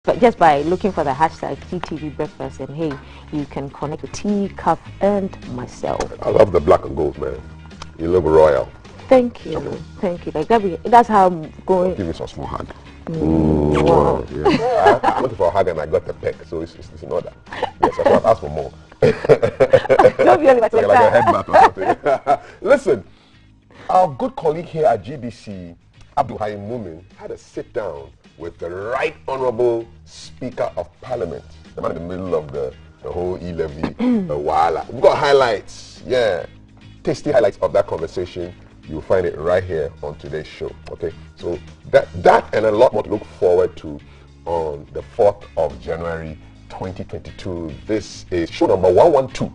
but just by looking for the hashtag TTV Breakfast, and hey, you can connect with T, Cuff, and myself. I love the black and gold, man. You look royal. Thank you. Okay. Thank you. Like that's how I'm going. Give me some small hug. Wow. Yeah. I'm looking for a hug and I got the peck, so it's in order. Yes, I thought I'd ask for more. Don't be like a head bath or something. Listen, our good colleague here at GBC, Abdul Hayim Mumin, had a sit down with the Right Honourable Speaker of Parliament, the man in the middle of the whole E-levy, wala. We've got highlights, tasty highlights of that conversation. You'll find it right here on today's show. Okay, so that and a lot more to look forward to on the 4th of January 2022. This is show number 112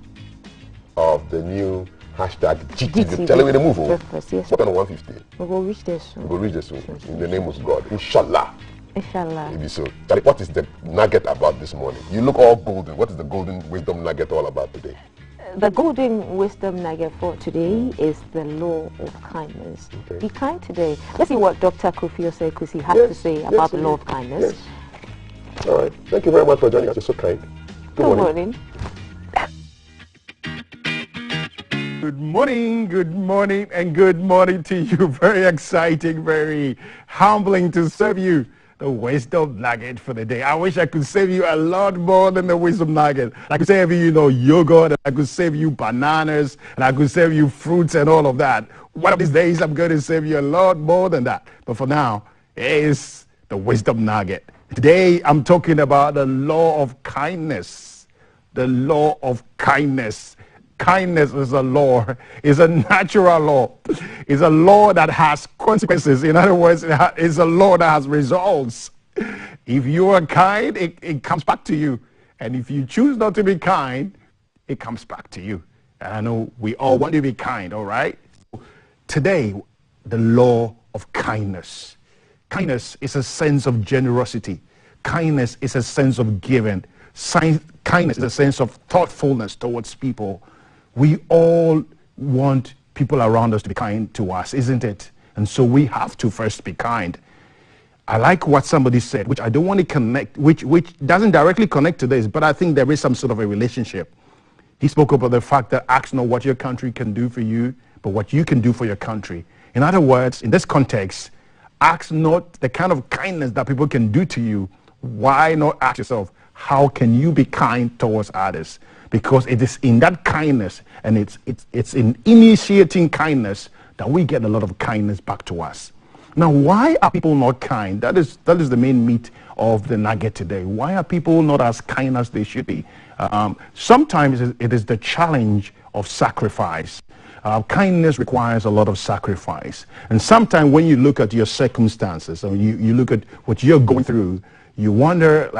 of the new hashtag GTV. Tell me the move. Yes. What on 150? We will reach this soon. We will reach this soon. In the name of God. Inshallah. Inshallah. Maybe so. Charlie, what is the nugget about this morning? You look all golden. What is the golden wisdom nugget all about today? The golden wisdom nugget for today is the law of kindness. Okay. Be kind today. Let's see what Dr. Kofi Osei has to say about the law of kindness. Yes. All right. Thank you very much for joining us. You're so kind. Good morning. Good morning, and good morning to you. Very exciting, very humbling to serve you the wisdom nugget for the day. I wish I could save you a lot more than the wisdom nugget. I could save you, yogurt, and I could save you bananas, and I could save you fruits and all of that. One of these days, I'm going to save you a lot more than that. But for now, it's the wisdom nugget. Today, I'm talking about the law of kindness. The law of kindness. Kindness is a law, is a natural law, is a law that has consequences. In other words, it's a law that has results. If you are kind, it comes back to you. And if you choose not to be kind, it comes back to you. And I know we all want to be kind, all right? Today, the law of kindness. Kindness is a sense of generosity. Kindness is a sense of giving. Kindness is a sense of thoughtfulness towards people. We all want people around us to be kind to us, isn't it? And so we have to first be kind. I like what somebody said, which I don't want to connect, which doesn't directly connect to this, but I think there is some sort of a relationship. He spoke about the fact that ask not what your country can do for you, but what you can do for your country. In other words, in this context, ask not the kind of kindness that people can do to you. Why not ask yourself, how can you be kind towards others? Because it is in that kindness, and it's in initiating kindness that we get a lot of kindness back to us. Now, why are people not kind? That is the main meat of the nugget today. Why are people not as kind as they should be? Sometimes it is the challenge of sacrifice. Kindness requires a lot of sacrifice. And sometimes when you look at your circumstances, or you look at what you're going through, you wonder,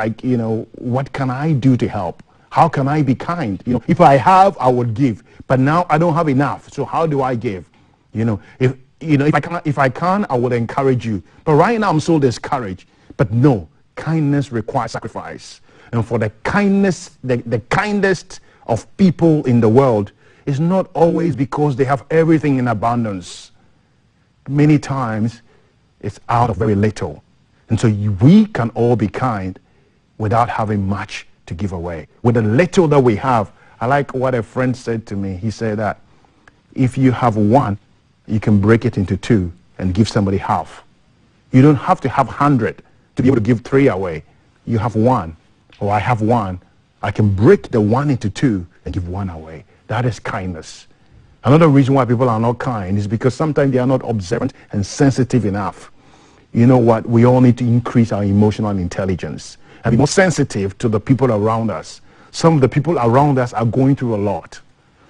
what can I do to help? How can I be kind? If I have, I would give. But now I don't have enough. So how do I give? If I can, I would encourage you. But right now I'm so discouraged. But no, kindness requires sacrifice. And for the kindness, the kindest of people in the world is not always because they have everything in abundance. Many times it's out of very little. And so we can all be kind without having much to give away. With the little that we have, I like what a friend said to me. He said that if you have one, you can break it into two and give somebody half. You don't have to have 100 to be able to give 3 away. You have one, or I have one. I can break the one into two and give 1 away. That is kindness. Another reason why people are not kind is because sometimes they are not observant and sensitive enough. You know what? We all need to increase our emotional intelligence and be more sensitive to the people around us. Some of the people around us are going through a lot.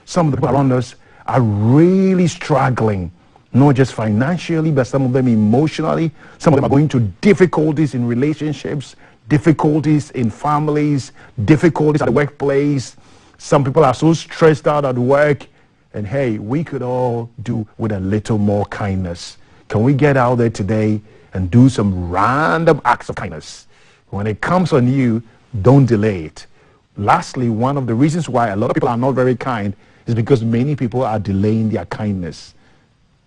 Some of the people around us are really struggling, not just financially, but some of them emotionally. Some of them are going through difficulties in relationships, difficulties in families, difficulties at the workplace. Some people are so stressed out at work. And hey, we could all do with a little more kindness. Can we get out there today and do some random acts of kindness? When it comes on you, don't delay it. Lastly, one of the reasons why a lot of people are not very kind is because many people are delaying their kindness.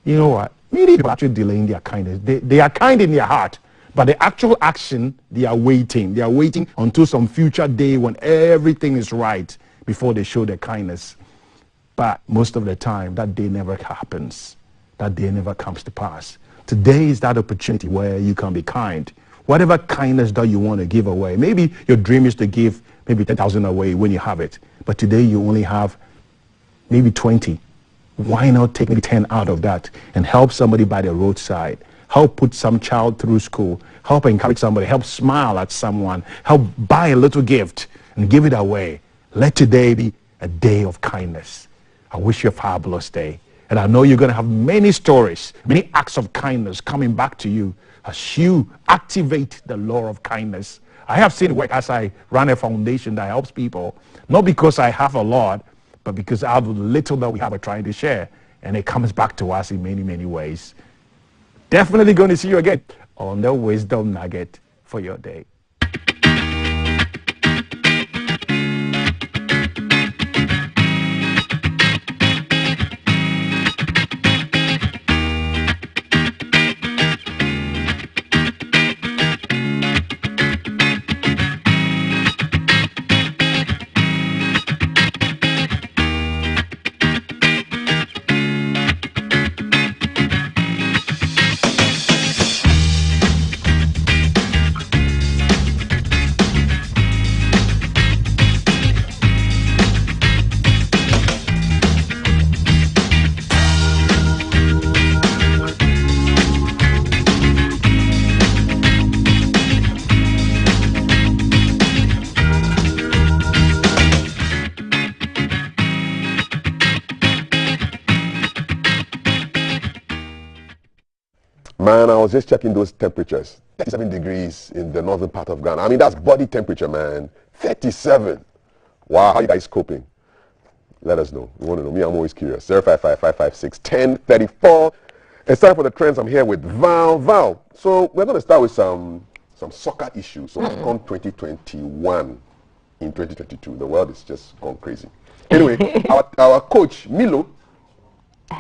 You know what? Many people are actually delaying their kindness. They are kind in their heart, But the actual action, they are waiting. They are waiting until some future day when everything is right before they show their kindness. But most of the time, that day never happens. That day never comes to pass. Today is that opportunity where you can be kind. Whatever kindness that you want to give away. Maybe your dream is to give maybe 10,000 away when you have it. But today you only have maybe 20. Why not take maybe 10 out of that and help somebody by the roadside? Help put some child through school. Help encourage somebody. Help smile at someone. Help buy a little gift and give it away. Let today be a day of kindness. I wish you a fabulous day. And I know you're going to have many stories, many acts of kindness coming back to you as you activate the law of kindness. I have seen work as I run a foundation that helps people, not because I have a lot, but because out of the little that we have, we're trying to share. And it comes back to us in many, many ways. Definitely going to see you again on the Wisdom Nugget for your day. Man, I was just checking those temperatures. 37 degrees in the northern part of Ghana. I mean, that's body temperature, man. 37. Wow, how are you guys coping? Let us know. We want to know. Me, I'm always curious. 055-556-1034. It's time for the trends. I'm here with Val. Val, so we're going to start with some soccer issues. So AFCON 2021 in 2022. The world is just gone crazy. Anyway, our coach, Milo,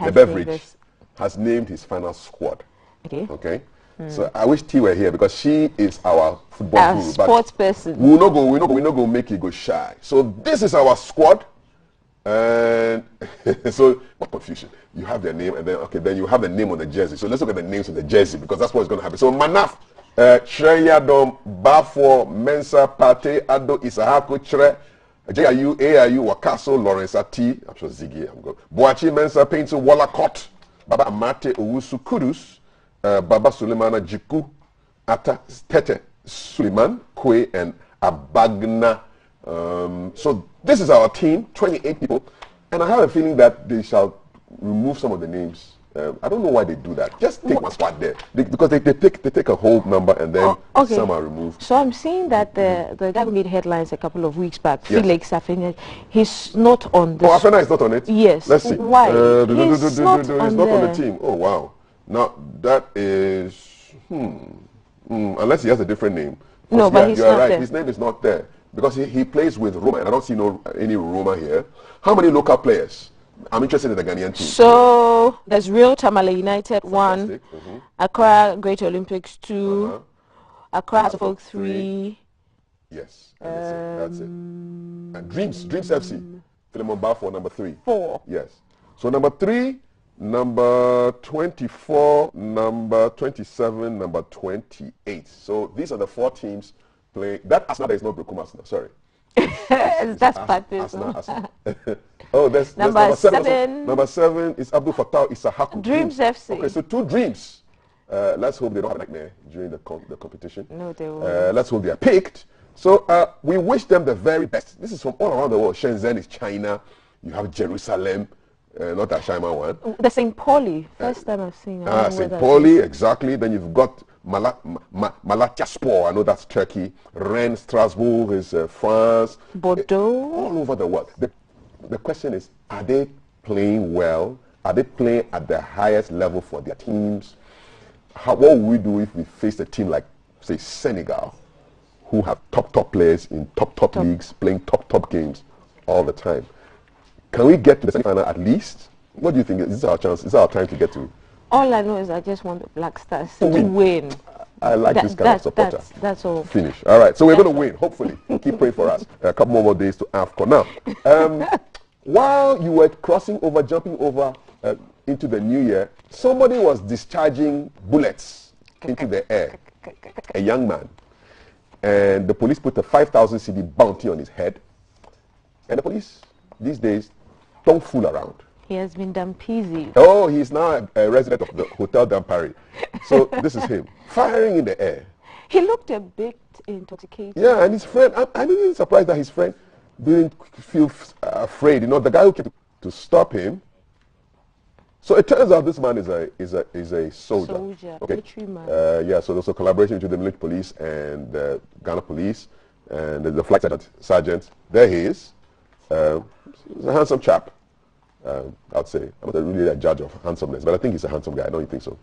the beverage, has named his final squad. Okay. So I wish T were here because she is our football guru. Sports person. We're not going make it go shy. So this is our squad. And so what confusion. You have their name and then you have the name on the jersey. So let's look at the names of the jersey because that's what's going to happen. So Manaf, Shreyadom, Bafo, Mensa, Pate, Ado, Isahako, Chre, JIU, AIU, Wakaso, Lawrence Ati, I'm sure Ziggy, I'm good. Boachi, Mensa, Painter, Wallacott, Baba Amate, Owusu, Kudus, Baba Sulemana, Jiku, Ata, Tete, Suleiman, Kwe, and Abagna. So this is our team, 28 people, and I have a feeling that they shall remove some of the names. I don't know why they do that. Just take one spot there because they take a whole number and then some are removed. So I'm seeing that the guy who made headlines a couple of weeks back, Felix Afena, he's not on this. Oh, Afena is not on it? Yes. Let's see. Why? He's not on the team. Oh, wow. Now, that is... unless he has a different name. No, but he's not right. there. His name is not there because he plays with Roma, and I don't see any Roma here. How many local players? I'm interested in the Ghanaian team. So there's Real Tamale United 1, Accra Great Olympics 2, Accra Folk 3. Yes, that's it. And Dreams FC, Philemon Bafo, number 3. 4. Yes. So number 3, number 24, number 27, number 28. So these are the 4 teams playing. That Asna is not Glaucoma, sorry. That's practice. Oh, there's number 7. Number 7 is Abdul Fattah Isahaku. Dreams FC. Okay, so 2 Dreams. Let's hope they don't have a nightmare during the competition. No, they won't. Let's hope they are picked. So we wish them the very best. This is from all around the world. Shenzhen is China. You have Jerusalem, not that Shaima one. The St. Pauli. First time I've seen it. St. Pauli, exactly. Then you've got Malatyaspor, I know that's Turkey. Rennes, Strasbourg is France. Bordeaux. All over the world. The question is, are they playing well? Are they playing at the highest level for their teams? What would we do if we faced a team like, say, Senegal, who have top players in top leagues, playing top games all the time? Can we get to the semi-final at least? What do you think? Is this our chance? Is this our time to get to? All I know is I just want the Black Stars to win. I like this kind of supporter. That's all. Finish. All right. So we're going to win, hopefully. Keep praying for us. A couple more days to AFCON. Now, while you were jumping over into the new year, somebody was discharging bullets into the air. A young man. And the police put a 5,000 CD bounty on his head. And the police, these days, don't fool around. He has been Dampeasy. Oh, he's now a resident of the Hotel Dampari. So this is him, firing in the air. He looked a bit intoxicated. Yeah, and his friend, I'm even surprised that his friend didn't feel afraid. You know, the guy who came to stop him. So it turns out this man is a soldier. Okay. Military man. Yeah, so there's a collaboration between the military police and the Ghana police and the flight sergeant. There he is. He's a handsome chap. I'd say. I'm not really a judge of handsomeness, but I think he's a handsome guy. Don't you think so?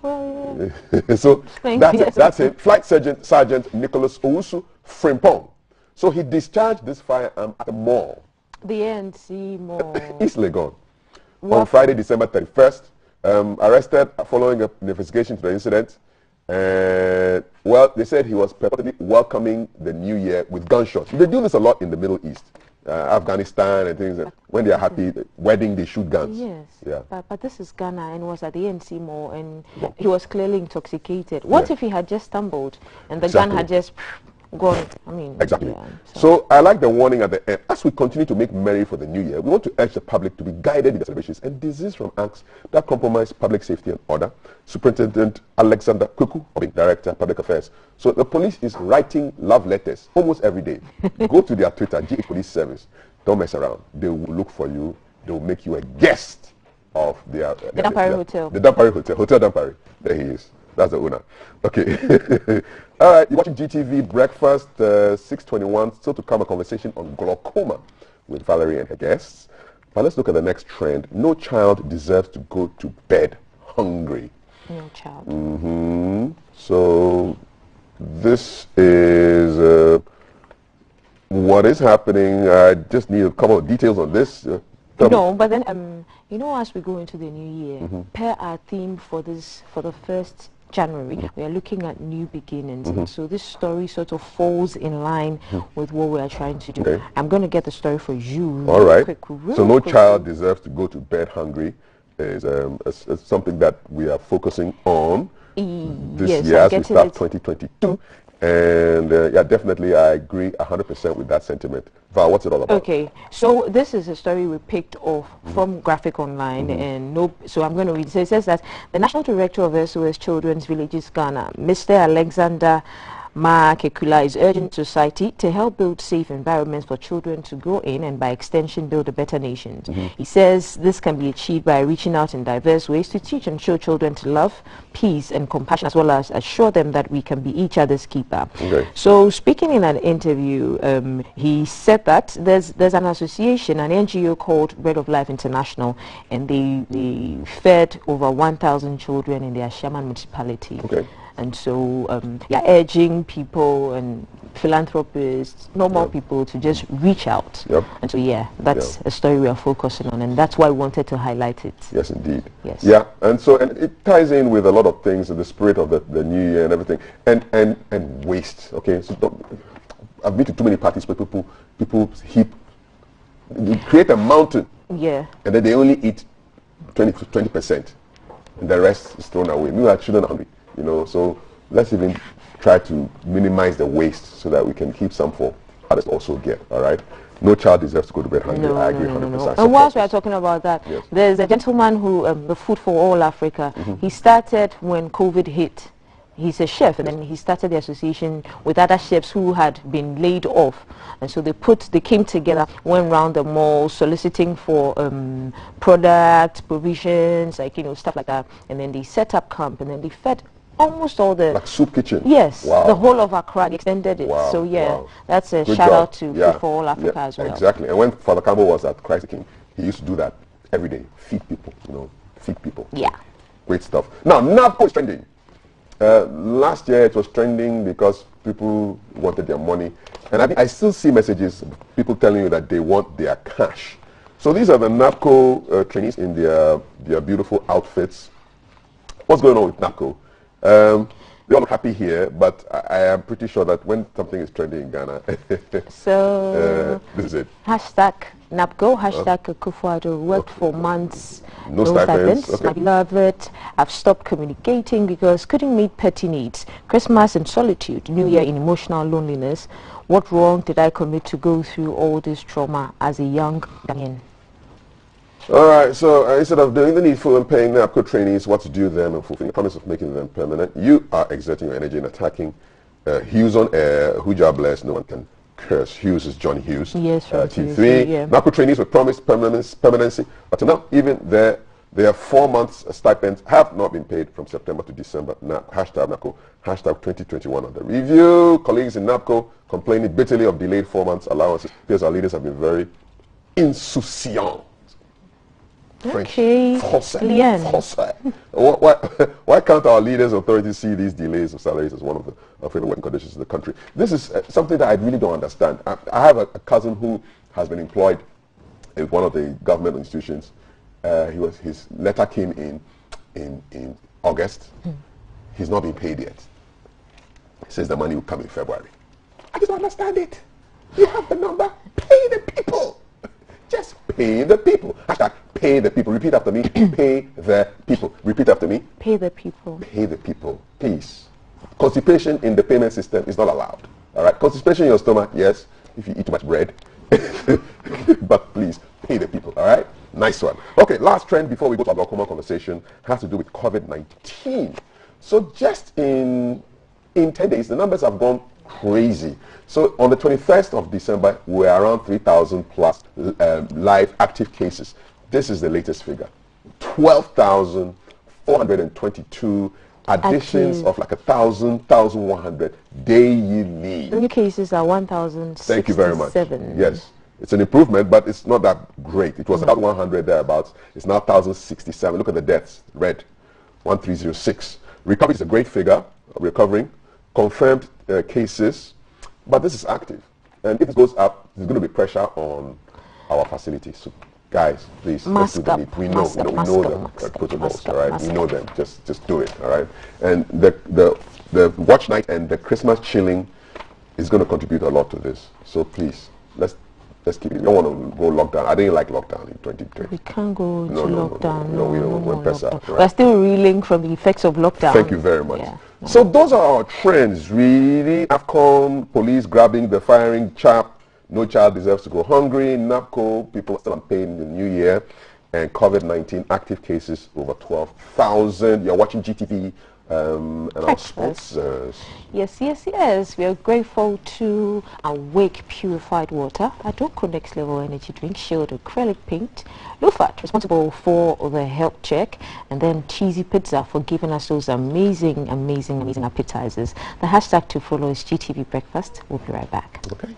Well, yeah. So that's it. Flight Sergeant Nicholas Owusu Frimpong. So he discharged this firearm at the mall. The ANC Mall. East Legon. On Friday, December 31st. Arrested following an investigation to the incident. Well, they said he was purportedly welcoming the new year with gunshots. They do this a lot in the Middle East. Afghanistan and things. When they are happy, wedding, they shoot guns. Yes. Yeah. But this is Ghana and was at the ANC Mall and he was clearly intoxicated. What if he had just stumbled and the gun had just gone? I mean, exactly. Yeah, so I like the warning at the end. As we continue to make merry for the new year, we want to urge the public to be guided in the celebrations and desist from acts that compromise public safety and order. Superintendent Alexander Kuku, Director of Public Affairs. So the police is writing love letters almost every day. Go to their Twitter, GH Police Service. Don't mess around. They will look for you. They will make you a guest of the Dampari Hotel. The Dampari Hotel. Hotel Dampari. There he is. That's the owner. Okay. All right. You're watching GTV Breakfast 6:21. Still to come, a conversation on glaucoma with Valerie and her guests. But let's look at the next trend. No child deserves to go to bed hungry. No child. So this is what is happening. I just need a couple of details on this. No, but then you know, as we go into the new year, per our theme for the 1st January, we are looking at new beginnings. And so this story sort of falls in line with what we are trying to do. Okay. I'm going to get the story for you. All right. Real so no quick. child deserves to go to bed hungry is something that we are focusing on this year as we start 2022. And yeah, definitely I agree 100% with that sentiment. Val, what's it all about? Okay, so this is a story we picked off from Graphic Online, and so I'm going to read. So it says that the National Director of SOS Children's Villages Ghana, Mr. Alexander Kekula, is urging society to help build safe environments for children to grow in and by extension build a better nation. He says this can be achieved by reaching out in diverse ways to teach and show children to love, peace and compassion, as well as assure them that we can be each other's keeper. Okay. So speaking in an interview, he said that there's an association, an NGO called Bread of Life International, and they fed over 1,000 children in the Ashaman municipality. Okay. And so they are urging people and philanthropists, normal people, to just reach out. And so yeah, that's a story we are focusing on, and that's why we wanted to highlight it. Yes, indeed. Yes. Yeah, and so it ties in with a lot of things, the spirit of the new year and everything, and waste. Okay, so I've been to too many parties where people create a mountain. Yeah. And then they only eat 20%, and the rest is thrown away. Meanwhile, children are hungry. You know, so let's even try to minimize the waste so that we can keep some for others to also get. All right. No child deserves to go to bed hungry. I agree 100%. And whilst we are talking about that, there's a gentleman who, the Food for All Africa, he started when COVID hit. He's a chef, and then he started the association with other chefs who had been laid off, and so they came together, went around the mall soliciting for product provisions, like, you know, stuff like that, and then they set up camp, and then they fed almost all the... Like soup kitchen? Yes, wow. The whole of Accra, extended it. Wow. So yeah, wow. That's a Good shout job. out to Food for All Africa as well. Exactly, and when Father Campbell was at Christ the King, he used to do that every day, feed people, you know, feed people. Yeah. Great stuff. Now, Napco is trending. Last year it was trending because people wanted their money, and I still see messages, people telling you that they want their cash. So these are the Napco trainees in their beautiful outfits. What's going on with Napco? they all look happy here, but I am pretty sure that when something is trending in Ghana, so this is it. Hashtag Napco, hashtag Kufuado, worked for months. No stipends. Okay. My beloved, I've stopped communicating because couldn't meet petty needs. Christmas in solitude, New Year in emotional loneliness. What wrong did I commit to go through all this trauma as a young Ghanaian? All right, so instead of doing the needful and paying Napco trainees what to do them and fulfilling the promise of making them permanent, you are exerting your energy in attacking Hughes on air, who God bless, no one can curse. Hughes is John Hughes. Yes, from T3. yeah. Napco trainees were promised permanency, but now even their 4 months stipends have not been paid from September to December. Hashtag Napco, hashtag 2021 on the review. Colleagues in Napco complaining bitterly of delayed 4 months allowances because our leaders have been very insouciant. Okay. Why can't our leaders and authorities see these delays of salaries as one of the favorite working conditions in the country? This is something that I really don't understand. I have a cousin who has been employed in one of the government institutions. His letter came in August. He's not been paid yet. He says the money will come in February. I just don't understand it. You have the number. Pay the people. Just pay the people. Hashtag pay the people. Repeat after me. Pay the people. Repeat after me. Pay the people. Pay the people. Please. Constipation in the payment system is not allowed. All right. Constipation in your stomach, yes, if you eat too much bread. But please, pay the people. All right. Nice one. Okay. Last trend before we go to our glaucoma conversation has to do with COVID-19. So just in 10 days, the numbers have gone crazy. So on the 21st of December, we're around 3,000 plus live active cases. This is the latest figure. 12,422 additions of like 1,100 daily. The new cases are 1,067. Thank you very much. Yes. It's an improvement, but it's not that great. It was about 100 thereabouts. It's now 1,067. Look at the deaths. Red. 1,306. Recovery is a great figure. Recovering. Confirmed cases, but this is active, and if it goes up, there's going to be pressure on our facilities. So, guys, please, let's do the need. We know them. Protocols, all right. We know them. Just do it, all right. And the watch night and the Christmas chilling is going to contribute a lot to this. So please, let's keep it. You don't want to go lockdown. I didn't like lockdown in 2020. We can't go to lockdown. No, we don't want press out. We're still reeling from the effects of lockdown. Thank you very much. Yeah. So those are our trends, really. AFCON, police grabbing the firing chap. No child deserves to go hungry. Napco, people still unpaid in the new year. And COVID-19 active cases over 12,000. You're watching GTV and our sponsors. Yes. We are grateful to Awake Purified Water, Adoko Next Level Energy Drink, Shield Acrylic Paint, Lufat, responsible for the health check, and then Cheesy Pizza for giving us those amazing appetizers. The hashtag to follow is GTV Breakfast. We'll be right back. Okay.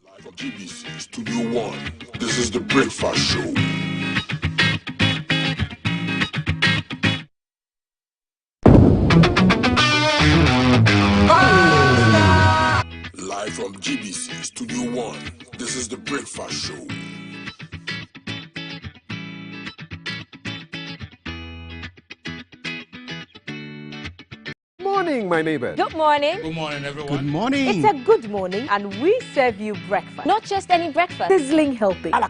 Live from GBC Studio 1, this is the Breakfast Show. Live from GBC Studio 1, this is the Breakfast Show. Good morning, my neighbor. Good morning. Good morning, everyone. Good morning. It's a good morning, and we serve you breakfast. Not just any breakfast. Sizzling healthy. Yeah,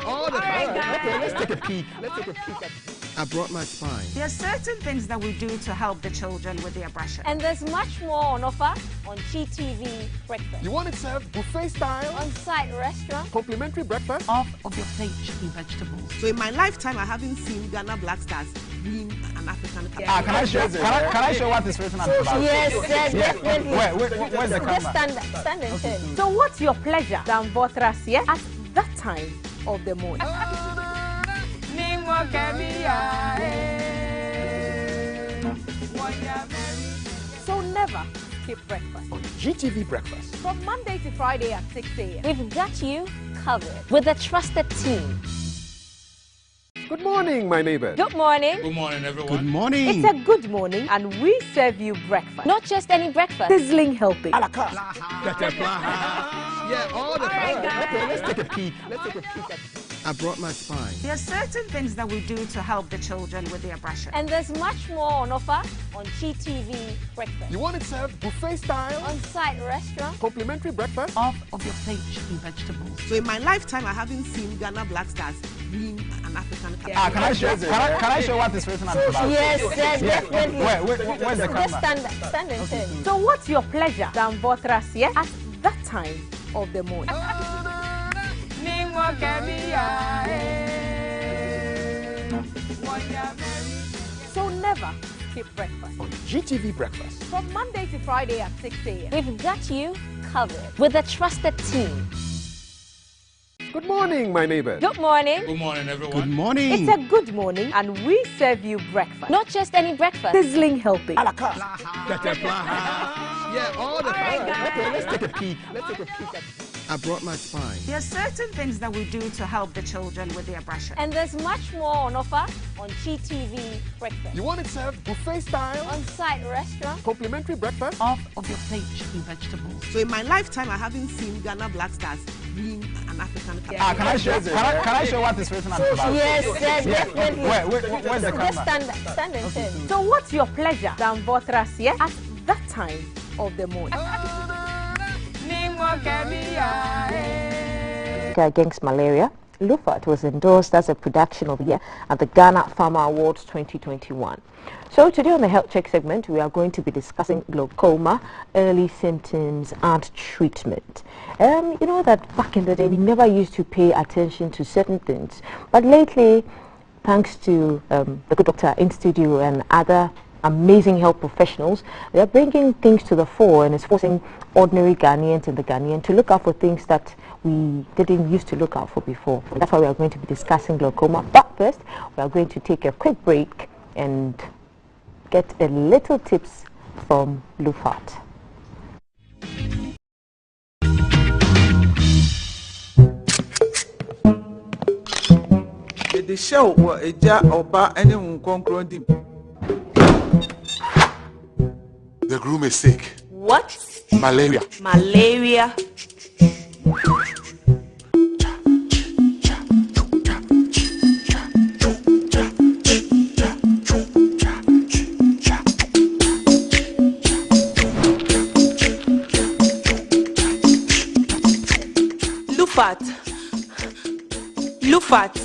all the time. Okay, let's take a peek. I brought my spine. There are certain things that we do to help the children with their brushing. And there's much more on offer on GTV Breakfast. You want it served buffet style? On-site restaurant. Complimentary breakfast? Off of your plate chicken vegetables. So in my lifetime, I haven't seen Ghana Black Stars win an African Cup. Can I show what is written on the back? Yes, definitely. Where's the camera? Just stand and turn. So what's your pleasure than Botras, yeah? At that time of the morning. So never skip breakfast. On GTV Breakfast. From Monday to Friday at 6 a.m. We've got you covered with a trusted team. Good morning, my neighbor. Good morning. Good morning, everyone. Good morning. It's a good morning, and we serve you breakfast. Not just any breakfast. Sizzling healthy. Yeah, all the time. Okay, let's take a peek. I brought my spine. There are certain things that we do to help the children with their brushing. And there's much more on offer on GTV breakfast. You want it served buffet style? On-site restaurant. Complimentary breakfast? Off of your plate chicken vegetables. So in my lifetime, I haven't seen Ghana Black Stars win an African Cup. Can I show what is written on the bag? Yes, definitely. Where's the Just camera? stand and turn. So what's your pleasure than Botras, yeah? At that time of the morning. So never skip breakfast. On GTV breakfast. From Monday to Friday at 6 a.m. We've got you covered with a trusted team. Good morning, my neighbors. Good morning. Good morning, everyone. Good morning. It's a good morning and we serve you breakfast. Not just any breakfast. Sizzling healthy. Yeah, all the time. Okay, let's take a peek. I brought my spine. There are certain things that we do to help the children with their brushing. And there's much more on offer on GTV breakfast. You want it served buffet style? On-site restaurant. Complimentary breakfast? Off of your plate chicken vegetables. So in my lifetime, I haven't seen Ghana Black Stars win an African Cup. Can I show what is written on the bag? Yes, definitely. Where's the Just camera? stand and turn. So what's your pleasure than Botras, yeah? At that time of the morning. Against malaria, Lufat was endorsed as a production of the year at the Ghana Farmer Awards 2021. So today on the Health Check segment, we are going to be discussing glaucoma, early symptoms and treatment. You know that back in the day, we never used to pay attention to certain things. But lately, thanks to the good doctor in studio and other amazing health professionals, they are bringing things to the fore and it's forcing ordinary Ghanaians and the Ghanaian to look out for things that we didn't used to look out for before. That's why we are going to be discussing glaucoma. But first, we are going to take a quick break and get a little tips from Lufat. The show was a jar of bar anyone concurrent. The groom is sick. What? Malaria. Malaria. Lufat.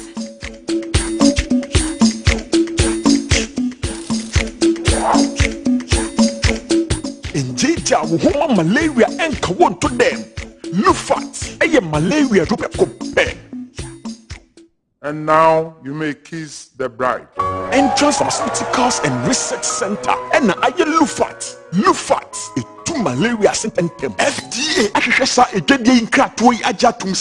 Injija wo malaria enka won to them. Lufat eye malaria rupe kope. And now you may kiss the bride. Entrance Pharmaceuticals and Research Center. And aye Lufat. Lufat e tu malaria sententem. FDA ahwehwe sa edwedie nkratoyi ajatum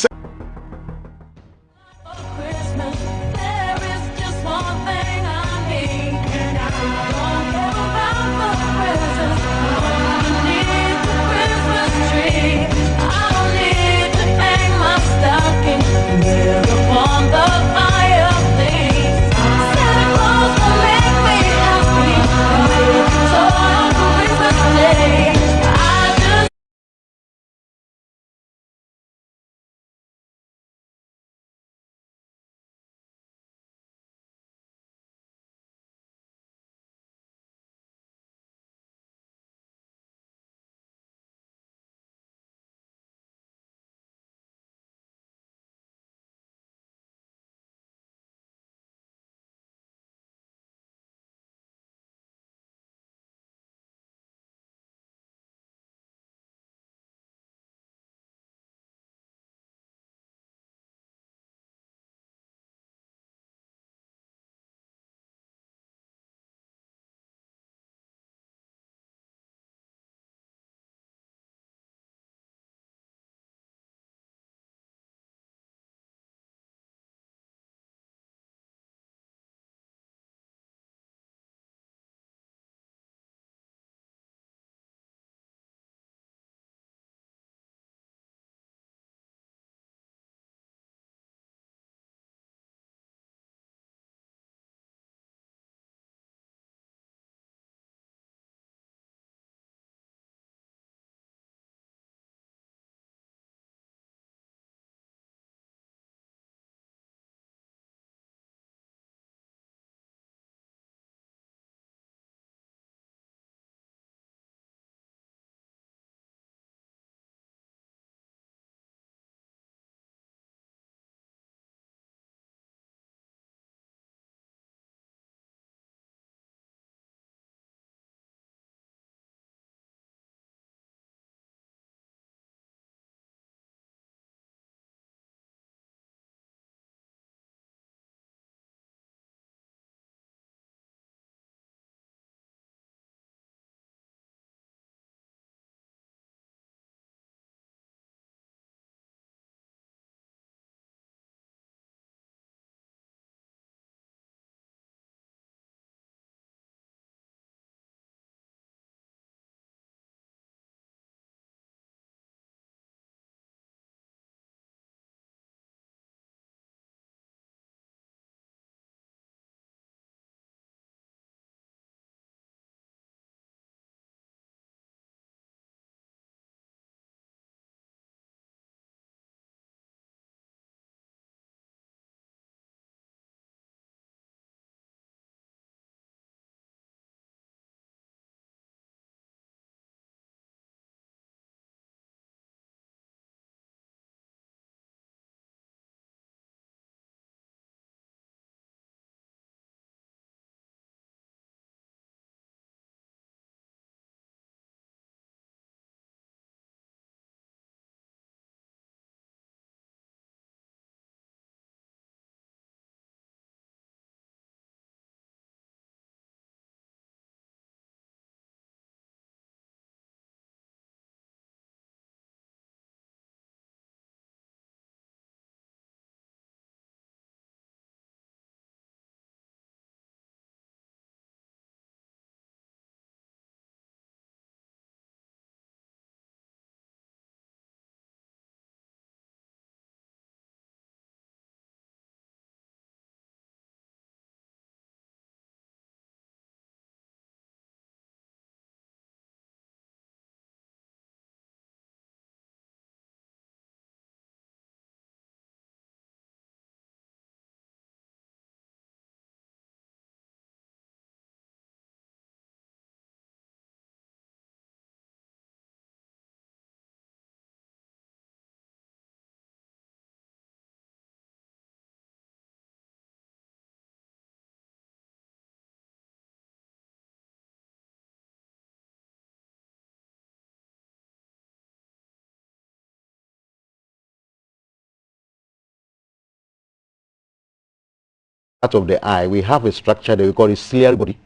part of the eye, we have a structure that we call a ciliary body,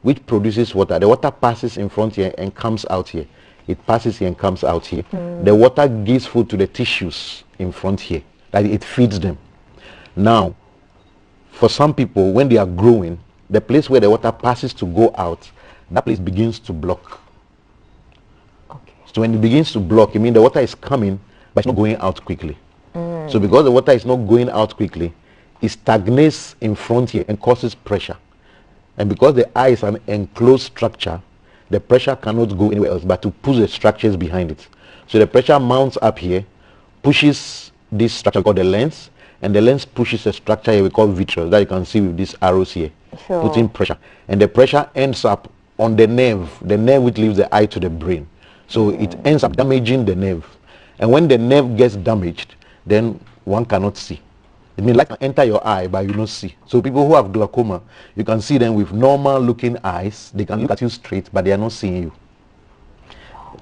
which produces water. The water passes in front here and comes out here. It passes here and comes out here. The water gives food to the tissues in front here. That it feeds them. Now, for some people, when they are growing, the place where the water passes to go out, that place begins to block. Okay. So when it begins to block, it means the water is coming, but it's not going out quickly. So because the water is not going out quickly, it stagnates in front here and causes pressure. And because the eye is an enclosed structure, the pressure cannot go anywhere else but to push the structures behind it. So the pressure mounts up here, pushes this structure called the lens, and the lens pushes a structure here we call vitreous that you can see with these arrows here, putting pressure. And the pressure ends up on the nerve which leaves the eye to the brain. So it ends up damaging the nerve. And when the nerve gets damaged, then one cannot see. It means light can enter your eye, but you don't see. So people who have glaucoma, you can see them with normal looking eyes. They can look at you straight, but they are not seeing you.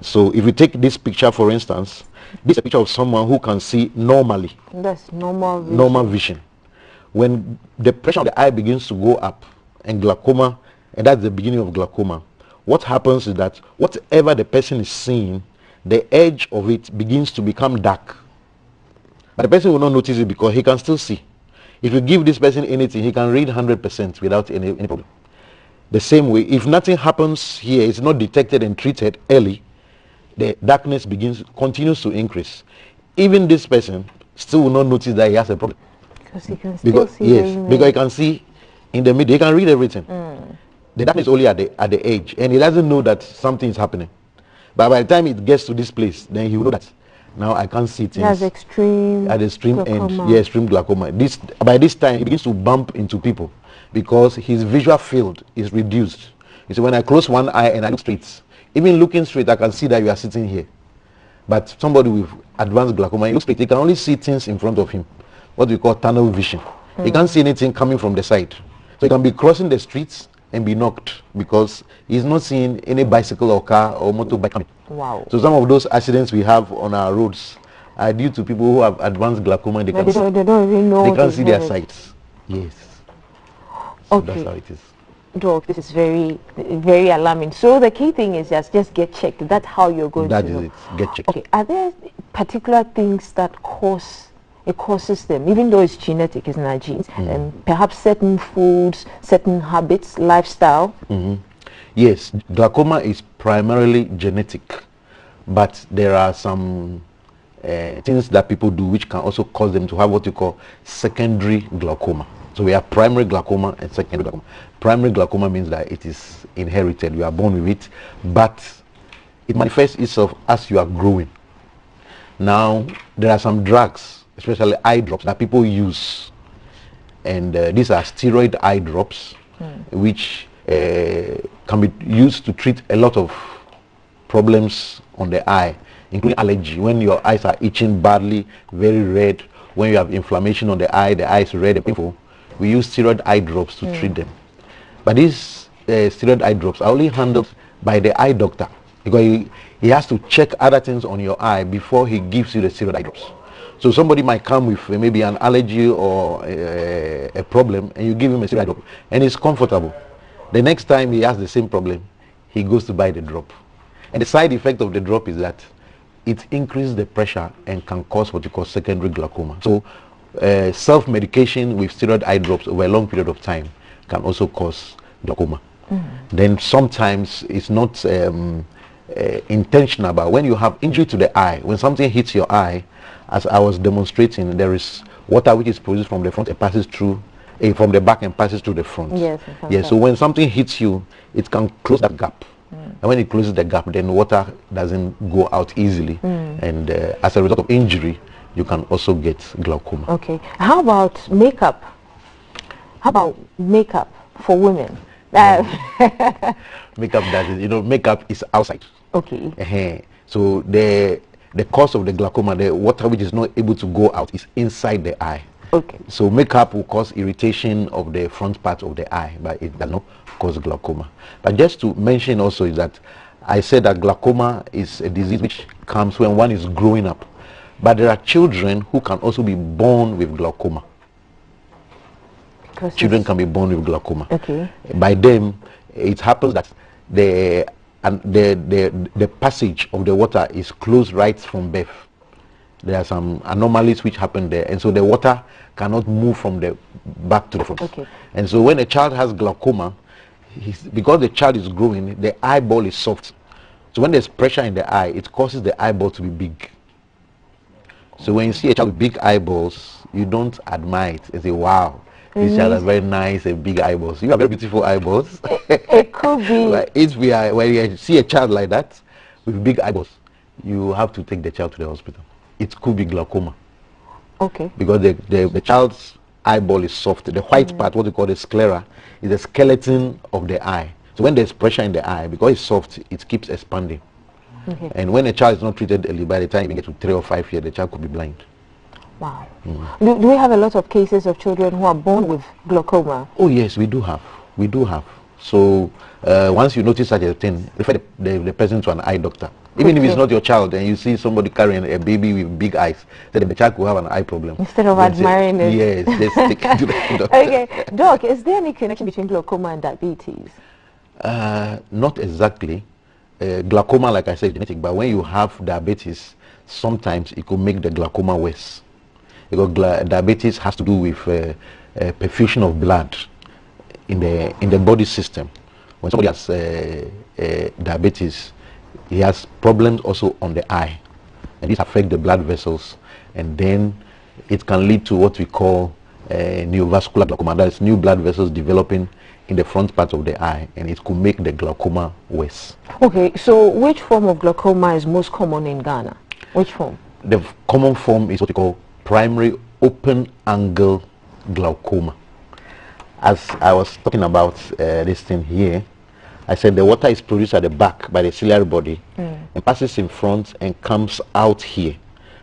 So if you take this picture, for instance, this is a picture of someone who can see normally. That's normal vision. Normal vision. When the pressure of the eye begins to go up, and glaucoma, and that's the beginning of glaucoma, what happens is that whatever the person is seeing, the edge of it begins to become dark. But the person will not notice it because he can still see. If you give this person anything, he can read 100% without any problem. The same way, if nothing happens here, it's not detected and treated early, the darkness continues to increase. Even this person still will not notice that he has a problem. Because he can still see. Yes, because he can see in the middle, he can read everything. The darkness is only at the edge, and he doesn't know that something is happening. But by the time it gets to this place, then he will know that now I can't see things. That's extreme. At the extreme glaucoma. end, yeah, extreme glaucoma. By this time, he begins to bump into people because his visual field is reduced. You see, when I close one eye and I look straight, even looking straight, I can see that you are sitting here. But somebody with advanced glaucoma, he looks straight, he can only see things in front of him, what we call tunnel vision. He can't see anything coming from the side. So he can be crossing the streets and be knocked because he's not seeing any bicycle or car or motorbike coming. Wow. So some of those accidents we have on our roads are due to people who have advanced glaucoma and they can't see their sights. Yes. So Okay. that's how it is. Doc, this is very, very alarming. So the key thing is just get checked. That's how you're going That to is know. it. Get checked. Okay. Are there particular things that causes them, even though it's genetic, it's not genes, and perhaps certain foods, certain habits, lifestyle? Yes, glaucoma is primarily genetic, but there are some things that people do which can also cause them to have what you call secondary glaucoma. So we have primary glaucoma and secondary glaucoma. Primary glaucoma means that it is inherited, you are born with it, but it manifests itself as you are growing. Now, there are some drugs, especially eye drops, that people use, and these are steroid eye drops, which can be used to treat a lot of problems on the eye, including allergy. When your eyes are itching badly, very red, when you have inflammation on the eye is red and painful, we use steroid eye drops to treat them. But these steroid eye drops are only handled by the eye doctor because he has to check other things on your eye before he gives you the steroid eye drops. So somebody might come with maybe an allergy or a problem, and you give him a steroid drop, and it's comfortable. The next time he has the same problem, he goes to buy the drop. And the side effect of the drop is that it increases the pressure and can cause what you call secondary glaucoma. So self-medication with steroid eye drops over a long period of time can also cause glaucoma. Then sometimes it's not intentional, but when you have injury to the eye, when something hits your eye, as I was demonstrating, there is water which is produced from the front and passes through, from the back and passes through the front. Yes. So when something hits you, it can close that gap. And when it closes the gap, then water doesn't go out easily. And as a result of injury, you can also get glaucoma. Okay. How about makeup? How about makeup for women? Makeup doesn't, makeup is outside. Okay. So the cause of the glaucoma, the water which is not able to go out, is inside the eye. Okay. So makeup will cause irritation of the front part of the eye, but it does not cause glaucoma. But just to mention also is that I said that glaucoma is a disease which comes when one is growing up. But there are children who can also be born with glaucoma. children can be born with glaucoma. Okay. By them, it happens that the passage of the water is closed right from birth. There are some anomalies which happen there, and so the water cannot move from the back to the front. Okay. And so when a child has glaucoma, because the child is growing, the eyeball is soft. So when there's pressure in the eye, it causes the eyeball to be big. So when you see a child with big eyeballs, you don't admire it. You say, wow, this child has very nice and big eyeballs. You have very beautiful eyeballs. It could be. When you see a child like that with big eyeballs, you have to take the child to the hospital. It could be glaucoma. Okay. Because the child's eyeball is soft. The white part, what we call the sclera, is the skeleton of the eye. So when there's pressure in the eye, because it's soft, it keeps expanding. Okay. And when a child is not treated early, by the time you get to 3 or 5 years, the child could be blind. Wow. Do we have a lot of cases of children who are born with glaucoma? Oh yes, we do have. We do have. So once you notice such a thing, refer the person to an eye doctor. Even if it's not your child and you see somebody carrying a baby with big eyes, then the child could have an eye problem. Instead of admiring it. Yes, let's take it to the doctor. Okay. Doc, is there any connection between glaucoma and diabetes? Not exactly. Glaucoma, like I said, genetic, but when you have diabetes, sometimes it could make the glaucoma worse. Because diabetes has to do with perfusion of blood in the body system. When somebody has diabetes, he has problems also on the eye, and this affects the blood vessels, and then it can lead to what we call neovascular glaucoma. That is new blood vessels developing in the front part of the eye, and it could make the glaucoma worse. Okay, so which form of glaucoma is most common in Ghana? Which form? The common form is what we call primary open angle glaucoma. As I was talking about this thing here, I said the water is produced at the back by the ciliary body and passes in front and comes out here.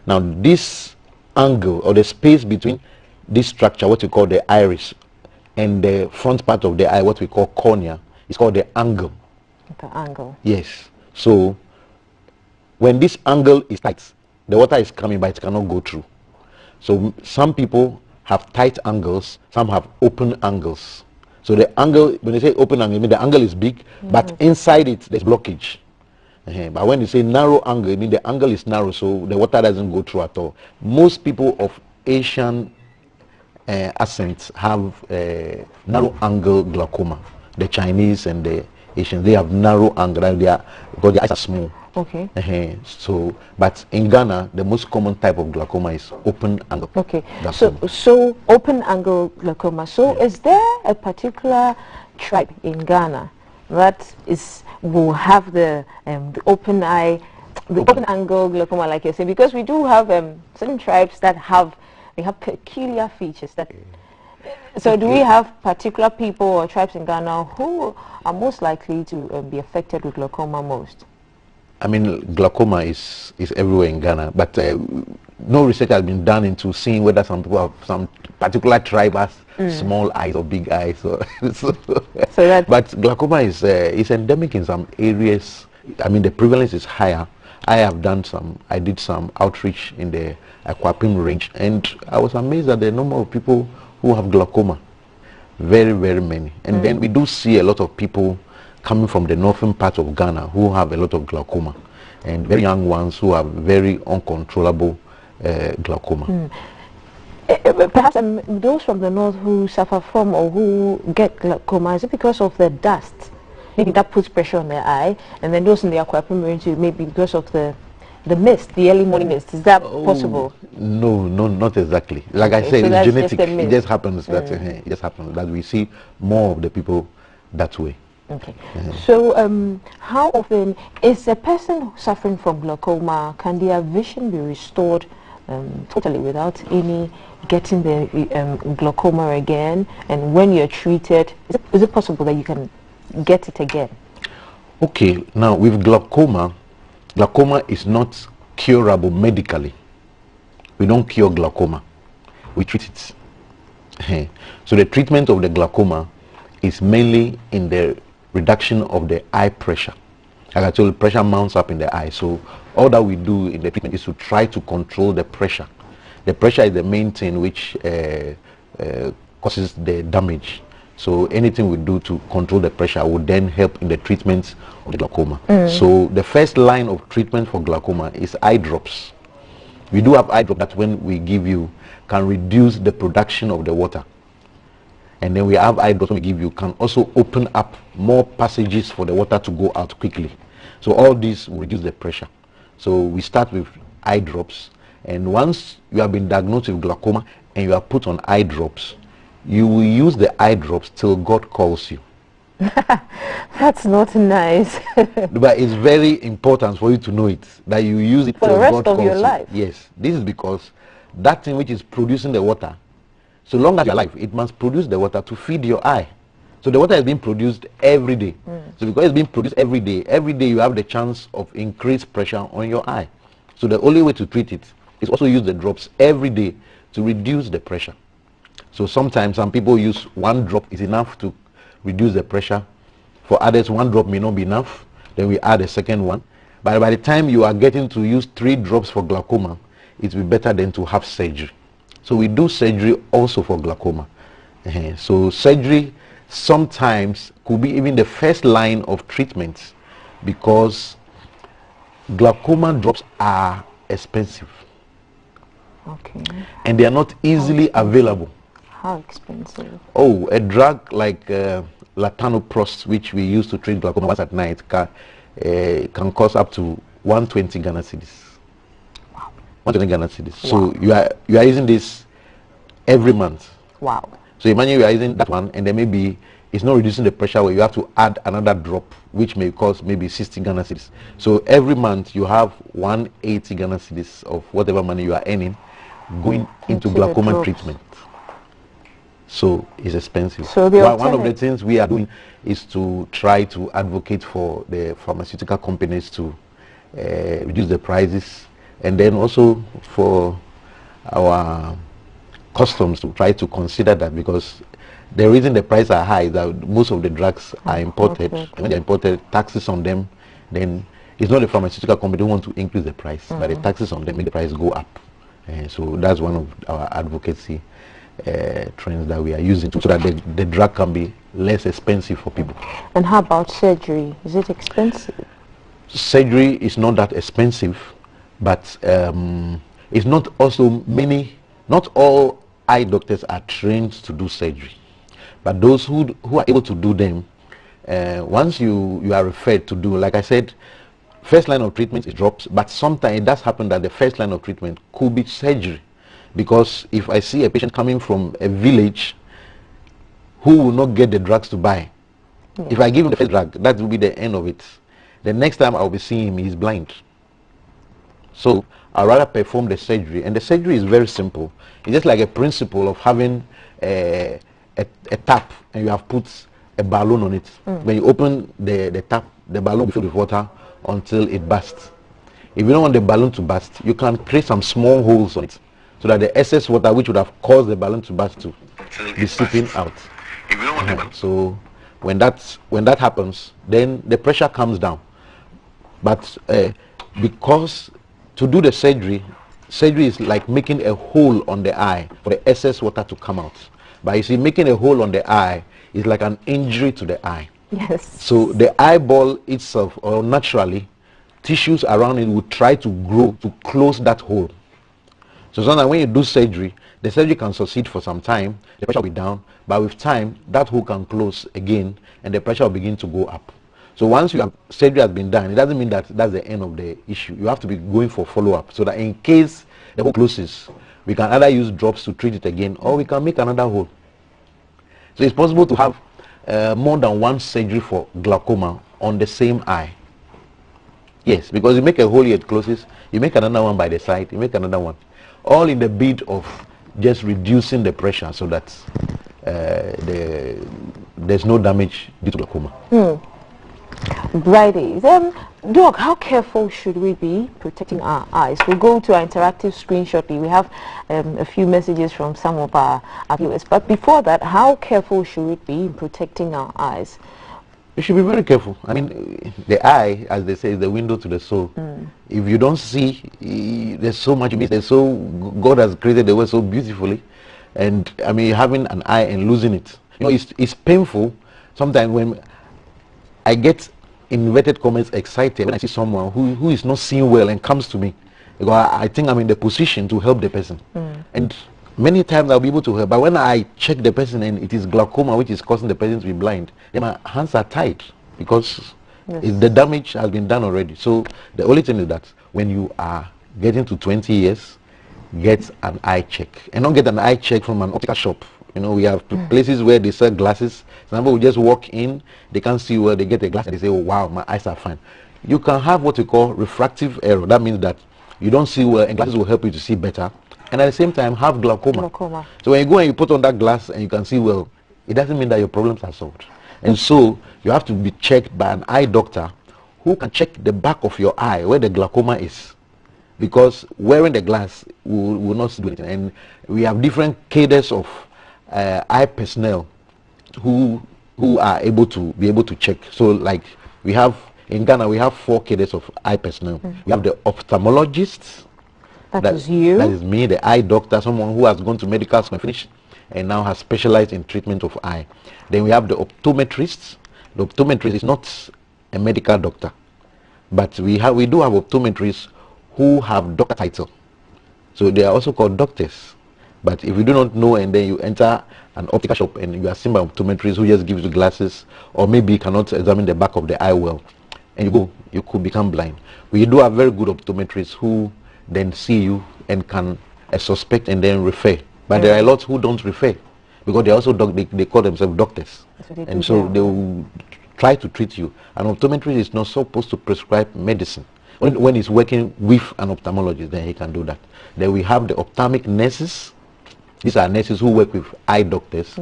Now this angle, or the space between this structure, what we call the iris, and the front part of the eye, what we call cornea, is called the angle. The angle. Yes. So when this angle is tight, the water is coming but it cannot go through. So some people have tight angles, some have open angles. So the angle, when they say open angle, I mean the angle is big, but inside it there's blockage. But when you say narrow angle, I mean the angle is narrow, so the water doesn't go through at all. Most people of Asian accents have narrow angle glaucoma. The Chinese and the Asians, they have narrow angle, because their eyes are small. Okay. So, but in Ghana, the most common type of glaucoma is open angle. Okay. So open angle glaucoma. So is there a particular tribe in Ghana that will have the open eye, open angle glaucoma, like you're saying? Because we do have certain tribes that have peculiar features. So do we have particular people or tribes in Ghana who are most likely to be affected with glaucoma most? I mean, glaucoma is everywhere in Ghana, but no research has been done into seeing whether some people have some particular tribe has small eyes or big eyes. But glaucoma is endemic in some areas. I mean, the prevalence is higher. I did some outreach in the Akwapim range, and I was amazed at the number of people who have glaucoma. Very, very many. And then we do see a lot of people coming from the northern part of Ghana who have a lot of glaucoma, and very young ones who have very uncontrollable glaucoma. Perhaps those from the north who suffer from or who get glaucoma, is it because of the dust? Maybe that puts pressure on their eye, and then those in the Akwapim range, maybe because of the mist, the early morning mist. Is that possible? No, not exactly. Like I said, it's genetic. It just happens that we see more of the people that way. Okay. So how often is a person suffering from glaucoma, can their vision be restored totally without any getting the glaucoma again? And when you're treated, is it possible that you can get it again? Okay, now with glaucoma is not curable medically. We don't cure glaucoma, we treat it. So the treatment of the glaucoma is mainly in the reduction of the eye pressure. Like I told you, pressure mounts up in the eye. So all that we do in the treatment is to try to control the pressure. The pressure is the main thing which causes the damage. So anything we do to control the pressure would then help in the treatment of the glaucoma. So the first line of treatment for glaucoma is eye drops. We do have eye drops that when we give you can reduce the production of the water. And then we have eye drops we give you can also open up more passages for the water to go out quickly. So all these will reduce the pressure. So we start with eye drops, and once you have been diagnosed with glaucoma and you are put on eye drops, you will use the eye drops till God calls you. That's not nice. But it's very important for you to know it, that you use it for till the rest God of calls your you. life. Yes, this is because that thing which is producing the water, so long as you're alive, it must produce the water to feed your eye. So the water is being produced every day. So because it's being produced every day you have the chance of increased pressure on your eye. So the only way to treat it is also use the drops every day to reduce the pressure. So sometimes some people use one drop is enough to reduce the pressure. For others, one drop may not be enough. Then we add a second one. But by the time you are getting to use 3 drops for glaucoma, it will be better than to have surgery. So we do surgery also for glaucoma. So surgery sometimes could be even the first line of treatment, because glaucoma drops are expensive. Okay. And they are not easily available. How expensive? Oh, a drug like latanoprost, which we use to treat glaucoma once at night, can cost up to 120 Ghana cedis. Wow. 120 Ghana cedis. Wow. So you are using this every month. Wow. So imagine you are using that one, and then maybe it's not reducing the pressure where you have to add another drop, which may cost maybe 60 Ghana cedis. So every month you have 180 Ghana cedis of whatever money you are earning going into glaucoma treatment. So it's expensive. So one of the things we are doing is to try to advocate for the pharmaceutical companies to reduce the prices, and then also for our customs to try to consider that, because the reason the prices are high is that most of the drugs are imported. And when they're imported, taxes on them, then it's not the pharmaceutical company who want to increase the price, but the taxes on them make the price go up. So that's one of our advocacy trends that we are using so that the drug can be less expensive for people. And how about surgery? Is it expensive? Surgery is not that expensive, but it's not also not all eye doctors are trained to do surgery. But those who are able to do them, once you are referred to do, like I said, first line of treatment is drops, but sometimes it does happen that the first line of treatment could be surgery. Because if I see a patient coming from a village who will not get the drugs to buy, if I give him the first drug, that will be the end of it. The next time I will be seeing him, he's blind. So I'd rather perform the surgery, and the surgery is very simple. It's just like a principle of having a tap, and you have put a balloon on it. When you open the tap, the balloon will be filled with water until it bursts. If you don't want the balloon to burst, you can create some small holes on it, so that the excess water which would have caused the balloon to burst to be seeping out. So when that happens, then the pressure comes down. But because to do the surgery is like making a hole on the eye for the excess water to come out. But you see, making a hole on the eye is like an injury to the eye. Yes. So the eyeball itself, or naturally, tissues around it will try to grow to close that hole. So sometimes when you do surgery, the surgery can succeed for some time, the pressure will be down, but with time, that hole can close again, and the pressure will begin to go up. So once surgery has been done, it doesn't mean that that's the end of the issue. You have to be going for follow-up, so that in case the hole closes, we can either use drops to treat it again, or we can make another hole. So it's possible to have more than one surgery for glaucoma on the same eye. Yes, because you make a hole here, it closes, you make another one by the side, you make another one. All in the bid of just reducing the pressure so that there's no damage due to glaucoma. Righty. Doc, how careful should we be protecting our eyes? We'll go to our interactive screen shortly. We have a few messages from some of our viewers. But before that, how careful should we be in protecting our eyes? You should be very careful. I mean, the eye, as they say, is the window to the soul. If you don't see, there's so much, God has created the world so beautifully. And I mean, having an eye and losing it, you know, it's painful. Sometimes when I get inverted comments excited when I see someone who is not seeing well and comes to me, because I think I'm in the position to help the person. And many times I'll be able to help, but when I check the person and it is glaucoma which is causing the person to be blind, then my hands are tied because the damage has been done already. So the only thing is that when you are getting to 20 years, get an eye check, and don't get an eye check from an optical shop. You know, we have places where they sell glasses. Some people will just walk in, they can't see well, they get a glass and they say, oh wow, my eyes are fine. You can have what we call refractive error. That means that you don't see well and glasses will help you to see better, and at the same time have glaucoma. So when you go and you put on that glass and you can see well, it doesn't mean that your problems are solved. And so you have to be checked by an eye doctor who can check the back of your eye where the glaucoma is, because wearing the glass will not do anything. And we have different cadres of eye personnel who are able to check. So like we have in Ghana, we have 4 cadres of eye personnel. We have the ophthalmologist. That is you. That is me, the eye doctor, someone who has gone to medical school and finished and now has specialized in treatment of eye. Then we have the optometrist. The optometrist is not a medical doctor, but we do have optometrists who have doctor title. So they are also called doctors. But if you do not know and then you enter an optical shop and you are seen by optometrists who just gives you glasses, or maybe cannot examine the back of the eye well, and you could become blind. We do have very good optometrists who then see you and can suspect and then refer. But there are a lot who don't refer because they also they call themselves doctors, and so they will try to treat you. An optometrist is not supposed to prescribe medicine. When he's working with an ophthalmologist, then he can do that. Then we have the ophthalmic nurses. These are nurses who work with eye doctors.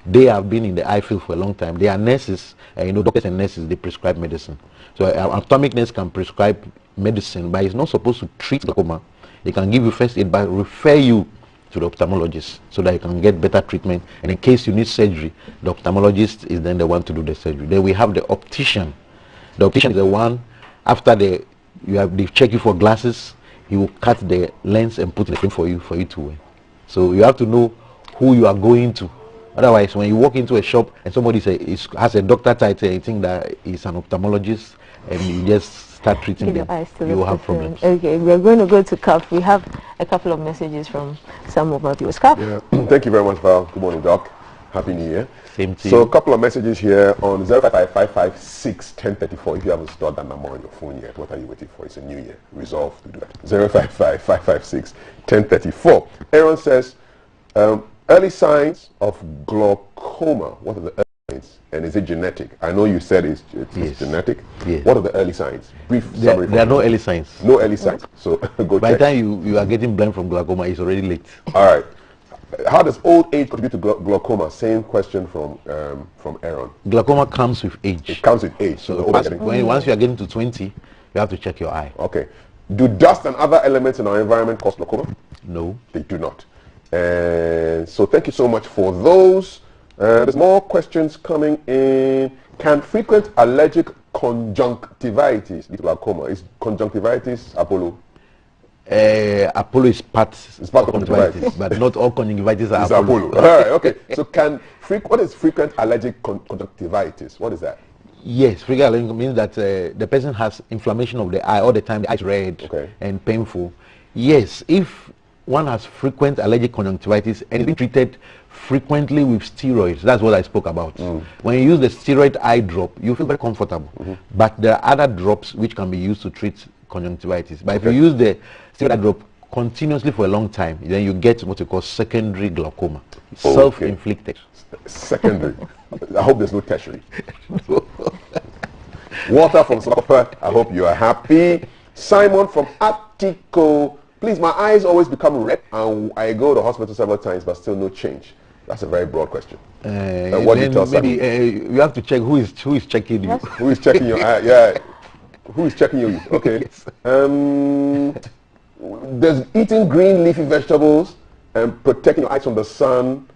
They have been in the eye field for a long time. They are nurses, you know, doctors and nurses, they prescribe medicine. So an ophthalmic nurse can prescribe medicine, but he's not supposed to treat glaucoma. He can give you first aid, but refer you to the ophthalmologist so that you can get better treatment. And in case you need surgery, the ophthalmologist is then the one to do the surgery. Then we have the optician. The optician is the one, after they check you for glasses, he will cut the lens and put the frame for you to wear. So you have to know who you are going to. Otherwise, when you walk into a shop and somebody has a doctor title, you think that he's an ophthalmologist, and you just start treating them, you will have problems. Okay, we are going to go to CAF. We have a couple of messages from some of our viewers. CAF. Yeah. Thank you very much, Val. Good morning, Doc. Happy New Year. Same to you. So a couple of messages here on 055-556-1034. If you haven't stored that number on your phone yet, what are you waiting for? It's a new year. Resolve to do that. 055-556-1034. Aaron says, early signs of glaucoma. What are the early signs? And is it genetic? I know you said it's genetic. Yes. What are the early signs? Brief summary. There are no early signs. No early signs. So go By the time you are getting blind from glaucoma, it's already late. All right. How does old age contribute to glaucoma? Same question from Aaron. Glaucoma comes with age. It comes with age. So once you are getting to 20, you have to check your eye. Okay. Do dust and other elements in our environment cause glaucoma? No. They do not. And so thank you so much for those. There's more questions coming in. Can frequent allergic conjunctivitis lead to glaucoma? Is conjunctivitis Apollo? Apollo is part of conjunctivitis, but not all conjunctivitis are Apollo. All right, okay. So what is frequent allergic conjunctivitis? What is that? Yes, frequent allergic means that the person has inflammation of the eye all the time, the eye is red and painful. Yes, if one has frequent allergic conjunctivitis and is being treated frequently with steroids, that's what I spoke about. When you use the steroid eye drop, you feel very comfortable. But there are other drops which can be used to treat conjunctivitis. But if you use the steroid eye drop continuously for a long time, then you get what you call secondary glaucoma. Self-inflicted. Secondary. I hope there's no tertiary. Walter from Singapore, I hope you are happy. Simon from Attico. Please, my eyes always become red and I go to the hospital several times but still no change. That's a very broad question. What do you tell maybe you have to check who is checking you. Who is checking your eye? Yeah. Who is checking you? Okay. Yes. Does eating green leafy vegetables and protecting your eyes from the sun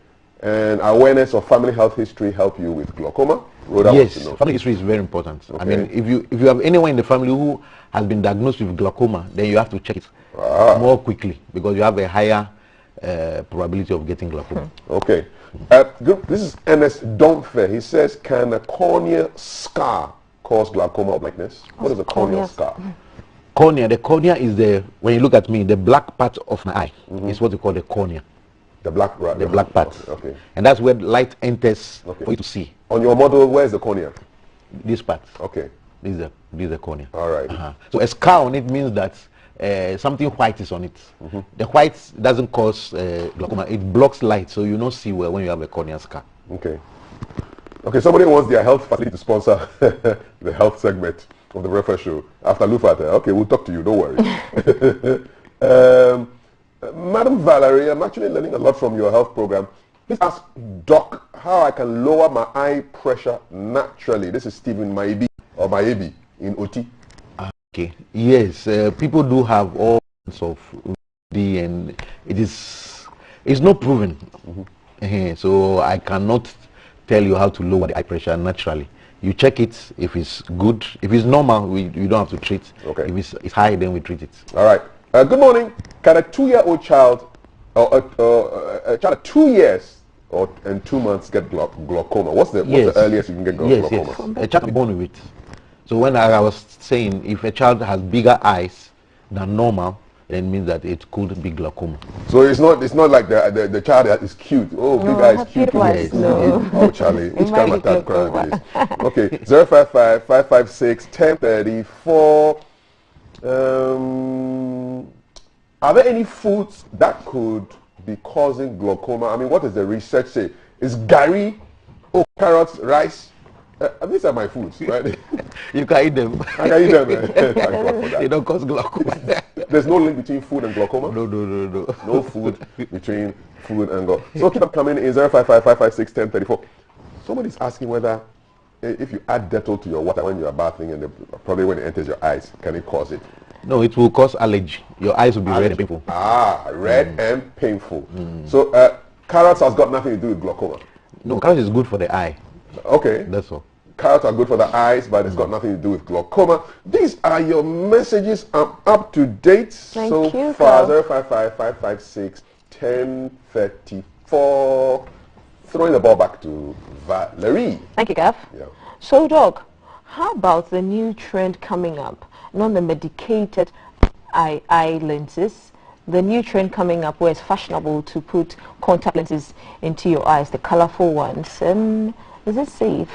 and awareness of family health history help you with glaucoma? Yes, family history is very important. I mean, if you have anyone in the family who has been diagnosed with glaucoma, then you have to check it more quickly because you have a higher probability of getting glaucoma. Okay. Good. This is Ernest Domfe. He says, can a cornea scar cause glaucoma or blindness? What is a corneal scar? Cornea. The cornea is the, when you look at me, the black part of my eye is what we call the cornea. The black, right? The black part. Okay. And that's where light enters for you to see. On your model, where's the cornea? This part. Okay. This is the cornea. All right. So a scar on it means that something white is on it. The white doesn't cause glaucoma. It blocks light, so you don't see well when you have a corneal scar. Okay. Okay, somebody wants their health facility to sponsor the health segment of the breakfast show after Lufat. Okay, we'll talk to you, don't worry. Madam Valerie, I'm actually learning a lot from your health program. Please ask Doc how I can lower my eye pressure naturally. This is Stephen Maibi or Maibi in OT. Okay. Yes, people do have all sorts of and it's not proven. So I cannot tell you how to lower the eye pressure naturally. You check it. If it's good, if it's normal, you don't have to treat. Okay. If it's high, then we treat it. All right. Good morning. Can a 2-year-old child or a child of 2 years and 2 months get glaucoma? What's the earliest you can get glaucoma? Yes. A child is born with it. So when I was saying if a child has bigger eyes than normal, then it means that it could be glaucoma. So it's not like the child that is cute. Oh, big eyes, cute. Yes. No. Oh, Charlie, which kind of attack crime is? Okay, 055-556-1034. Are there any foods that could be causing glaucoma? I mean, what does the research say? Is gari, carrots, rice? These are my foods, right? You can eat them. I can eat them. Thank God for that. They don't cause glaucoma. There's no link between food and glaucoma? No. No food between food and glaucoma. So keep coming in 055-556-1034. Somebody's asking whether if you add Dettol to your water when you are bathing and probably when it enters your eyes, can it cause it? No, it will cause allergy. Your eyes will be red and painful. Red and painful. So carrots has got nothing to do with glaucoma? No, carrots is good for the eye. Okay. That's all. Carrots are good for the eyes, but it's got nothing to do with glaucoma. These are your messages. I'm up to date so far. 055-556-1034. Throwing the ball back to Valerie. Thank you, Gav. Yeah. So, Doc, how about the new trend coming up? Not the medicated eye lenses. The new trend coming up where it's fashionable to put contact lenses into your eyes, the colorful ones. Is it safe?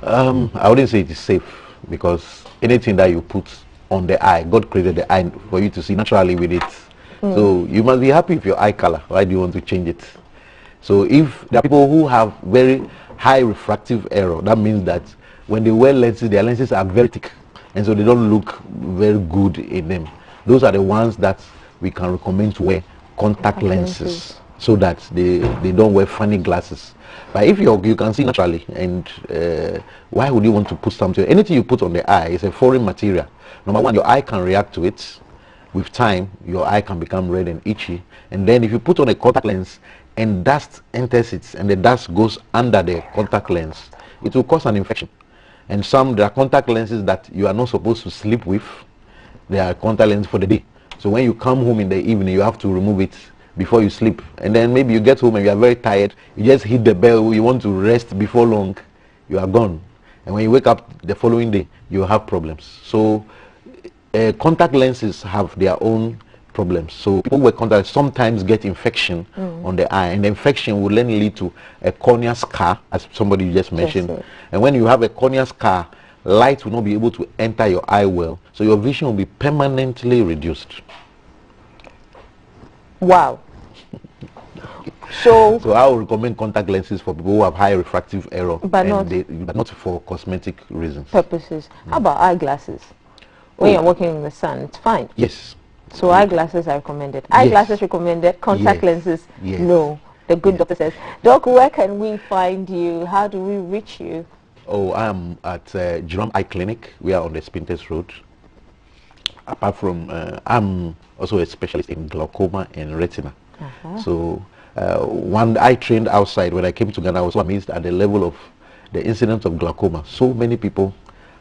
I wouldn't say it is safe because anything that you put on the eye, God created the eye for you to see naturally with it. So you must be happy with your eye color. Why do you want to change it? So if there are people who have very high refractive error, that means that when they wear lenses, their lenses are very thick and so they don't look very good in them. Those are the ones that we can recommend to wear contact lenses so that they don't wear funny glasses. But if you can see naturally, and why would you want to put something? Anything you put on the eye is a foreign material. Number one, your eye can react to it. With time, your eye can become red and itchy. And then if you put on a contact lens and dust enters it, and the dust goes under the contact lens, it will cause an infection. And there are contact lenses that you are not supposed to sleep with. They are contact lenses for the day. So when you come home in the evening, you have to remove it before you sleep. And then maybe you get home and you are very tired. You just hit the bell. You want to rest before long. You are gone. And when you wake up the following day, you have problems. So contact lenses have their own problems. So people with contact sometimes get infection on the eye. And the infection will then lead to a corneal scar, as somebody just mentioned. Yes, and when you have a corneal scar, light will not be able to enter your eye well. So your vision will be permanently reduced. Wow. So I would recommend contact lenses for people who have high refractive error, but not for cosmetic reasons. Purposes. How about eyeglasses? When you're working in the sun, it's fine. Yes. So eyeglasses are recommended. Eyeglasses recommended. Contact lenses, no. The good doctor says. Doc, where can we find you? How do we reach you? Oh, I'm at Jerome Eye Clinic. We are on the Spintex Road. Apart from, I'm also a specialist in glaucoma and retina. So when I trained outside, when I came to Ghana, I was so amazed at the level of the incidence of glaucoma. So many people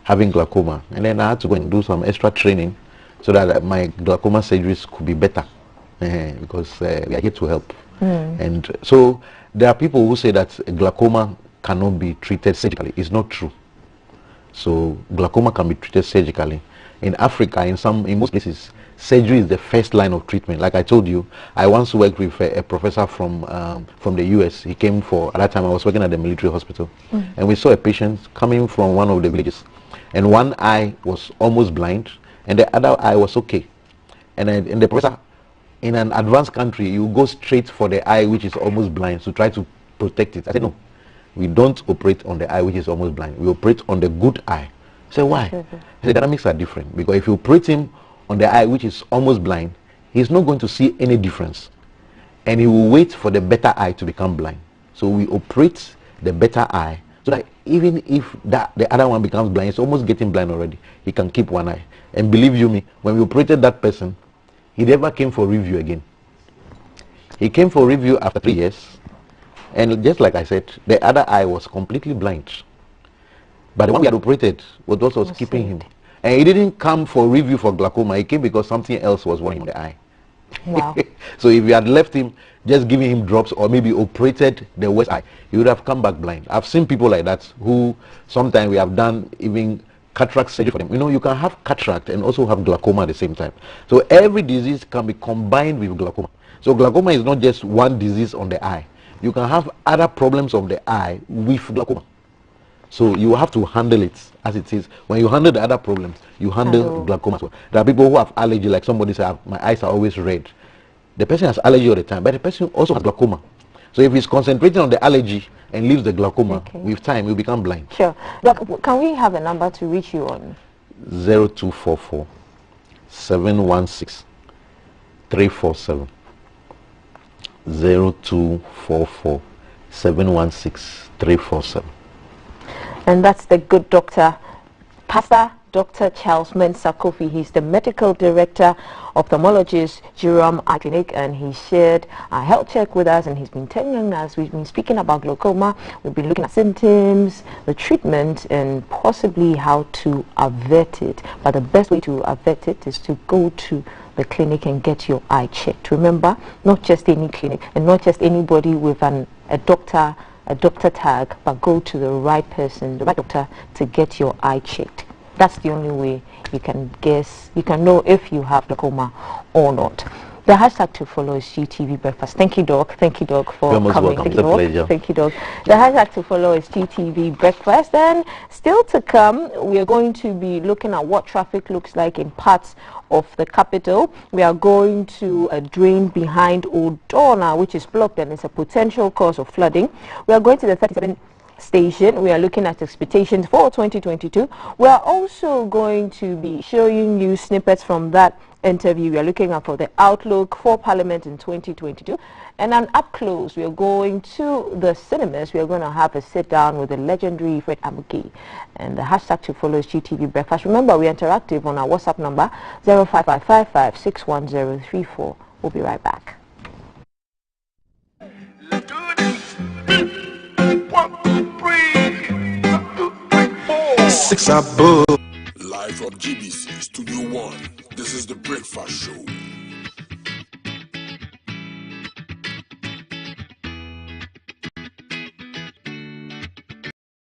having glaucoma. And then I had to go and do some extra training so that my glaucoma surgeries could be better. because we are here to help. And so there are people who say that glaucoma cannot be treated surgically. It's not true. So glaucoma can be treated surgically. In Africa, in most places, surgery is the first line of treatment. Like I told you, I once worked with a professor from the US. He came at that time I was working at the military hospital, and we saw a patient coming from one of the villages, and one eye was almost blind, and the other eye was okay. And the professor, in an advanced country, you go straight for the eye which is almost blind to try to protect it. I said, no, we don't operate on the eye which is almost blind. We operate on the good eye. I said, why? The dynamics are different, because if you operate him on the eye which is almost blind, he's not going to see any difference, and he will wait for the better eye to become blind. So we operate the better eye, so that even if the other one becomes blind, it's almost getting blind already, he can keep one eye. And believe you me, when we operated that person, he never came for review again. He came for review after 3 years, and just like I said, the other eye was completely blind, but the one we had operated was what was keeping him. And he didn't come for review for glaucoma. He came because something else was worrying on the eye. Wow. So if you had left him, just giving him drops or maybe operated the west eye, he would have come back blind. I've seen people like that who sometimes we have done even cataract surgery for them. You know, you can have cataract and also have glaucoma at the same time. So every disease can be combined with glaucoma. So glaucoma is not just one disease on the eye. You can have other problems of the eye with glaucoma. So you have to handle it as it is. When you handle the other problems, you handle glaucoma as well. There are people who have allergy, like somebody said, my eyes are always red. The person has allergy all the time, but the person also has glaucoma. So if he's concentrating on the allergy and leaves the glaucoma, with time he'll become blind. Sure. But can we have a number to reach you on? 0244 716 347. 0244 716 347. And that's the good doctor, Pastor Dr. Charles Mensah Kofi. He's the medical director, ophthalmologist, Jerome Eye Clinic, and he shared a health check with us, and he's been telling us, we've been speaking about glaucoma, we've been looking at symptoms, the treatment, and possibly how to avert it. But the best way to avert it is to go to the clinic and get your eye checked. Remember, not just any clinic and not just anybody with a doctor tag, but go to the right person, the right doctor, to get your eye checked. That's the only way you can know if you have glaucoma or not. The hashtag to follow is GTV Breakfast. Thank you, Doc. Thank you, Doc, for coming. Welcome. It's a pleasure. Thank you, Doc. The hashtag to follow is GTV Breakfast. And still to come, we are going to be looking at what traffic looks like in parts of the capital. We are going to a drain behind Odorna, which is blocked and is a potential cause of flooding. We are going to the 37 station. We are looking at expectations for 2022. We are also going to be showing you snippets from that interview. We are looking at for the outlook for Parliament in 2022. And then up close, we are going to the cinemas. We are going to have a sit down with the legendary Fred Amugi. And the hashtag to follow is GTV Breakfast. Remember, we are interactive on our WhatsApp number 05555 61034. We'll be right back. Six above. Live from GBC Studio 1. This is the Breakfast Show.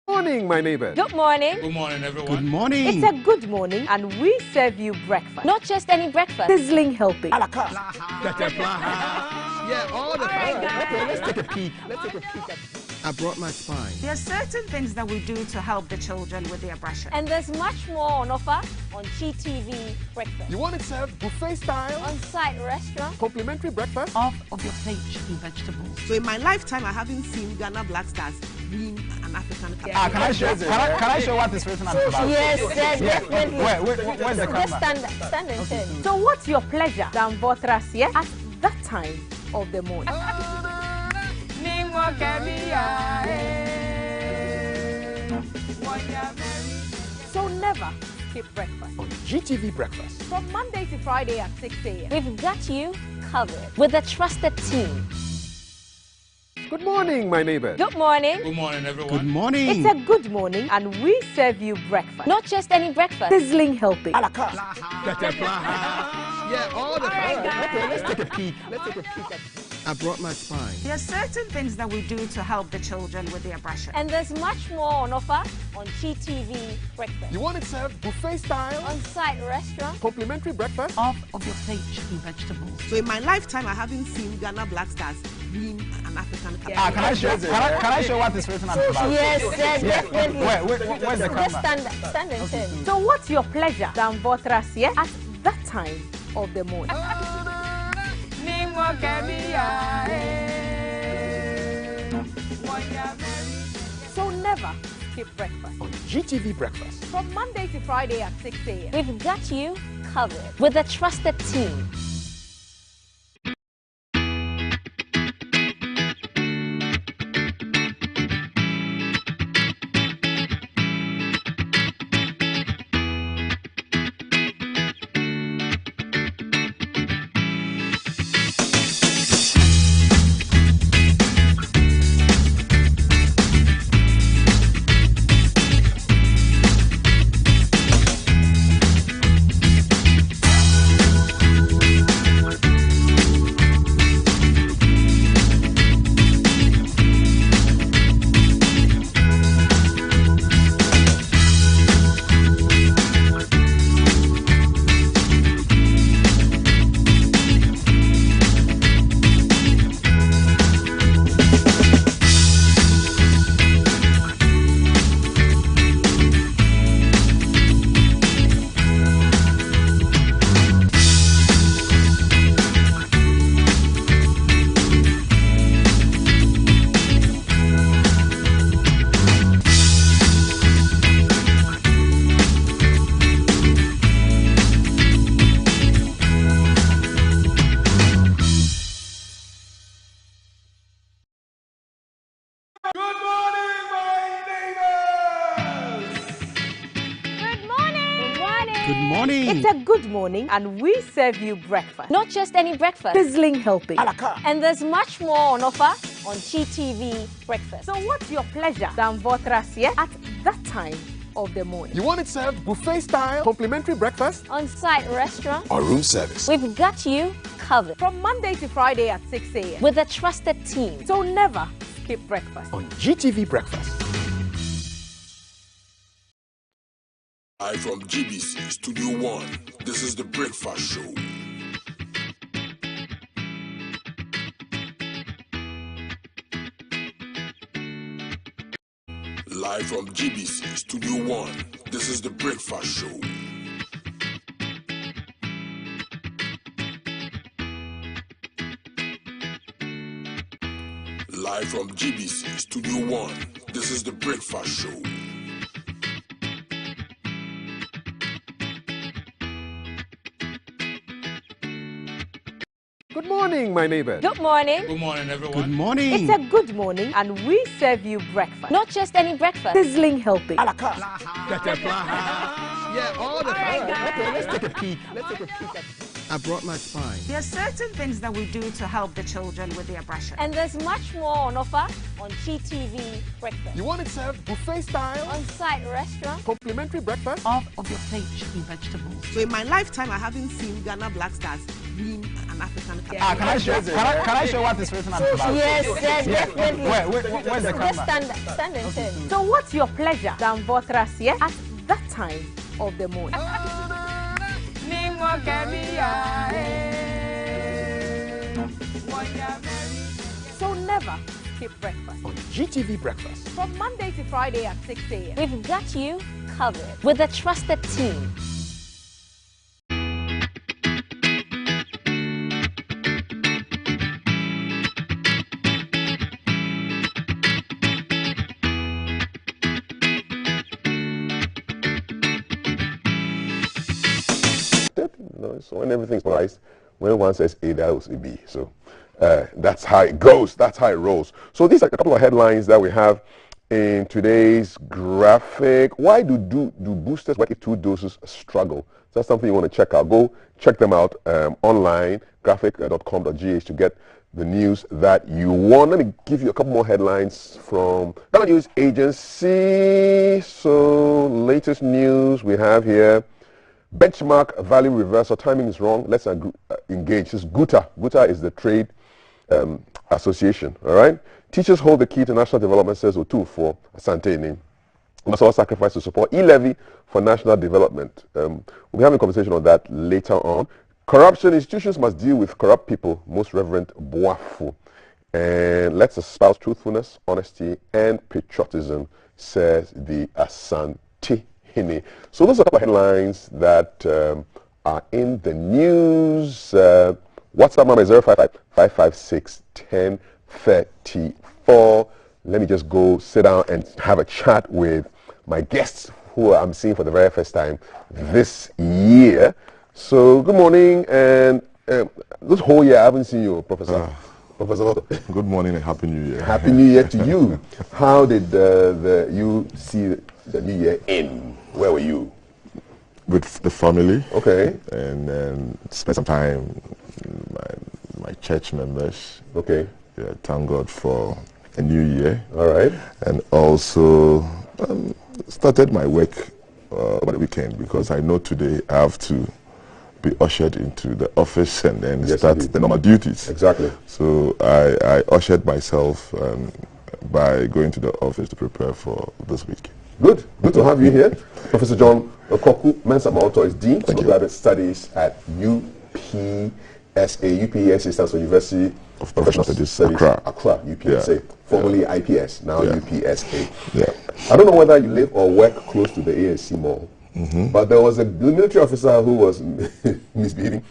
Morning, my neighbors. Good morning. Good morning, everyone. Good morning. It's a good morning, and we serve you breakfast. Not just any breakfast. Sizzling healthy. Yeah, all the time. Okay, let's take a peek. I brought my spine. There are certain things that we do to help the children with their brushing. And there's much more on offer on GTV Breakfast. You want it served buffet style? On-site restaurant. Complimentary breakfast? Off of your plate chicken vegetables. So in my lifetime, I haven't seen Ghana Black Stars win an African Cup. Can I show what is written on the back? Yes, definitely. Where's the camera? Just stand and turn. So what's your pleasure than Votras, yeah? At that time of the morning. So never skip breakfast. On GTV Breakfast. From Monday to Friday at 6 a.m. We've got you covered with a trusted team. Good morning, my neighbor. Good morning. Good morning, everyone. Good morning. It's a good morning, and we serve you breakfast. Not just any breakfast. Sizzling healthy. Yeah, all the time. Okay, let's take a peek. I brought my spine. There are certain things that we do to help the children with their brushing. And there's much more on offer on GTV breakfast. You want it served buffet style? On-site restaurant. Complimentary breakfast? Off of your plate chicken vegetables. So in my lifetime, I haven't seen Ghana Black Stars win an African Cup. Can I show what is written on the bag? Yes, definitely. Where's the Just camera? stand and turn. So what's your pleasure than Votras, yeah? At that time of the morning. So never skip breakfast. On GTV breakfast. From Monday to Friday at 6 a.m. We've got you covered with a trusted team. Good morning. It's a good morning, and we serve you breakfast. Not just any breakfast. Sizzling healthy. And there's much more on offer on GTV breakfast. So what's your pleasure than Votras, yeah? At that time of the morning. You want it served buffet style? Complimentary breakfast? On-site restaurant. Or room service? We've got you covered From Monday to Friday at 6 a.m. with a trusted team. So never skip breakfast. On GTV breakfast. Live from GBC Studio 1, this is the Breakfast Show. Live from GBC Studio 1, this is the Breakfast Show. Live from GBC Studio 1, this is the Breakfast Show. Good morning, my neighbor. Good morning. Good morning, everyone. Good morning. It's a good morning, and we serve you breakfast. Not just any breakfast. Sizzling healthy. Yeah, all the time. Okay, let's take a peek. I brought my spine. There are certain things that we do to help the children with their brushing. And there's much more on offer on GTV breakfast. You want it served buffet style? On-site restaurant. Complimentary breakfast? Off of your plate chicken vegetables. So in my lifetime, I haven't seen Ghana Black Stars win an African Cup. Can I show what is written on the bag? Yes, definitely. Where's the Just camera? stand and turn. So what's your pleasure than Votras, yeah? At that time of the morning. So never skip breakfast. On GTV breakfast. From Monday to Friday at 6 a.m. We've got you covered with a trusted team. So when everything's priced, when one says A, that will say B. So that's how it goes. That's how it rolls. So these are a couple of headlines that we have in today's graphic. Why do boosters with 2 doses struggle? That's something you want to check out. Go check them out online, graphic.com.gh, to get the news that you want. Let me give you a couple more headlines from Ghana News Agency. So, latest news we have here. Benchmark value reversal. Timing is wrong. Let's engage. This is GUTA. GUTA is the trade association. All right. Teachers hold the key to national development, says O2 for Asante name. We must all sacrifice to support e-levy for national development. We'll be having a conversation on that later on. Corruption. Institutions must deal with corrupt people. Most Reverend Boafu. And let's espouse truthfulness, honesty, and patriotism, says the Asante. So those are a couple of headlines that are in the news. WhatsApp number is 055-556-1034. Let me just go sit down and have a chat with my guests who I'm seeing for the very first time this year. So good morning, and this whole year I haven't seen you, Professor. Professor Otto. Good morning and Happy New Year. Happy New Year to you. How did you see the New Year in? Where were you? With the family. Okay. And then spent some time with my church members. Okay. Yeah, thank God for a new year. All right. And also started my work over the weekend, because I know today I have to be ushered into the office and then start the normal duties. Exactly. So I ushered myself by going to the office to prepare for this week. Good to have you here. Professor John Okoku Mensah Malto is Dean of Graduate Studies at UPSA. UPSA stands for University of Professional Studies, Accra, UPSA. Formerly IPS, now UPSA. Yeah. I don't know whether you live or work close to the ANC mall, but there was a military officer who was misbehaving.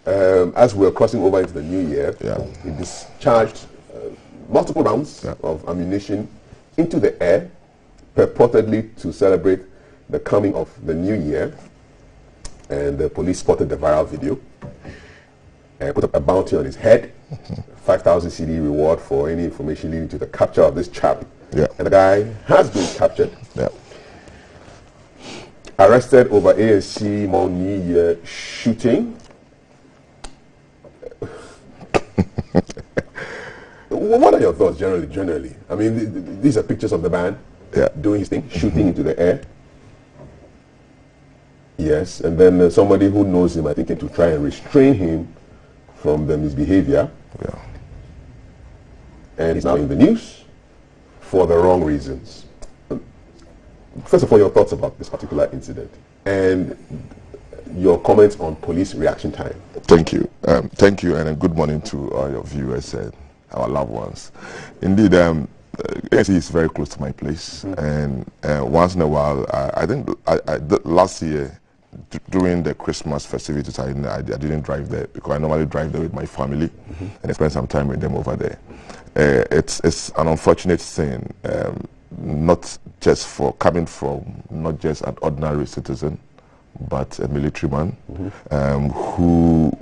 As we were crossing over into the new year. He discharged multiple rounds of ammunition into the air, purportedly to celebrate the coming of the new year, and the police spotted the viral video and put up a bounty on his head, 5,000 CD reward for any information leading to the capture of this chap. And the guy has been captured. Arrested over ANC Mall New Year shooting. What are your thoughts generally? I mean, these are pictures of the man doing his thing, shooting into the air. Yes, and then somebody who knows him, I think, to try and restrain him from the misbehavior. And he's now in the news for the wrong reasons. First of all, your thoughts about this particular incident and your comments on police reaction time. Thank you. Thank you, and good morning to all your viewers and our loved ones. Indeed, ANC is very close to my place, and once in a while, I think last year, during the Christmas festivities, I didn't drive there, because I normally drive there with my family and I spend some time with them over there. It's an unfortunate thing, not just for coming from not just an ordinary citizen, but a military man who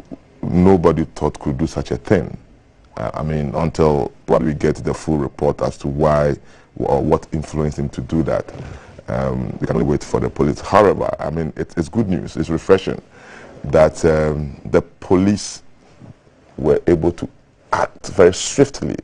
nobody thought could do such a thing. I mean, until we get the full report as to why or what influenced him to do that. We can only wait for the police. However, I mean, it's good news. It's refreshing that the police were able to act very swiftly.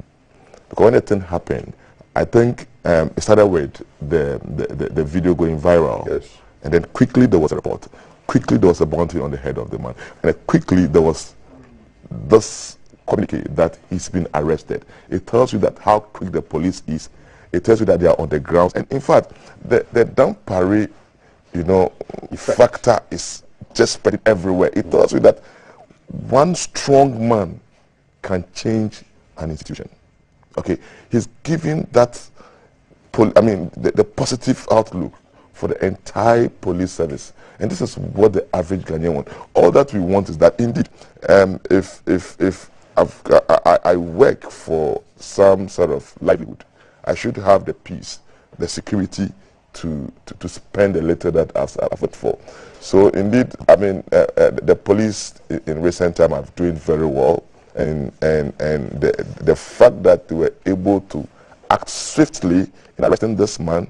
Because when the thing happened, I think it started with the video going viral. Yes. And then quickly there was a report. Quickly there was a bounty on the head of the man. And then quickly there was this communique that he's been arrested. It tells you that how quick the police is. It tells you that they are on the ground. And in fact, the down parry, factor is just spreading everywhere. It tells you that one strong man can change an institution. Okay, he's giving that, the positive outlook for the entire police service. And this is what the average Ghanaian wants. All that we want is that indeed, if I work for some sort of livelihood, I should have the peace, the security to spend the little that I've worked for. So indeed, I mean, the police in recent time are doing very well, and the fact that they were able to act swiftly in arresting this man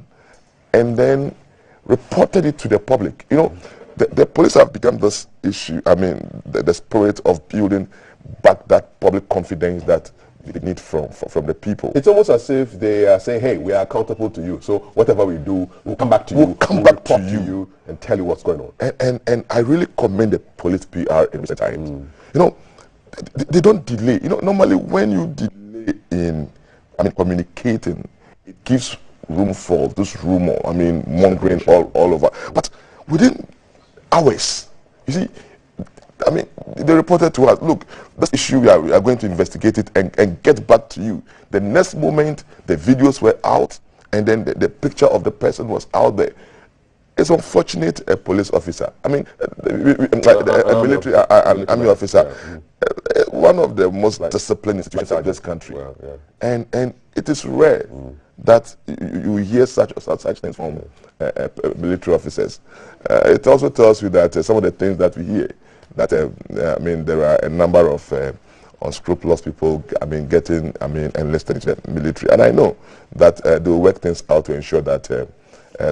and then reported it to the public. You know, the police have become this issue, I mean, the spirit of building back that public confidence that they need from the people. It's almost as if they are saying, hey, we are accountable to you, so whatever we do, we'll come back to you. We'll come back to you and tell you what's going on. And I really commend the police PR in recent times. You know, they don't delay. You know, normally when you delay in, I mean, communicating, it gives room for this rumor, I mean, mongering all over. But within hours, you see, I mean, they reported to us, look, this issue, we are going to investigate it and get back to you. The next moment, the videos were out, and then the picture of the person was out there. It's unfortunate a police officer, I mean, a military army officer, one of the most disciplined institutions in this country. And it is rare that you hear such things from military officers. It also tells you that some of the things that we hear, that I mean, there are a number of unscrupulous people, I mean, getting, I mean, enlisted into the military, and I know that they will work things out to ensure that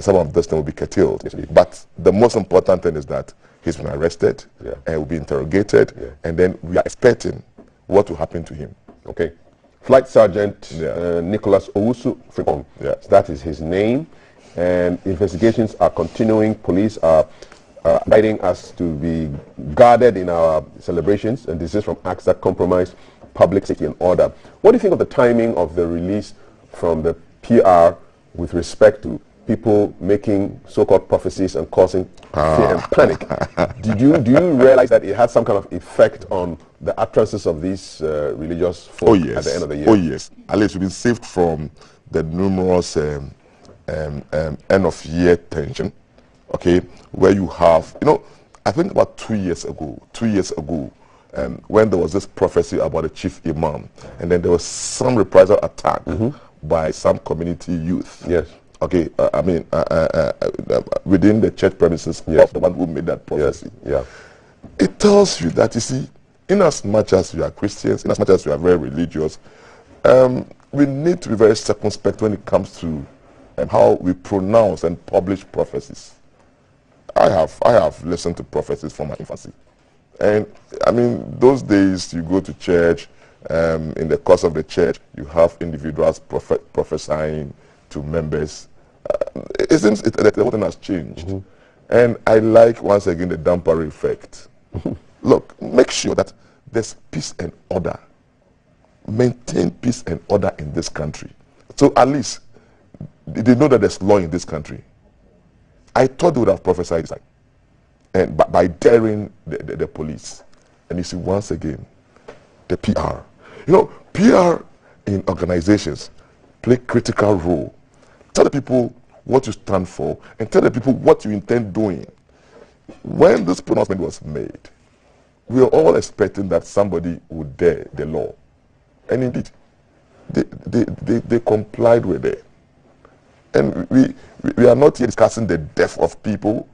some of this thing will be curtailed. But the most important thing is that he's been arrested and will be interrogated, and then we are expecting what will happen to him. Okay. Flight Sergeant Nicholas Owusu Fripong, that is his name, and investigations are continuing. Police are guiding us to be guarded in our celebrations, and this is from acts that compromise public safety and order. What do you think of the timing of the release from the PR with respect to people making so-called prophecies and causing fear and panic? Do you realize that it had some kind of effect on the utterances of these religious folk at the end of the year? Oh yes, at least we've been saved from the numerous end of year tension. Okay, where you have, you know, I think about 2 years ago, when there was this prophecy about the chief imam, and then there was some reprisal attack by some community youth. Yes. Okay, I mean, within the church premises of the one who made that prophecy. Yeah. It tells you that, you see, in as much as we are Christians, in as much as we are very religious, we need to be very circumspect when it comes to how we pronounce and publish prophecies. I have listened to prophecies from my infancy, and I mean, those days you go to church, in the course of the church you have individuals prophesying to members. It seems that the whole thing has changed, and I like once again the damper effect. Look, make sure that there's peace and order. Maintain peace and order in this country. So at least they know that there's law in this country. I thought they would have prophesied this time, and by daring the police. And you see, once again, the PR. You know, PR in organizations play critical role. Tell the people what you stand for, and tell the people what you intend doing. When this pronouncement was made, we were all expecting that somebody would dare the law, and indeed, they complied with it. And we are not yet discussing the death of people,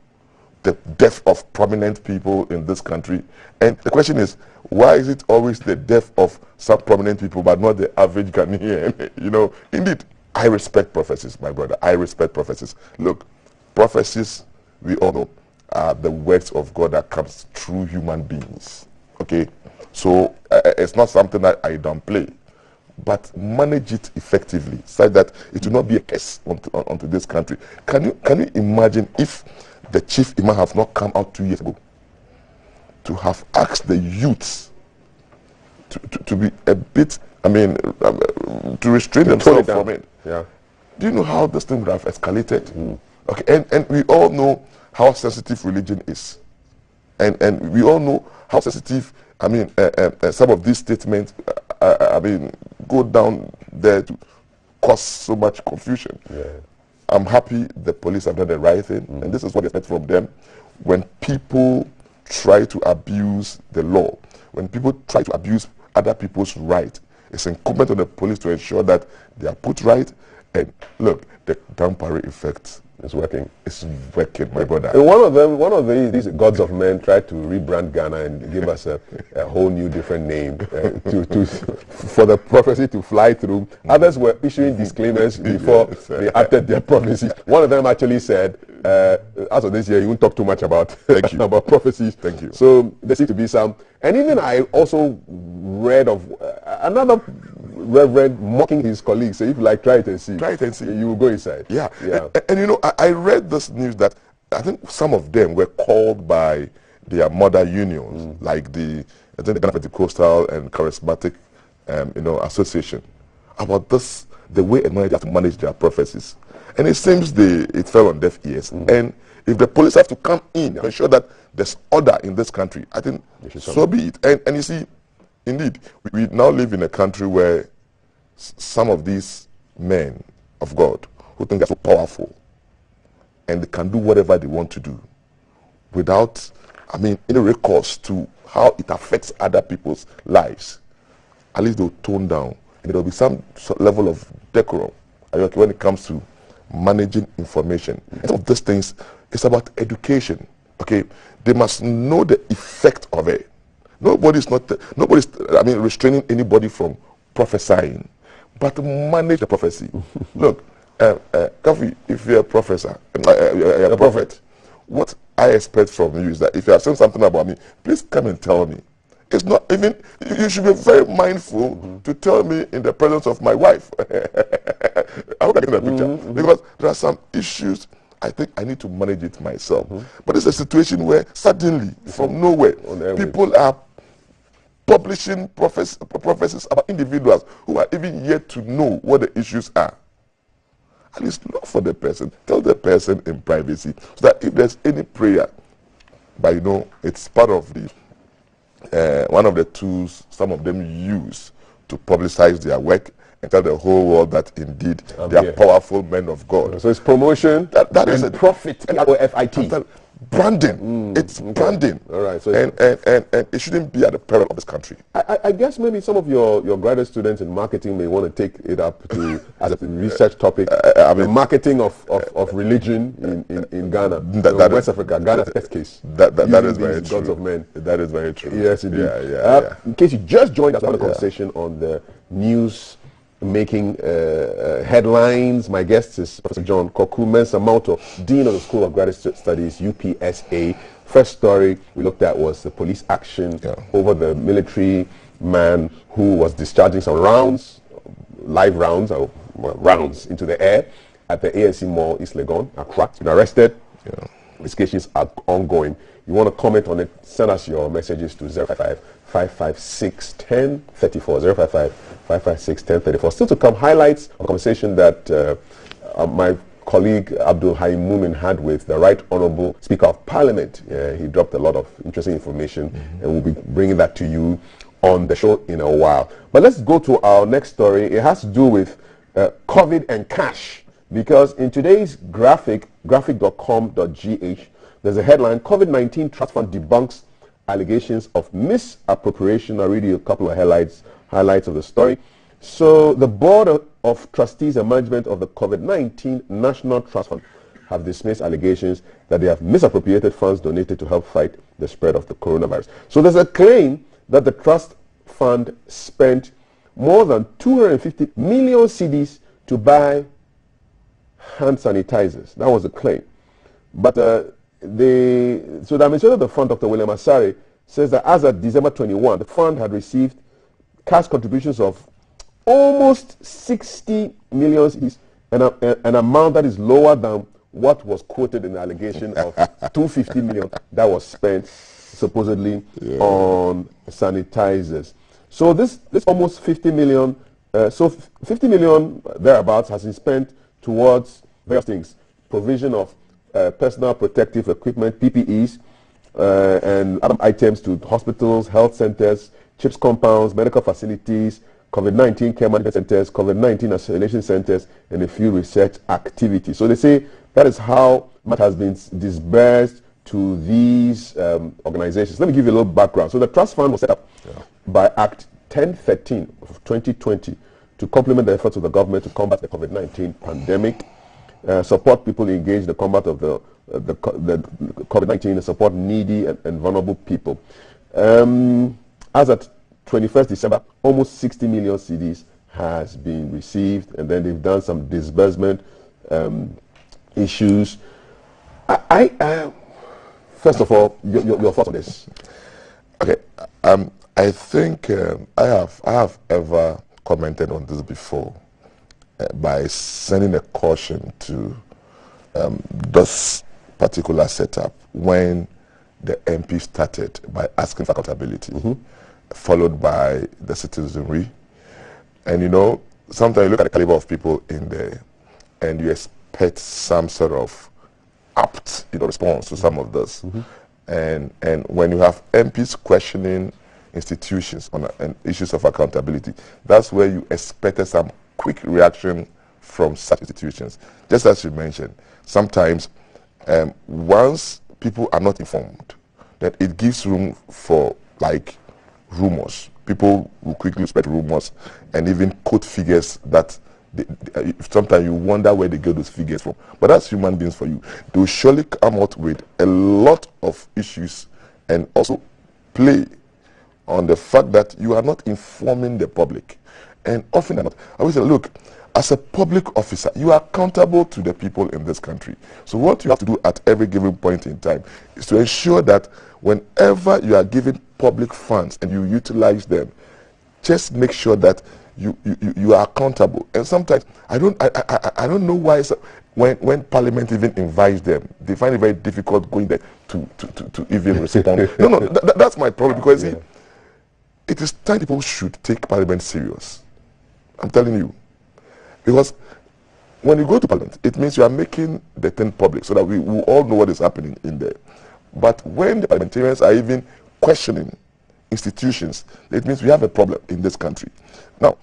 the death of prominent people in this country. And the question is, why is it always the death of some prominent people but not the average Ghanaian? You know, indeed, I respect prophecies, my brother. I respect prophecies. Look, prophecies, we all know, are the words of God that comes through human beings. Okay? So it's not something that I downplay, but manage it effectively so that it will not be a curse onto this country. Can you imagine if the chief imam have not come out 2 years ago to have asked the youths to be a bit, I mean, to restrain themselves from it? Yeah. Do you know how this thing would have escalated? Okay, and we all know how sensitive religion is, and we all know how sensitive, I mean, some of these statements, I mean, go down there to cause so much confusion. Yeah. I'm happy the police have done the right thing, and this is what I expect from them. When people try to abuse the law, when people try to abuse other people's right, it's incumbent on the police to ensure that they are put right And look, the Dampari effect is working. It's working, my brother. And one of these gods of men tried to rebrand Ghana and give us a whole new different name for the prophecy to fly through. Others were issuing disclaimers before they acted their prophecy. One of them actually said, as of this year, you won't talk too much about about prophecies. Thank you. So there seems to be some. And even I also read of another reverend mocking his colleagues. Say, if you like, try it and see. Try it and see. You will go inside. Yeah. And you know, I read this news that I think some of them were called by their mother unions, like the Ghana Pentecostal and Charismatic, association, about this, the way a manager have to manage their prophecies. And it seems it fell on deaf ears. And if the police have to come in and ensure that there's order in this country, I think so be it. And you see, indeed, we now live in a country where some of these men of God who think they're so powerful and they can do whatever they want to do without, any recourse to how it affects other people's lives, at least they'll tone down. And there'll be some level of decorum when it comes to managing information. And some of these things, it's about education. Okay, they must know the effect of it. Nobody's restraining anybody from prophesying, but to manage the prophecy. Look, Kafi, if you're a professor, you're a prophet, what I expect from you is that if you are saying something about me, please come and tell me. It's not even, you should be very mindful to tell me in the presence of my wife. I hope I get that picture. Because there are some issues I think I need to manage it myself. But it's a situation where suddenly, from nowhere, people are publishing prophecies about individuals who are even yet to know what the issues are. At least look for the person, tell the person in privacy, so that if there's any prayer, but it's part of the one of the tools some of them use to publicize their work and tell the whole world that indeed they are powerful men of God. So it's promotion that is a profit. P-R-O-F-I-T. Branding. It's branding. All right. So and it shouldn't be at the peril of this country. I guess maybe some of your graduate students in marketing may want to take it up as a research topic. The marketing of religion in Ghana, West Africa, Ghana's test case. That is very true. Gods of men. That is very true. Yes, indeed. Yeah. In case you just joined us, I have a conversation on the news making headlines. My guest is Professor John Koku Mensah-Mauto, Dean of the School of Graduate Studies, UPSA. First story we looked at was the police action over the military man who was discharging some live rounds into the air at the ANC Mall, East Legon, Accra. He's been arrested. Investigations are ongoing. You want to comment on it, send us your messages to 055-556-1034, 055-556-1034. Still to come, highlights of a conversation that my colleague Abdul Haim Mumin had with the Right Honourable Speaker of Parliament. He dropped a lot of interesting information, and we'll be bringing that to you on the show in a while. But let's go to our next story. It has to do with COVID and cash, because in today's graphic.com.gh, there's a headline: COVID-19 Trust Fund debunks allegations of misappropriation. I'll read you a couple of highlights of the story. So the Board of Trustees and Management of the COVID-19 National Trust Fund have dismissed allegations that they have misappropriated funds donated to help fight the spread of the coronavirus. So there's a claim that the trust fund spent more than 250 million cedis to buy hand sanitizers. That was a claim. But the administrator of the fund, Dr. William Asare, says that as of December 21, the fund had received cash contributions of almost 60 million cedis, an amount that is lower than what was quoted in the allegation of 250 million that was spent supposedly on sanitizers. So this almost 50 million, 50 million thereabouts has been spent towards various things: provision of personal protective equipment, PPEs, and other items to hospitals, health centers, CHIPS compounds, medical facilities, COVID-19 care management centers, COVID-19 isolation centers, and a few research activities. So they say that is how much has been disbursed to these organizations. Let me give you a little background. So the trust fund was set up by Act 1013 of 2020 to complement the efforts of the government to combat the COVID-19 pandemic, support people engaged in the combat of the COVID-19, and support needy and vulnerable people. As at 21st December, almost 60 million CDs has been received, and then they've done some disbursement issues. First of all, your thoughts on this? Okay, I think I have ever commented on this before by sending a caution to this particular setup when the MP started by asking for accountability, followed by the citizenry. And you know, sometimes you look at the caliber of people in there and you expect some sort of apt response to some of this. And when you have MPs questioning institutions on issues of accountability, that's where you expected some quick reaction from such institutions. Just as you mentioned, sometimes once people are not informed, that it gives room for like rumors. People will quickly spread rumors and even quote figures that sometimes you wonder where they get those figures from. But that's human beings for you. They will surely come out with a lot of issues and also play on the fact that you are not informing the public. And often enough, I always say, look, as a public officer, you are accountable to the people in this country. So what you have to do at every given point in time is to ensure that whenever you are giving public funds and you utilize them, just make sure that you are accountable. And sometimes I don't know why when Parliament even invites them, they find it very difficult going there to even respond. No, that's my problem, because see, it is time people should take Parliament serious. I'm telling you. Because when you go to Parliament, it means you are making the thing public so that we will all know what is happening in there. But when the parliamentarians are even questioning institutions, it means we have a problem in this country. Now,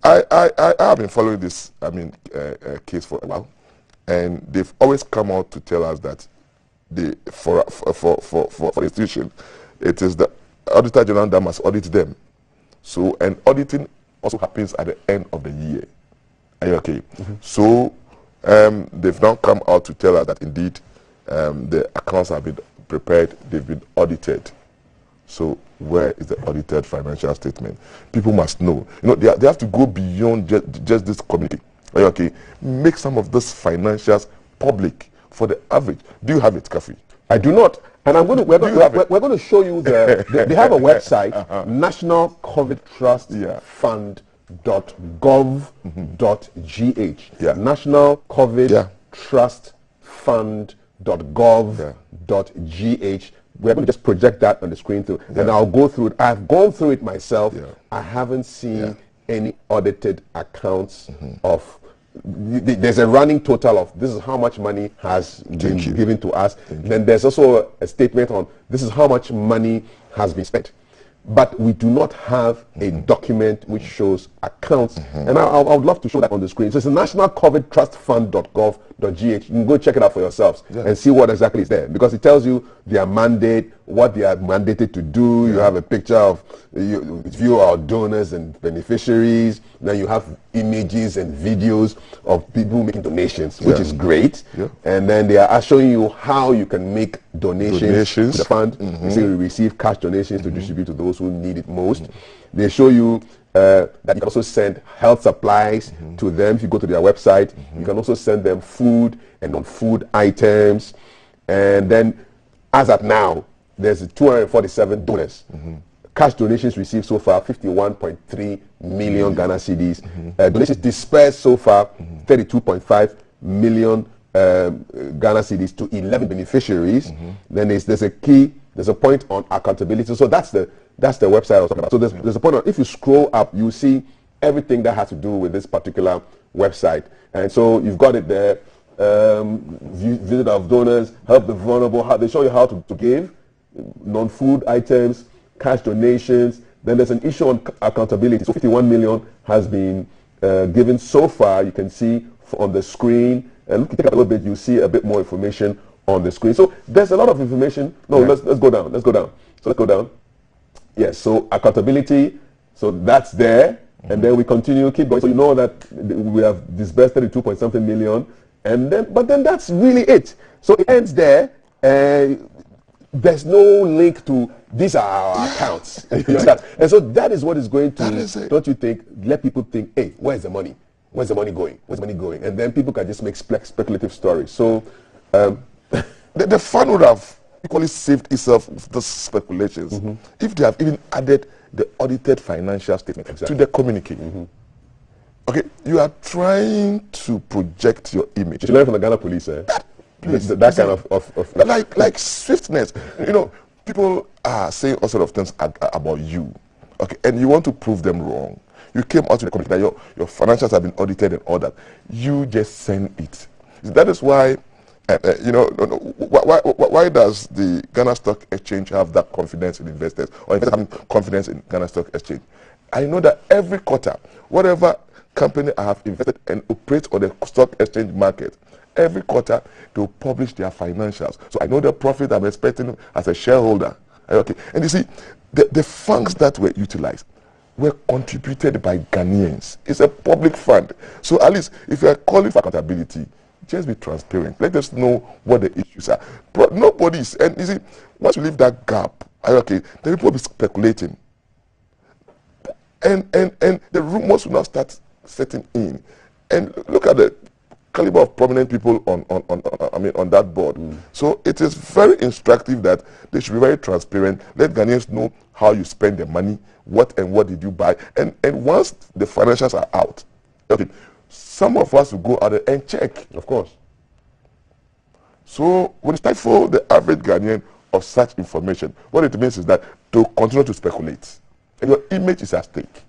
I have been following this case for a while, and they've always come out to tell us that for the institution, it is the Auditor General that must audit them. So, and auditing also happens at the end of the year. Are you okay? So, they've now come out to tell us that indeed the accounts have been prepared, they've been audited. So, where is the audited financial statement? People must know. You know, they have to go beyond just this communique. Are you okay? Make some of this financials public for the average. Do you have it, Kafi? I do not. And we're going to show you they have a website, National COVID Trust Fund.gov.gh. National COVID Trust Fund.gov.gh. We're going to just project that on the screen too, and I'll go through it. I've gone through it myself. I haven't seen any audited accounts of. There's a running total of this is how much money has been given to us. Then there's also a statement on this is how much money has been spent. But we do not have a document which shows accounts. And I would love to show that on the screen. So it's the National COVID Trust Fund.gov.gh. You can go check it out for yourselves and see what exactly is there. Because it tells you their mandate, what they are mandated to do. You have a picture of view our donors and beneficiaries. Then you have images and videos of people making donations, which is great. And then they are showing you how you can make donations to the fund. You see, we receive cash donations to distribute to those who need it most. They show you that you can also send health supplies to them. If you go to their website, you can also send them food and non-food items. And then, as at now, there's 247 donors. Cash donations received so far, 51.3 million Ghana cedis. Donations dispersed so far, 32.5 million Ghana cedis to 11 beneficiaries. Then there's a point on accountability. So that's the website I was talking about. So there's a point on, if you scroll up, you see everything that has to do with this particular website. And so you've got it there. Visit of donors, help the vulnerable. They show you how to give non-food items, cash donations. Then there's an issue on accountability. So 51 million has been given so far. You can see on the screen. And look, take a little bit, you see a bit more information on the screen. So there's a lot of information. No, let's go down. So let's go down. Yes, so accountability, So that's there, and then we continue, keep going. So you know that we have disbursed 32 point something million, and then, but then that's really it. So it ends there. There's no link to these are our accounts. And so that is what is going to, don't you think, let people think, hey, where's the money? Where's the money going? Where's the money going? And then people can just make speculative stories. So the fund would have equally saved itself with the speculations if they have even added the audited financial statement to the communique. Okay, you are trying to project your image. You learn from the Ghana police, eh? That kind of like swiftness. You know, people are saying all sort of things about you, okay, and you want to prove them wrong. You came out to the community that your financials have been audited and all that. You just send it. That is why, you know, why does the Ghana Stock Exchange have that confidence in investors, or investors having confidence in Ghana Stock Exchange? I know that every quarter, whatever company I have invested and operates on the stock exchange market, every quarter they will publish their financials. So I know the profit I'm expecting as a shareholder. Okay, and you see, the funds that were utilized were contributed by Ghanaians. It's a public fund. So at least if you are calling for accountability, just be transparent. Let us know what the issues are. But nobody's, and you see, once you leave that gap, okay, the people will be speculating. And the rumors will now start setting in. And look at the caliber of prominent people on that board. So it is very instructive that they should be very transparent. Let Ghanaians know how you spend the money, what did you buy, and once the financials are out, okay, some of us will go out there and check, of course. So when it's time for the average Ghanaian of such information, what it means is that to continue to speculate, and your image is at stake.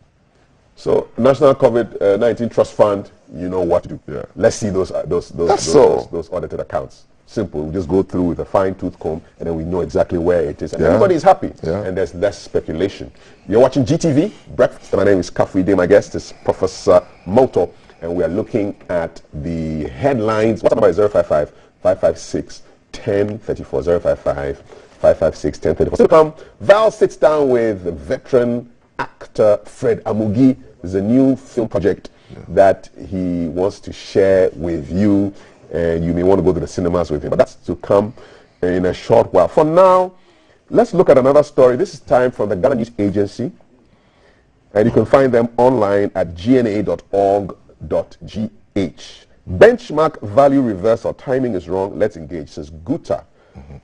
So National COVID-19 Trust Fund, you know what to do. Yeah. Let's see those audited accounts. Simple. We just go through with a fine-tooth comb, and then we know exactly where it is. And everybody is happy. Yeah. And there's less speculation. You're watching GTV Breakfast. My name is Kafui. My guest is Professor Moto, and we are looking at the headlines. What's number is 055 556 1034 055 556 1034. So come, Val sits down with veteran actor Fred Amugi. There's a new film project that he wants to share with you, and you may want to go to the cinemas with him, but that's to come in a short while. For now, let's look at another story. This is time from the Ghana News Agency, and you can find them online at gna.org.gh. Benchmark value reversal. Timing is wrong. Let's engage, says GUTA.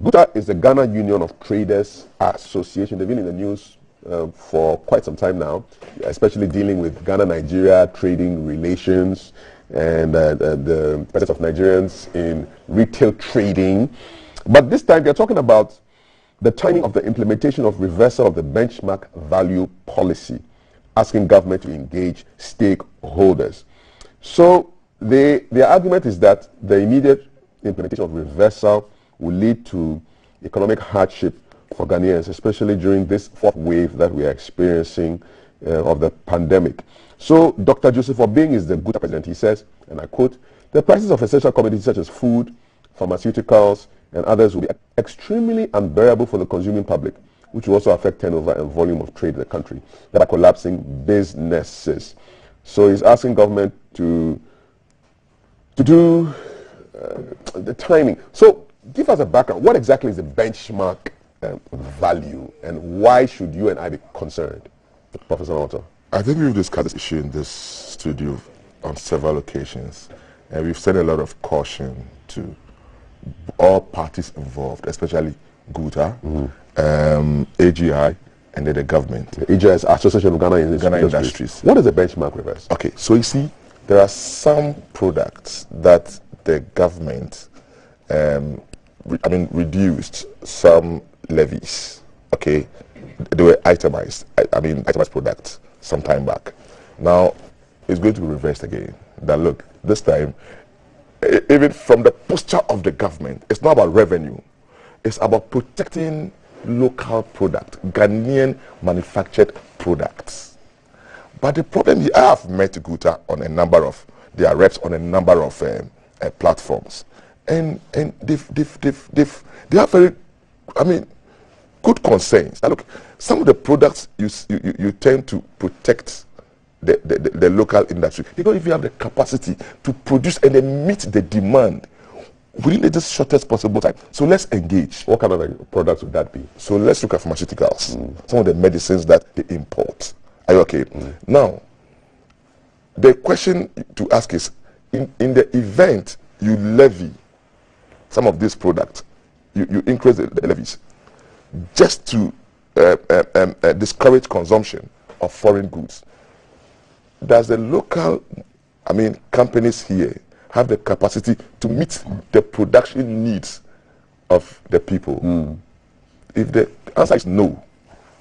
GUTA is the Ghana Union of Traders Association. They've been in the news for quite some time now, especially dealing with Ghana-Nigeria trading relations and the presence of Nigerians in retail trading. But this time they're talking about the timing of the implementation of reversal of the benchmark value policy, asking government to engage stakeholders. So their argument is that the immediate implementation of reversal will lead to economic hardship for Ghanaians, especially during this fourth wave that we are experiencing of the pandemic. So Dr. Joseph Obing is the GUTA president. He says, and I quote, "The prices of essential commodities such as food, pharmaceuticals, and others will be extremely unbearable for the consuming public, which will also affect turnover and volume of trade in the country, thereby collapsing businesses." So he's asking government to do the timing. So give us a background. What exactly is the benchmark value, and why should you and I be concerned, Professor Walter? I think we've discussed this issue in this studio on several occasions, and we've said a lot of caution to all parties involved, especially GUTA, AGI, and then the government. The AGI is Association of Ghana Industries. What is the benchmark reverse? Okay, so you see, there are some products that the government reduced some levies. Okay, they were itemized. Itemized products some time back. Now it's going to be reversed again. That look, this time, even from the posture of the government, it's not about revenue. It's about protecting local product, Ghanaian manufactured products. But the problem I have met GUTA on a number of their reps on a number of platforms, and they are very, good concerns. Now look, some of the products you tend to protect the local industry because if you have the capacity to produce and then meet the demand within the shortest possible time. So let's engage. What kind of products would that be? So let's look at pharmaceuticals, some of the medicines that they import. Are you okay? Now, the question to ask is, in the event you levy some of these products, you increase the levies just to discourage consumption of foreign goods. Does the local, companies here have the capacity to meet the production needs of the people? If the answer is no,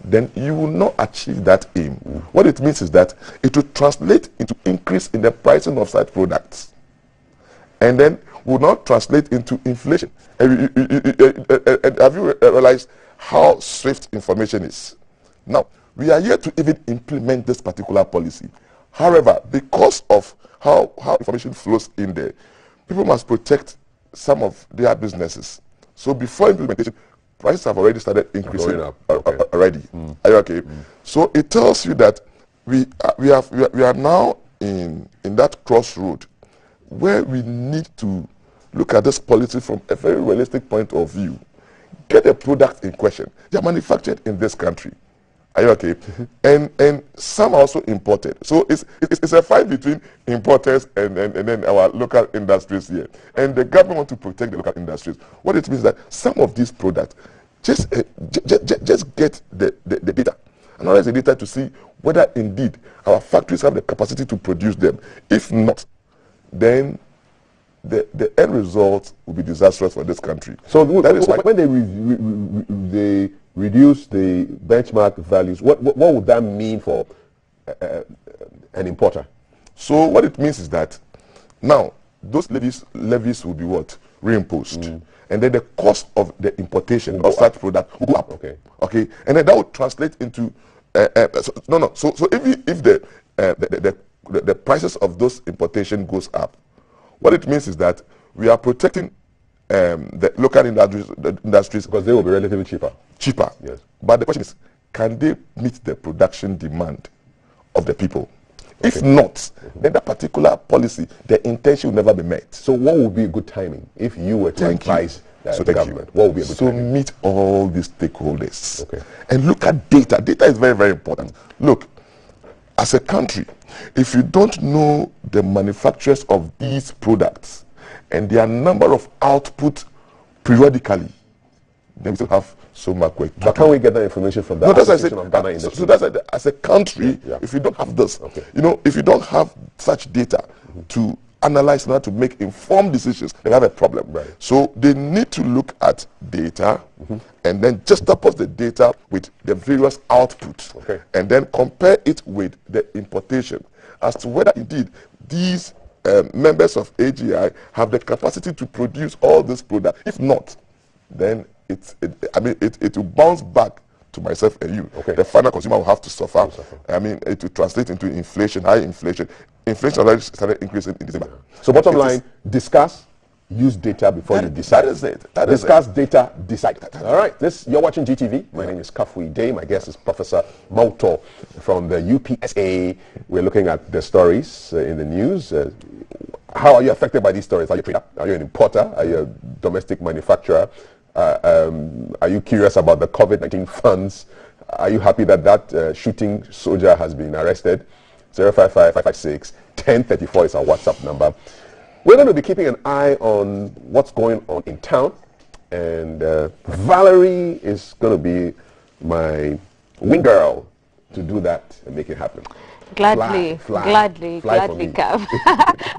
then you will not achieve that aim. What it means is that it will translate into increase in the pricing of such products, and then will not translate into inflation. Have you realized how swift information is? Now, we are here to even implement this particular policy. However, because of how information flows in there, people must protect some of their businesses. So before implementation, prices have already started increasing already. Are you okay? So it tells you that we are now in that crossroad where we need to look at this policy from a very realistic point of view. Get a product in question. They are manufactured in this country. Are you okay? And some are also imported. So it's a fight between importers and then our local industries here. And the government wants to protect the local industries. What it means is that some of these products, just get the data. Analyze the data to see whether indeed our factories have the capacity to produce them. If not, then the end result will be disastrous for this country. So when they reduce the benchmark values, what would that mean for an importer? So what it means is that now those levies will be what? Reimposed. And then the cost of the importation of such product will go up. Okay. And then that would translate into So if the prices of those importation goes up, what it means is that we are protecting the local industries because they will be relatively cheaper. Yes. But the question is, can they meet the production demand of the people? If not, then that particular policy, the intention will never be met. So what would be a good timing if you were to advise the government? What would be a good timing? Meet all these stakeholders and look at data. Data is very, very important. Look, as a country, if you don't know the manufacturers of these products and their number of output periodically, then we still have so much work. But can we get that information from the Association of Ghana Industry? So that's as a country, if you don't have this, if you don't have such data to analyze and to make informed decisions, they have a problem. So they need to look at data and then juxtapose the data with the various outputs and then compare it with the importation as to whether indeed these members of AGI have the capacity to produce all this product. If not, then it will bounce back to myself and you. The final consumer will have to suffer. It will translate into inflation, high inflation. Inflation already started increasing in December. So bottom line, discuss, use data before you decide. That is it. Discuss data, decide. All right, you're watching GTV. My name is Kafui Day. My guest is Professor Mauto from the UPSA. We're looking at the stories in the news. How are you affected by these stories? Are you a trader? Are you an importer? Are you a domestic manufacturer? Are you curious about the COVID-19 funds? Are you happy that shooting soldier has been arrested? 055-556-1034 is our WhatsApp number. We're going to be keeping an eye on what's going on in town. And Valerie is going to be my wing girl to do that and make it happen. Gladly, gladly, Cav.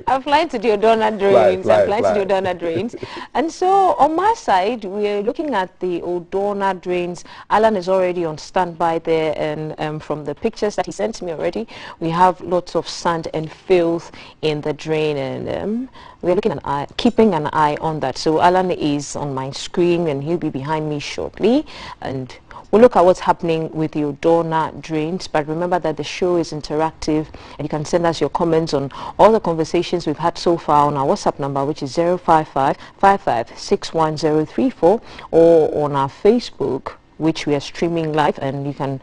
I'm flying to the Odorna drains. I'm flying to the Odorna drains. And so on my side, we're looking at the Odorna drains. Alan is already on standby there, and from the pictures that he sent me already, we have lots of sand and filth in the drain, and we're keeping an eye on that. So Alan is on my screen, and he'll be behind me shortly, and we'll look at what's happening with the Odorna drains. But remember that the show is interactive, and you can send us your comments on all the conversations we've had so far on our WhatsApp number, which is 055-55-61034, or on our Facebook which we are streaming live, and you can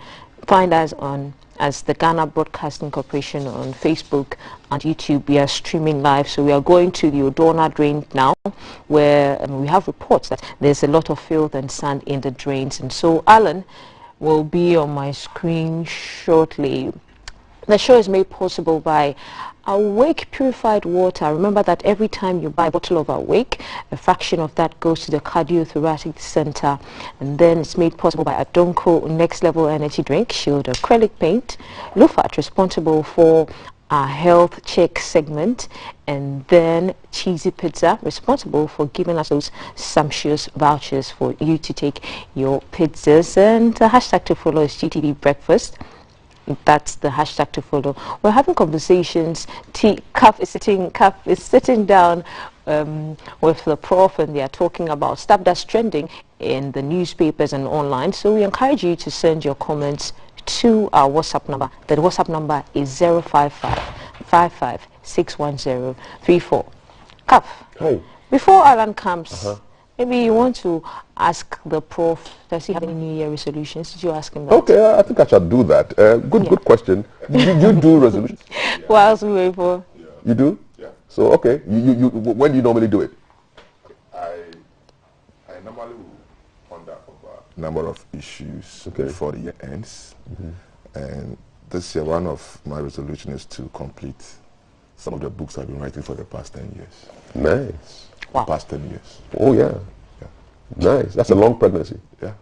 find us on as the Ghana Broadcasting Corporation on Facebook and YouTube. We are streaming live, so we are going to the Odorna drain now, where we have reports that there's a lot of filth and sand in the drains, and so Alan will be on my screen shortly. The show is made possible by Awake Purified Water. Remember that every time you buy a bottle of Awake, a fraction of that goes to the Cardiothoracic Center. And then it's made possible by Adonko Next Level Energy Drink, Shield Acrylic Paint, Lufat, responsible for our health check segment, and then Cheesy Pizza, responsible for giving us those sumptuous vouchers for you to take your pizzas. And the hashtag to follow is GTV Breakfast. That's the hashtag to follow. We're having conversations. Cuff is sitting down with the prof, and they are talking about stuff that's trending in the newspapers and online. So we encourage you to send your comments to our WhatsApp number. The WhatsApp number is 055-55-61034. Cuff. Hi. Before Alan comes, maybe you want to ask the prof, does he have any New Year resolutions? Did you ask him that? Okay, I think I shall do that. Good question. You do resolutions? What else we wait for? You do? Yeah. So, okay. You when do you normally do it? I normally will ponder over a number of issues before the year ends. And this year, one of my resolutions is to complete some of the books I've been writing for the past 10 years. Nice. Wow. Past 10 years. Oh, yeah. Nice. That's a long pregnancy. Yeah.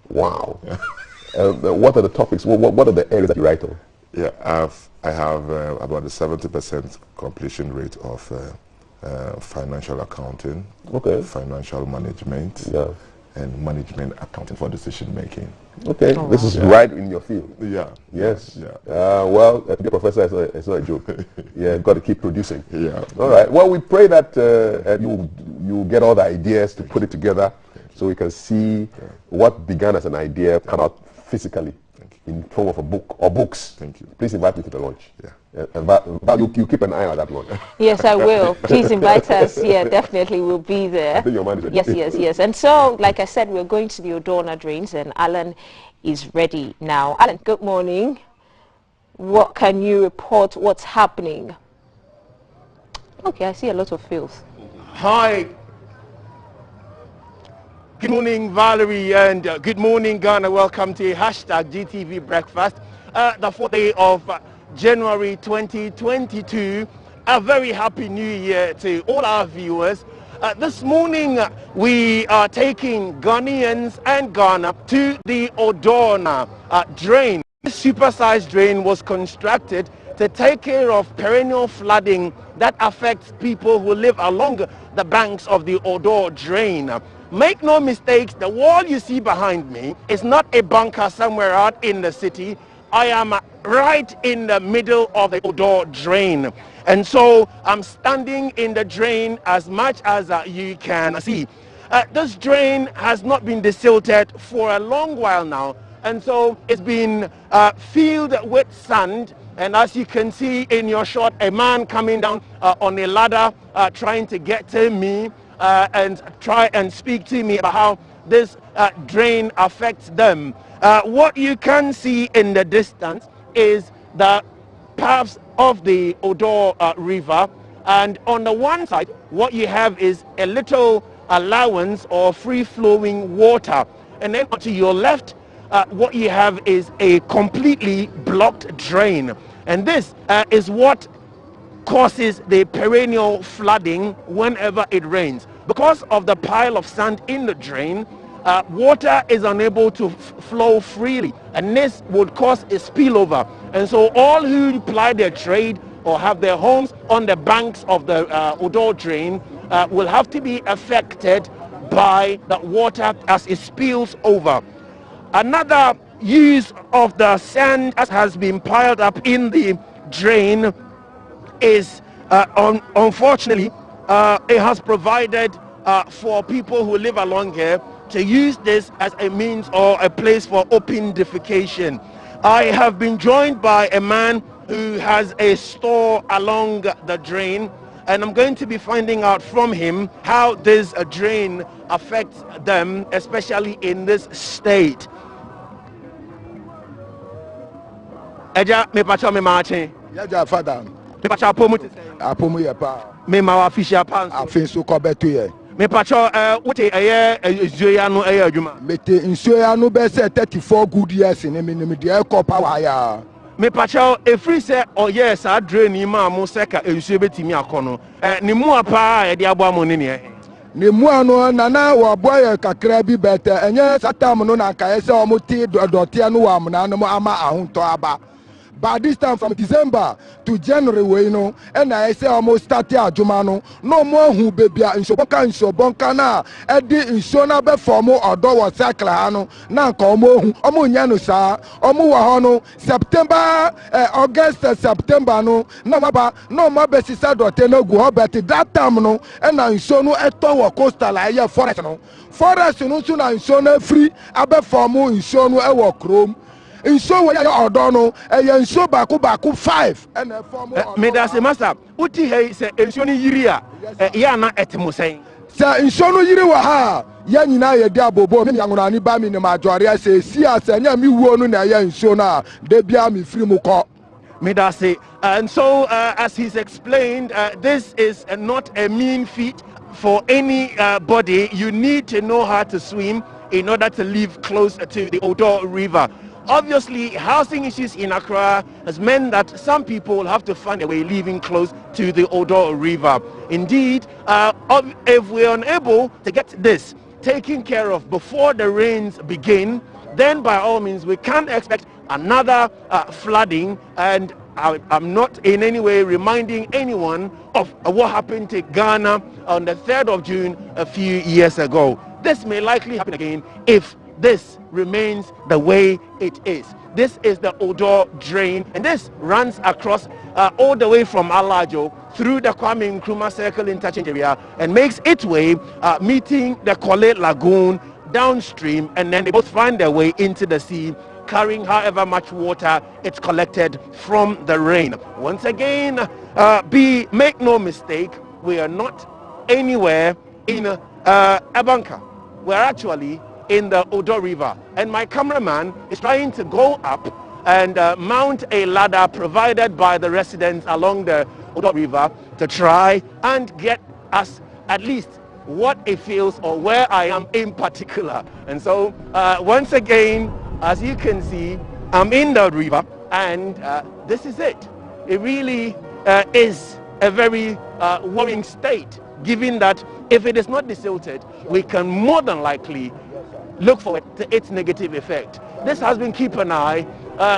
Wow. What are the topics? What are the areas that you write on? Yeah, I have about a 70% completion rate of financial accounting, financial management, and management accounting for decision making. Okay, this is right in your field. Yeah. Yes. Yeah. Well, to be a professor, it's not a joke. Yeah, you've got to keep producing. Yeah. All right. Well, we pray that you get all the ideas to put it together, so we can see what began as an idea come out physically in form of a book or books. Thank you. Please invite me to the launch. Yeah. You keep an eye on that launch. Yes, I will. Please invite us. Yeah, definitely we'll be there. I think your mind is ready. Yes. And so, like I said, we're going to the Odorna drains, and Alan is ready now. Alan, good morning. What can you report? What's happening? Okay, I see a lot of filth. Hi. Good morning, Valerie, and good morning, Ghana. Welcome to hashtag GTV Breakfast, the 4th day of January 2022. A very happy new year to all our viewers. This morning, we are taking Ghanaians and Ghana to the Odorna drain. This supersized drain was constructed to take care of perennial flooding that affects people who live along the banks of the Odor drain. Make no mistakes, the wall you see behind me is not a bunker somewhere out in the city. I am right in the middle of the Odor drain. And so I'm standing in the drain as much as you can see. This drain has not been desilted for a long while now. And so it's been filled with sand. And as you can see in your shot, a man coming down on a ladder trying to get to me and try and speak to me about how this drain affects them. What you can see in the distance is the paths of the Odor River, and on the one side what you have is a little allowance or free-flowing water, and then to your left what you have is a completely blocked drain, and this is what causes the perennial flooding whenever it rains. Because of the pile of sand in the drain, water is unable to flow freely, and this would cause a spillover. And so all who ply their trade or have their homes on the banks of the Odor drain will have to be affected by the water as it spills over. Another use of the sand that has been piled up in the drain is unfortunately it has provided for people who live along here to use this as a means or a place for open defecation. I have been joined by a man who has a store along the drain, and I'm going to be finding out from him how this drain affects them, especially in this state. Eja me pacho me mache. Yaja father. Me pacho apomu te say. Apomu ye pa. Me ma official pants. Afin so ko beto ye. Me pacho wote eye nsuya no eye adwuma. Mete nsuya no be say 34 good years ni me de ko power ya. Me pacho efri se oye sa drain ni ma mo seka nsuya betimi akono. Ni mu apa ye de abo mo ne ne. Ni mu anu nana wo boy kakra bi bete enye satam no na ka ese o mo ti dote anu wa amna no ama ahunto aba. By this time from December to January we know and I say almost start adwuma no more who baby insobonka na e di insona be form odo wo cycle ha no na nka omo nya no sa omo wa ho no September August September no na maba no mo be sisa dote na gu ho bet that time no and na inso no eto wo coastal aye forest no so na inso na free abe form inso no e wo krom. In so way Odorna, and so baku 5 and a form me da se master uti hey se ensuoni yiria ya na etimo sen sa ensuoni yiri wa ha ya nyina ye dia bobo me nyangona ni ba mi ne majore se si asa nya mi wuo no na ya ensuo na de bia mi firi mu ko me da se. And so as he's explained, this is not a mean feat for any body. You need to know how to swim in order to live close to the Odorna River. Obviously, housing issues in Accra has meant that some people have to find a way living close to the Odorna River. Indeed, if we're unable to get this taken care of before the rains begin, then by all means we can't expect another flooding. And I'm not in any way reminding anyone of what happened to Ghana on the 3rd of June a few years ago. This may likely happen again if this remains the way it is. This is the Odorna drain, and this runs across all the way from Alajo through the Kwame Nkrumah Circle interchange area and makes its way meeting the Kole Lagoon downstream, and then they both find their way into the sea, carrying however much water it's collected from the rain. Once again, make no mistake, we are not anywhere in a bunker. We're actually in the Odorna River, and my cameraman is trying to go up and mount a ladder provided by the residents along the Odorna River to try and get us at least what it feels or where I am in particular. And so once again, as you can see, I'm in the river, and this is it. It really is a very worrying state, given that if it is not desilted, we can more than likely look forward to its negative effect. This has been Keep an Eye,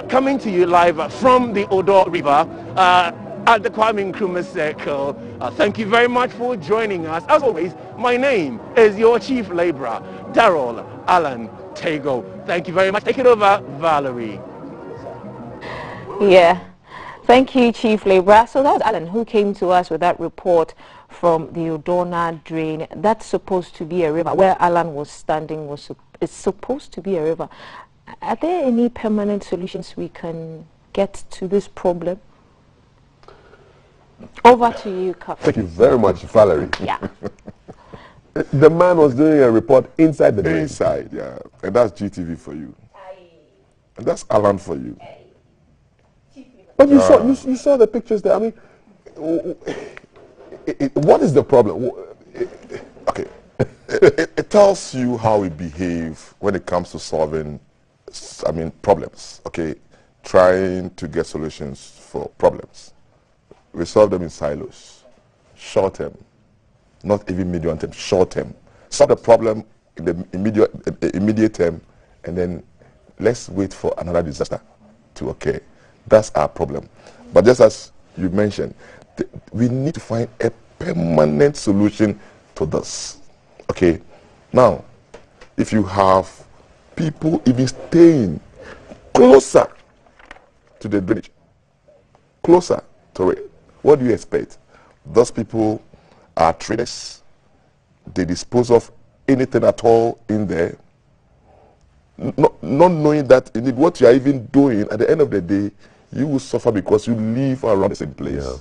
coming to you live from the Odorna River at the Kwame Nkrumah Circle. Thank you very much for joining us. As always, my name is your chief laborer, Darrell Alan Tego. Thank you very much. Take it over, Valerie. Yeah. Thank you, Chief Laborer. So that was Alan who came to us with that report from the Odorna drain. That's supposed to be a river. Where Alan was standing is supposed to be a river. Are there any permanent solutions we can get to this problem? Over to you, Captain. Thank you very much, Valerie. Yeah. The man was doing a report inside the drain. Inside, yeah. And that's GTV for you. And that's Alan for you. But you saw the pictures there. I mean, what is the problem? Okay. It tells you how we behave when it comes to solving, problems. Okay, trying to get solutions for problems. We solve them in silos, short term, not even medium term, short term. Solve the problem in the immediate term, and then let's wait for another disaster to occur. That's our problem. But just as you mentioned, we need to find a permanent solution to this. Okay, now, if you have people even staying closer to the bridge, closer to it, what do you expect? Those people are traders. They dispose of anything at all in there, not knowing that indeed what you are even doing, at the end of the day, you will suffer because you live around the same place. Yeah.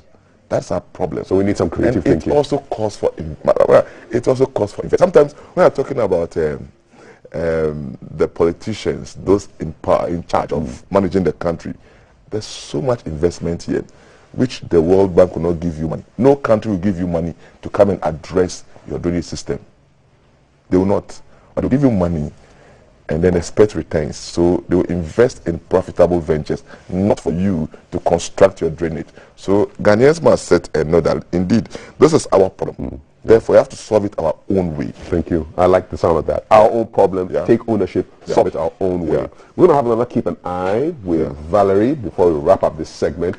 That's our problem. So we need some creative thinking. It also calls for investment. Sometimes when I'm talking about the politicians, those in power, in charge of managing the country, there's so much investment here, which the World Bank will not give you money. No country will give you money to come and address your drainage system. They will not. But they'll give you money and then expect returns. So they will invest in profitable ventures, not for you to construct your drainage. So Ghanaians must set and know that indeed this is our problem. Therefore, we have to solve it our own way. Thank you. I like the sound of that. Our own problem, take ownership, solve it our own way. We're going to have another Keep an Eye with Valerie before we wrap up this segment.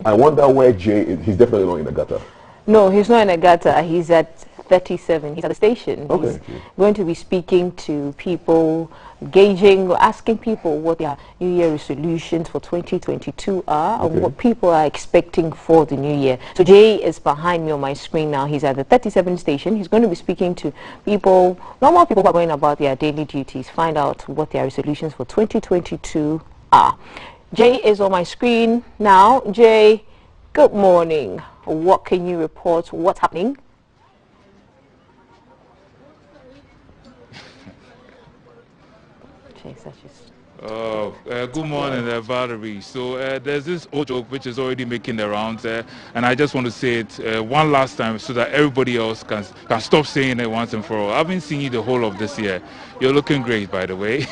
I wonder where Jay is. He's definitely not in the gutter. No, he's not in a gutter. He's at 37. He's at the station. Okay. He's going to be speaking to people, asking people what their New Year resolutions for 2022 are and what people are expecting for the new year. So Jay is behind me on my screen now. He's at the 37 station. He's going to be speaking to people, normal people who are going about their daily duties, find out what their resolutions for 2022 are. Jay is on my screen now. Jay, good morning. What can you report? What's happening? Good morning, Valerie. So there's this old joke which is already making the rounds, and I just want to say it one last time so that everybody else can stop saying it once and for all. I've been seeing you the whole of this year. You're looking great, by the way.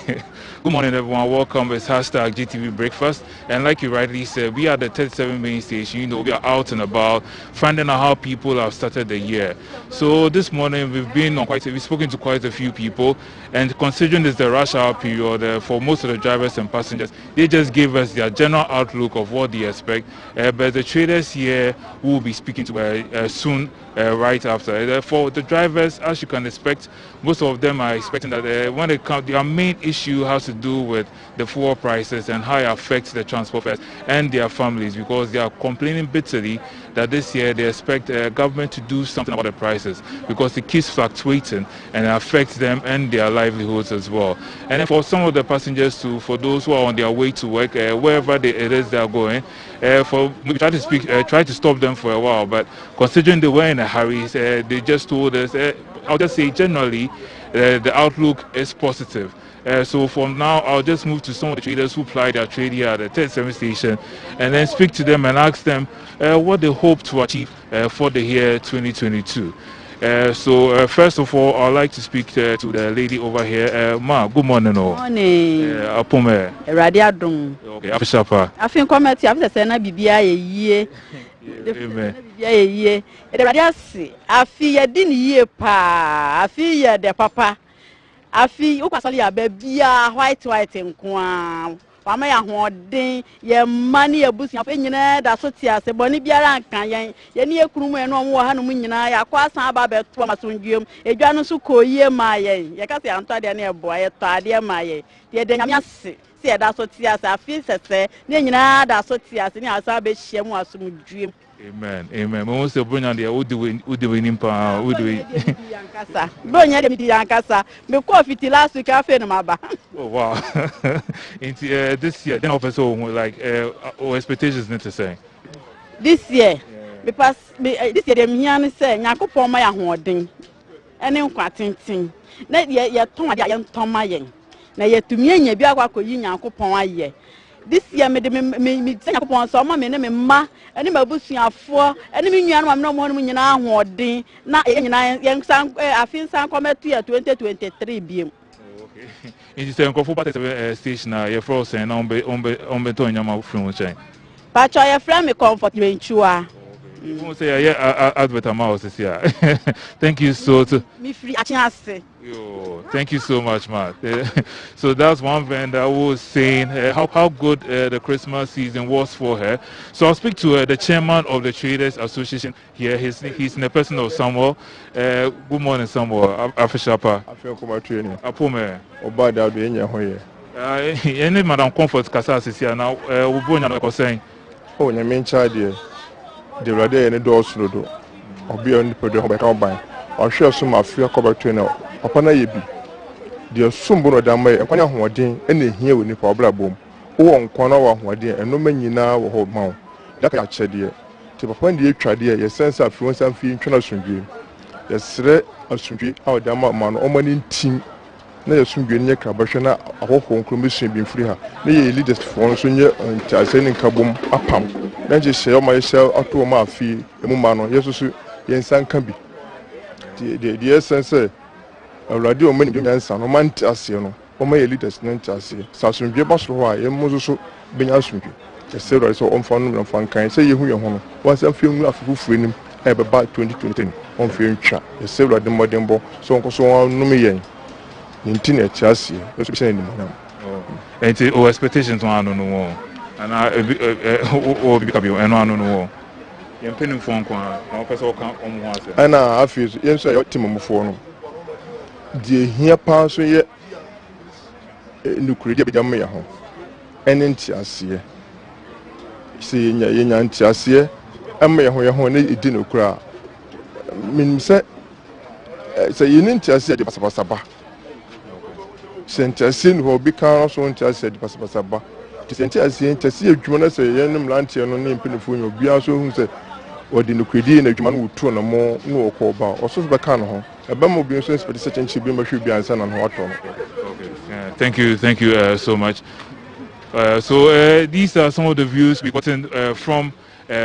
Good morning, everyone. Welcome. It's hashtag GTV Breakfast, and like you rightly said, we are the 37 main station. You know, we are out and about, finding out how people have started the year. So this morning we've spoken to quite a few people, and considering it's the rush hour period for most of the drivers and passengers, they just gave us their general outlook of what they expect. But the traders here will be speaking to soon, right after. For the drivers, as you can expect, most of them are expecting that when it comes, their main issue has to do with the fuel prices and how it affects the transport fares and their families, because they are complaining bitterly that this year they expect government to do something about the prices because it keeps fluctuating and it affects them and their livelihoods as well. And then for some of the passengers too, for those who are on their way to work, wherever it is they are going, we tried to stop them for a while, but considering they were in a hurry, they just told us, I'll just say generally, the outlook is positive. So from now, I'll just move to some of the traders who ply their trade here at the 37 station and then speak to them and ask them what they hope to achieve for the year 2022. So first of all, I'd like to speak to the lady over here. Ma, good morning. Good morning. Apome. Radiadum. Okay, Afishapa. I think committee after sena bibia ye. Amen. Ye. Radiasi. Afi ye din ye pa. Afi ye de papa. Afi ukasali ya bebia white nkwa. Wama ya hoden ye mani ebusi afa nyina da so tia se boni biara nkan ye ne ekunu eno omo ha no nyina ya kwa san aba beto masondwem edwa no so koyie ma ye ka se anto ade na eboa ye to ade ma ye de nyame ase se da so tia se afi sese ne nyina da so tia se ne asa be hia mu asomdwem. Amen. Amen. We want to bring on the Udiwe Nimpa, Udiwe Yankasa. Bronya de Yankasa. Me coffee last week I feel my back. Oh wow. Into this year, then also like our expectations need to say. This year, because this year them here say Yakopon my hoden. Ene nkwa tintin. Na ye ton ade ye nton ma yen. Na ye tumi anya bi akwa koyi Yakopon aye. This year me say Yakopon so ma me ne me ma ene mabusuafo ene me nua no ma no nyina ahoden na ye nyina ye san afin san kometu ya 2023 biem. Okay. In the nkofo part station ye for say na on to nyama from chain. Pacho ye frame me comfort ventura. We say yeah advert amount is here. Thank you so to me free achase. Yo, thank you so much, Matt. So that's one vendor who was saying how good the Christmas season was for her. So I'll speak to the chairman of the Traders Association here. He's in the person of Samuel. Good morning, Samuel. Afishapa. I feel come training. Apome. Oba da be nya hoye. Any madam comfort kasa sisia na ubonya no saying. Oh, nya men charge there. The radio any doors no do. Obi on the product be come by. I share some afia cover trainer. Papa na yebi de sumbu no da mai ekwanya hoɔden ene hia woni pa obra bom wo nkwa na wa hoɔden eno manyina wo ho ma wo da ka kyɛde te papa ndi etwa de ye sense afi won san fi ntwa asundwe ye sere asundwe a ode ama ma no omani ntim na ye asundwe nye krabahwe na ahoho nkrom esun bi mfiri ha na ye leaders for so nye ntase ne nkabom apam na je hye o ma ye hye ato ma afi emu ma no ye so ye nsan ka bi the essence awurade o mani bi nsan no man ase no o ma ye leaders ne ntase sa asundwe ba so ho a ye mo so benya asundwe say right so on phone no fan kan say yehu ye ho no once am fiu afufufure nim e be ba 2020 on fiu ntwa e say right modern bo so onko so no me yen nti na tiase e so be nim na enti o expectations one no and o bi ka bi eno anu no yen penim phone kwa na o pese o kan o mo ase ana afi yen so ye tim mo fo no die hia pa so ye nukuri de be jam ya ho ene ntiase si yenya ntiase ama ye ho ne edi no kura minim se yeni ntiase de basabasaba ntiase no bi kan so ntiase de basabasaba ntiase adwuma na se ye nim lantie no ne mpinifo nyo bia so hu se odi no kwedi na adwuma no wutu na mo no ko ba oso be kan ho eba mo bi so expect se chenchi bi ma hwe bia ansa na ho ato no. Thank you so much. These are some of the views we've gotten from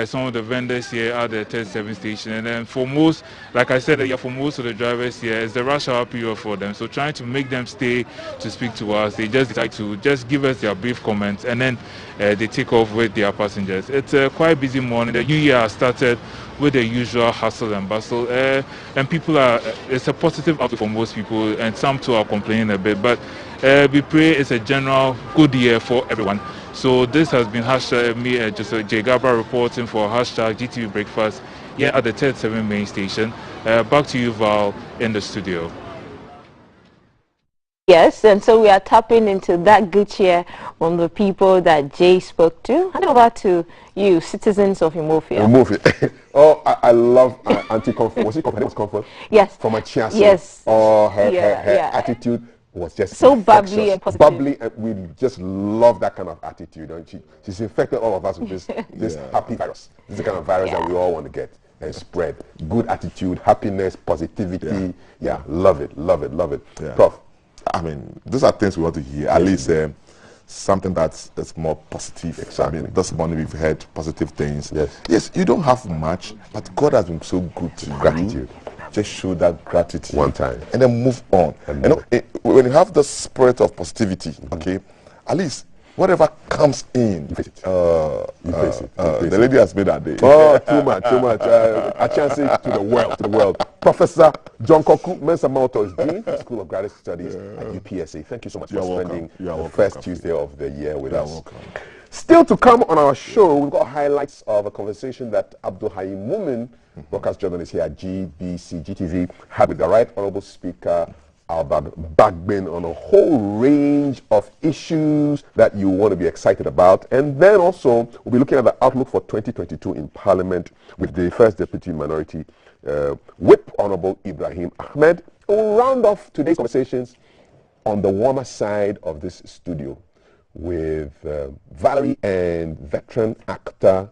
some of the vendors here at the 37 station. And then for most, like I said, for most of the drivers here, it's the rush hour period for them. So trying to make them stay to speak to us, they just decide to just give us their brief comments and then they take off with their passengers. It's a quite busy morning. The new year has started with the usual hustle and bustle. And people it's a positive outlook for most people, and some too are complaining a bit. But we pray it's a general good year for everyone. So this has been me, Joseph J. Gabra, reporting for #GTV Breakfast here at the 37 main station. Back to you, Val, in the studio. Yes, and so we are tapping into that good cheer from the people that Jay spoke to. Hand over to you, citizens of Imofia. Oh, I love anti-comfort. Was it comfort? Yes. From a chair. Yes. Oh, her attitude was just so bubbly and positive. Bubbly, and we just love that kind of attitude, don't she? She's infected all of us with this happy virus. This is the kind of virus that we all want to get and spread. Good attitude, happiness, positivity. Yeah, love it. Yeah. Prof. I mean, these are things we want to hear. At least something that's more positive. Exactly. I mean, this morning we've heard positive things. Yes, you don't have much, but God has been so good to you. Gratitude. Just show that gratitude one time, and then move on. When you have the spirit of positivity, okay, at least whatever comes in, you face it. The lady has made that day. Oh, too much. A chance to the world. Professor John Koku, Mensa Maltos, Dean, School of Graduate Studies at UPSA. Thank you so much for spending the first Tuesday of the year with us. Still to come on our show, we've got highlights of a conversation that Abdul Hayim Mumin, broadcast journalist here at GBC GTV, had with the Right Honourable Speaker Albert Bagbin on a whole range of issues that you want to be excited about. And then also, we'll be looking at the outlook for 2022 in Parliament with the First Deputy Minority Whip, Honourable Ibrahim Ahmed. We'll round off today's conversations on the warmer side of this studio with Valerie and veteran actor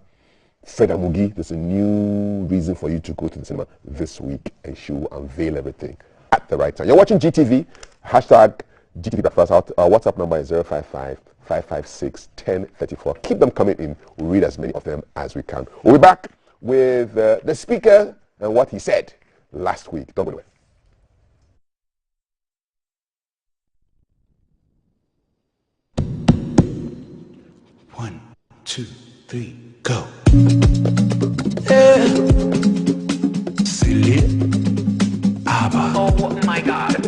Fred Amugi. There's a new reason for you to go to the cinema this week, and she will unveil everything at the right time. You're watching GTV, #GTV Breakfast. Our WhatsApp number is 055-556-1034. Keep them coming in. We'll read as many of them as we can. We'll be back with the speaker and what he said last week. Don't go away. 1, 2, 3, go. Silly. Abba. Oh my God.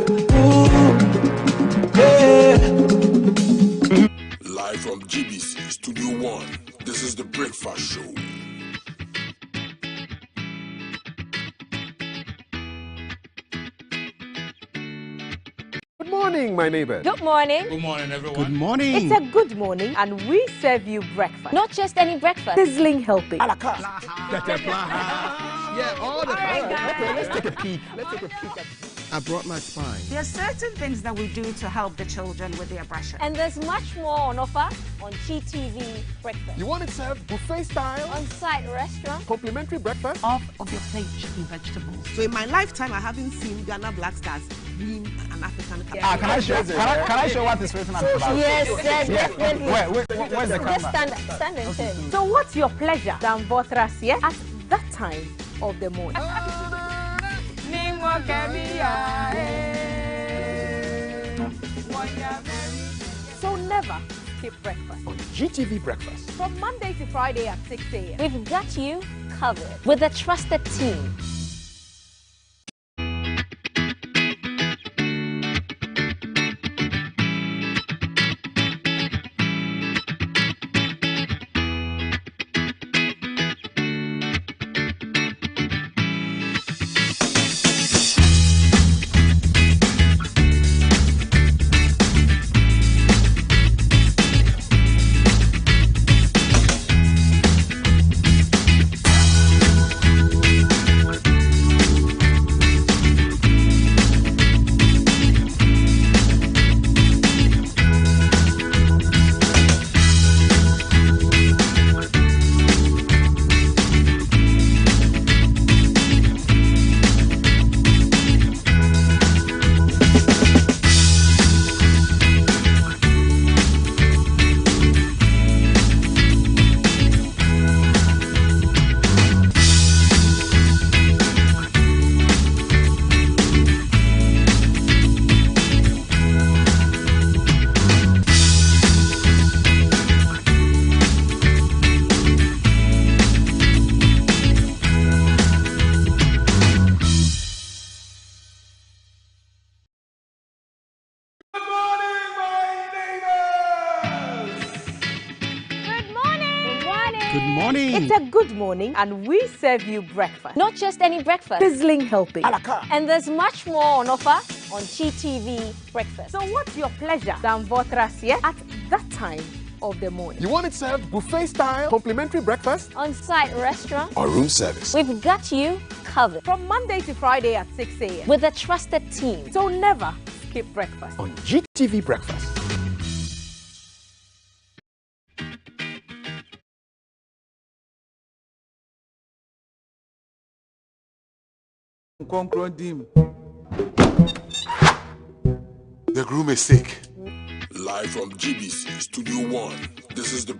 Live from GBC Studio 1, this is the Breakfast Show. Good morning, my neighbor. Good morning. Good morning, everyone. Good morning. It's a good morning, and we serve you breakfast. Not just any breakfast. Sizzling healthy. Yeah, all the time. Okay, let's take a peek. I brought my spine. There are certain things that we do to help the children with their brushing. And there's much more on offer on GTV Breakfast. You want it served buffet style? On-site restaurant. Complimentary breakfast? Half of your plate should be vegetables. So in my lifetime, I haven't seen Ghana Black Stars win an African Cup. Can I show what is written at the back? Yes, definitely. Where's the camera? Just stand and turn. So what's your pleasure than Votras, yeah? At that time of the morning. So never skip breakfast. On GTV Breakfast. From Monday to Friday at 6 a.m. We've got you covered with a trusted team. Good morning. It's a good morning and we serve you breakfast. Not just any breakfast. Sizzling healthy. And there's much more on offer on GTV Breakfast. So what's your pleasure than Votras, yeah? At that time of the morning. You want it served buffet style? Complimentary breakfast? On-site restaurant. Or room service? We've got you covered. From Monday to Friday at 6 a.m. With a trusted team. So never skip breakfast. On GTV Breakfast. The groom is sick. Live from GBC Studio 1. This is the...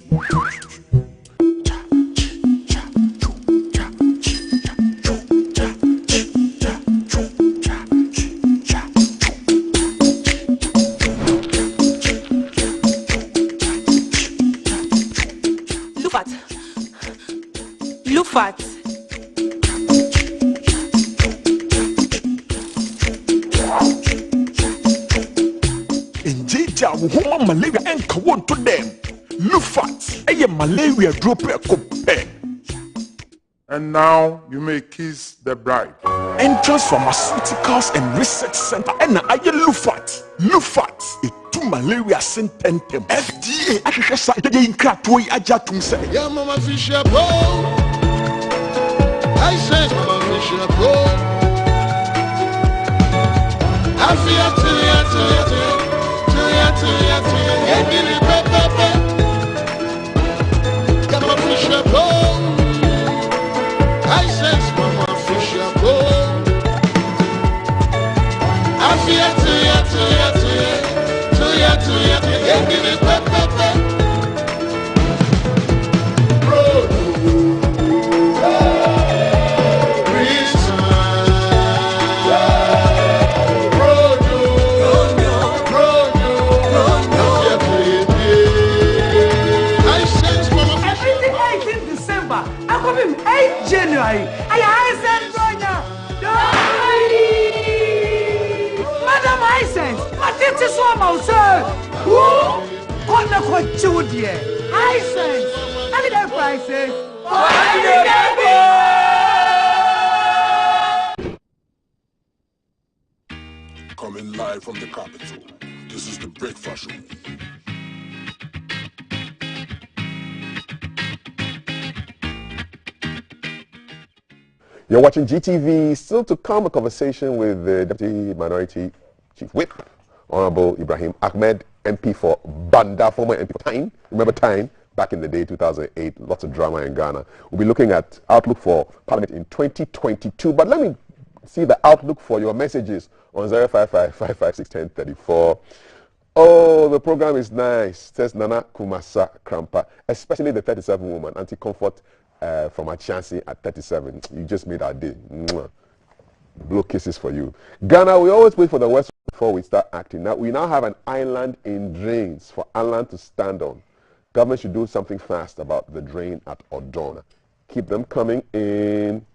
Lufat. Injeja wohoma malaria enka wonto dem. Lufat eye malaria drop ekope. And now you may kiss the bride. Entrance Pharmaceuticals and Research Center and aye Lufat. Lufat etu malaria sententem. FDA ahwehwe sa ye inkrato yi ajatum se. Yeah, Mama Fisher Pro. I said Mama Fisher Pro. I feel to Mama Fisher Pro. I said Mama Fisher Pro. I feel January. I said, Madam Hisense, my teacher is one sir. Who? On the coach, dear. Hisense. I did that prices. Coming live from the capital. This is the Breakfast Show. You're watching GTV. Still to come, a conversation with the Deputy Minority Chief Whip, Honorable Ibrahim Ahmed, MP for Banda, former MP for Tyne. Remember Tyne? Back in the day, 2008, lots of drama in Ghana. We'll be looking at outlook for Parliament in 2022. But let me see the outlook for your messages on 055-556-1034. Oh, the program is nice, says Nana Kumasa Krampa, especially the 37 woman, anti-comfort from Achansi at 37. You just made our day. Mwah. Blow kisses for you. Ghana, we always wait for the West before we start acting. Now, we now have an island in drains for Ireland to stand on. Government should do something fast about the drain at Odorna. Keep them coming in.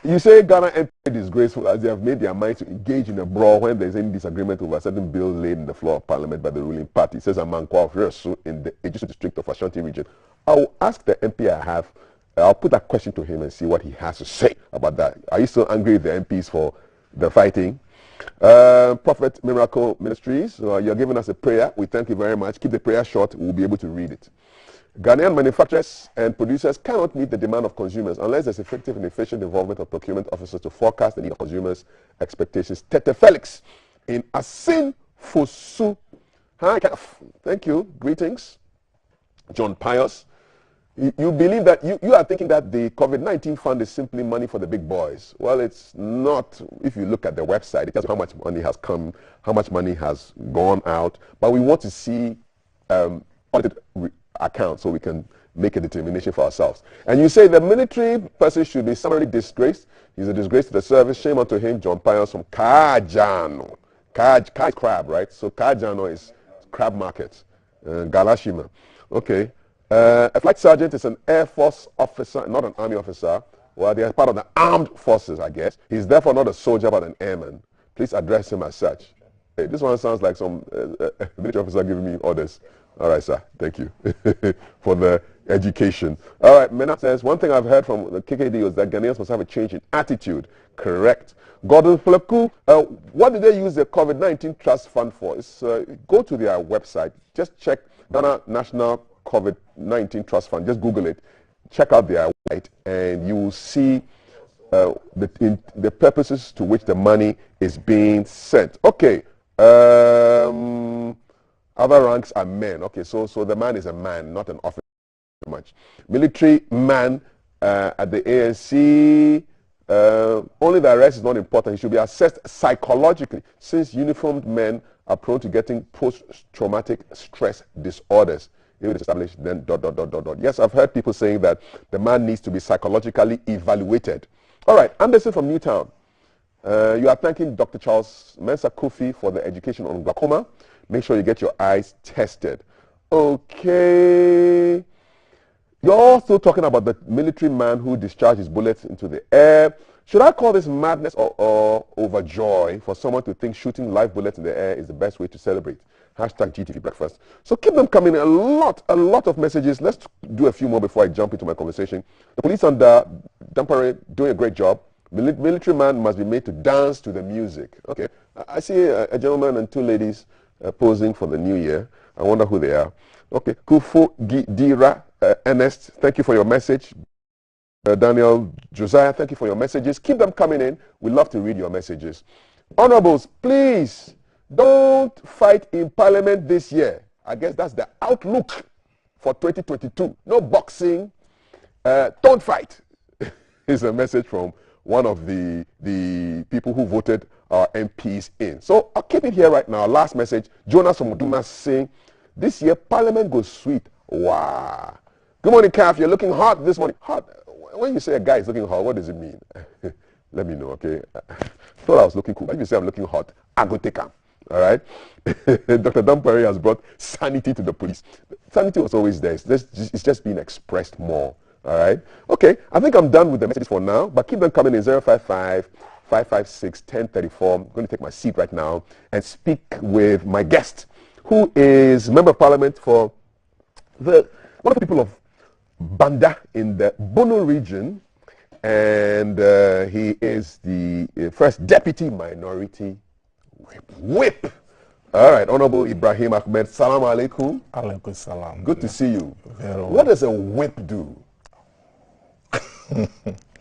You say Ghana MP disgraceful as they have made their mind to engage in a brawl when there is any disagreement over a certain bill laid in the floor of Parliament by the ruling party, says Amankwa of Resu in the Ejisu district of Ashanti region. I'll ask the MP I have, I'll put that question to him and see what he has to say about that. Are you still angry with the MPs for the fighting? Prophet Miracle Ministries, you're giving us a prayer. We thank you very much. Keep the prayer short. We'll be able to read it. Ghanaian manufacturers and producers cannot meet the demand of consumers unless there's effective and efficient involvement of procurement officers to forecast the need of consumers' expectations. Tete Felix in Asin Fosu. Hi, thank you. Greetings. John Pius. You believe that, you are thinking that the COVID-19 fund is simply money for the big boys. Well, it's not. If you look at the website, it tells you how much money has come, how much money has gone out. But we want to see audited accounts so we can make a determination for ourselves. And you say the military person should be summarily disgraced. He's a disgrace to the service. Shame unto him. John Pius from Kajano. Kaj is crab, right? So Kajano is crab market. Galashima. Okay. A flight sergeant is an Air Force officer, not an Army officer. Well, they are part of the armed forces, I guess. He's therefore not a soldier, but an airman. Please address him as such. Hey, this one sounds like some military officer giving me orders. All right, sir. Thank you for the education. All right, Mena says, one thing I've heard from the KKD is that Ghanaians must have a change in attitude. Correct. Gordon Fleku, what did they use the COVID-19 Trust Fund for? It's, go to their website. Just check Ghana National COVID-19 Trust Fund. Just Google it. Check out their website, and you will see the purposes to which the money is being sent. Okay. Other ranks are men. Okay, so the man is a man, not an officer. Much military man at the ANC. Only the arrest is not important. He should be assessed psychologically, since uniformed men are prone to getting post-traumatic stress disorders. If it's established, then ... Yes, I've heard people saying that the man needs to be psychologically evaluated. All right, Anderson from Newtown. You are thanking Dr. Charles Mensah Kofi for the education on glaucoma. Make sure you get your eyes tested. Okay. You're also talking about the military man who discharged his bullets into the air. Should I call this madness or overjoy for someone to think shooting live bullets in the air is the best way to celebrate? Hashtag GTV Breakfast. So keep them coming. A lot of messages. Let's do a few more before I jump into my conversation. The police under Dampare doing a great job. Military man must be made to dance to the music. Okay. I see a gentleman and two ladies posing for the new year. I wonder who they are. Okay. Kufu Dira Ernest, thank you for your message. Daniel Josiah, thank you for your messages. Keep them coming in. We love to read your messages. Honorables, please don't fight in Parliament this year. I guess that's the outlook for 2022. No boxing. Don't fight. Is a message from one of the people who voted our MPs in. So I'll keep it here right now. Last message. Jonas from Odorna saying, this year Parliament goes sweet. Wow. Good morning, Calf. You're looking hot this morning. Hot. When you say a guy is looking hot, what does it mean? Let me know, okay? I thought I was looking cool. But if you say I'm looking hot, I go take him. All right? Dr. Dampare has brought sanity to the police. Sanity was always there. It's just being expressed more. All right? Okay. I think I'm done with the messages for now, but keep them coming in 055-556-1034. I'm going to take my seat right now and speak with my guest, who is Member of Parliament for one of the people of Banda in the Bono region, and he is the first Deputy Minority Whip. All right, Honorable Ibrahim Ahmed, salam alaikum. Alaikum salam. Good to see you. Very well. What does a whip do?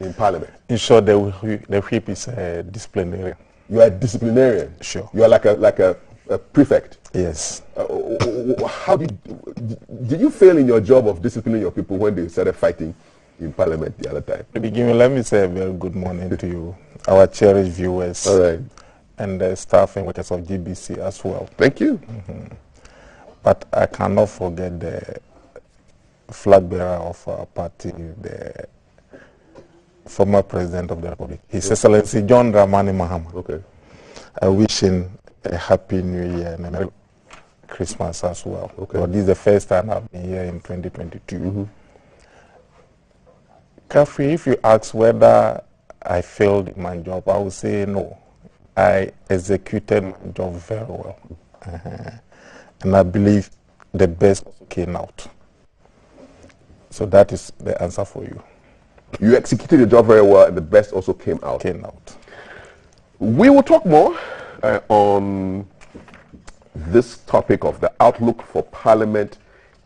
in Parliament? In short, the whip is a disciplinarian. You are a disciplinarian? Sure. You are like a prefect? Yes. How did you fail in your job of disciplining your people when they started fighting in Parliament the other time? To begin with, let me say a very good morning to you, our cherished viewers. All right. And the staff and workers of GBC as well. Thank you. But I cannot forget the flag bearer of our party, the former President of the Republic, His Excellency John Dramani Mahama. Okay. I wish him a happy New Year and a Merry Christmas as well. Okay. So this is the first time I've been here in 2022. Kafi, if you ask whether I failed in my job, I would say no. I executed my job very well. And I believe the best came out. So that is the answer for you. You executed your job very well and the best also came out. We will talk more on this topic of the outlook for Parliament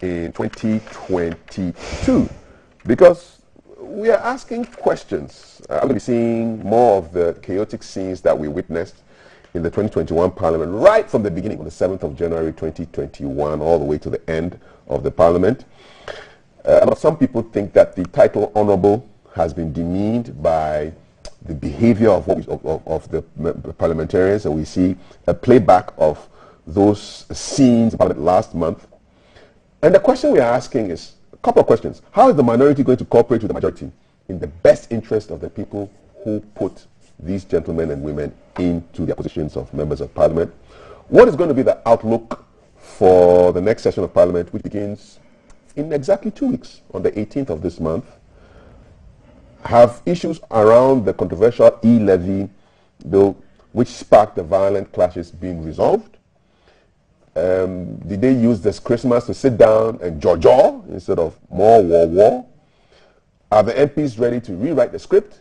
in 2022 because we are asking questions. I'm going to be seeing more of the chaotic scenes that we witnessed in the 2021 Parliament right from the beginning, on the 7th of January 2021, all the way to the end of the Parliament. Some people think that the title Honourable has been demeaned by the behavior of the parliamentarians, and we see a playback of those scenes last month. And the question we are asking is a couple of questions. How is the minority going to cooperate with the majority in the best interest of the people who put these gentlemen and women into their positions of members of Parliament? What is going to be the outlook for the next session of Parliament, which begins in exactly 2 weeks, on the 18th of this month? Have issues around the controversial e-levy bill, which sparked the violent clashes, been resolved? Did they use this Christmas to sit down and jaw instead of more war? Are the MPs ready to rewrite the script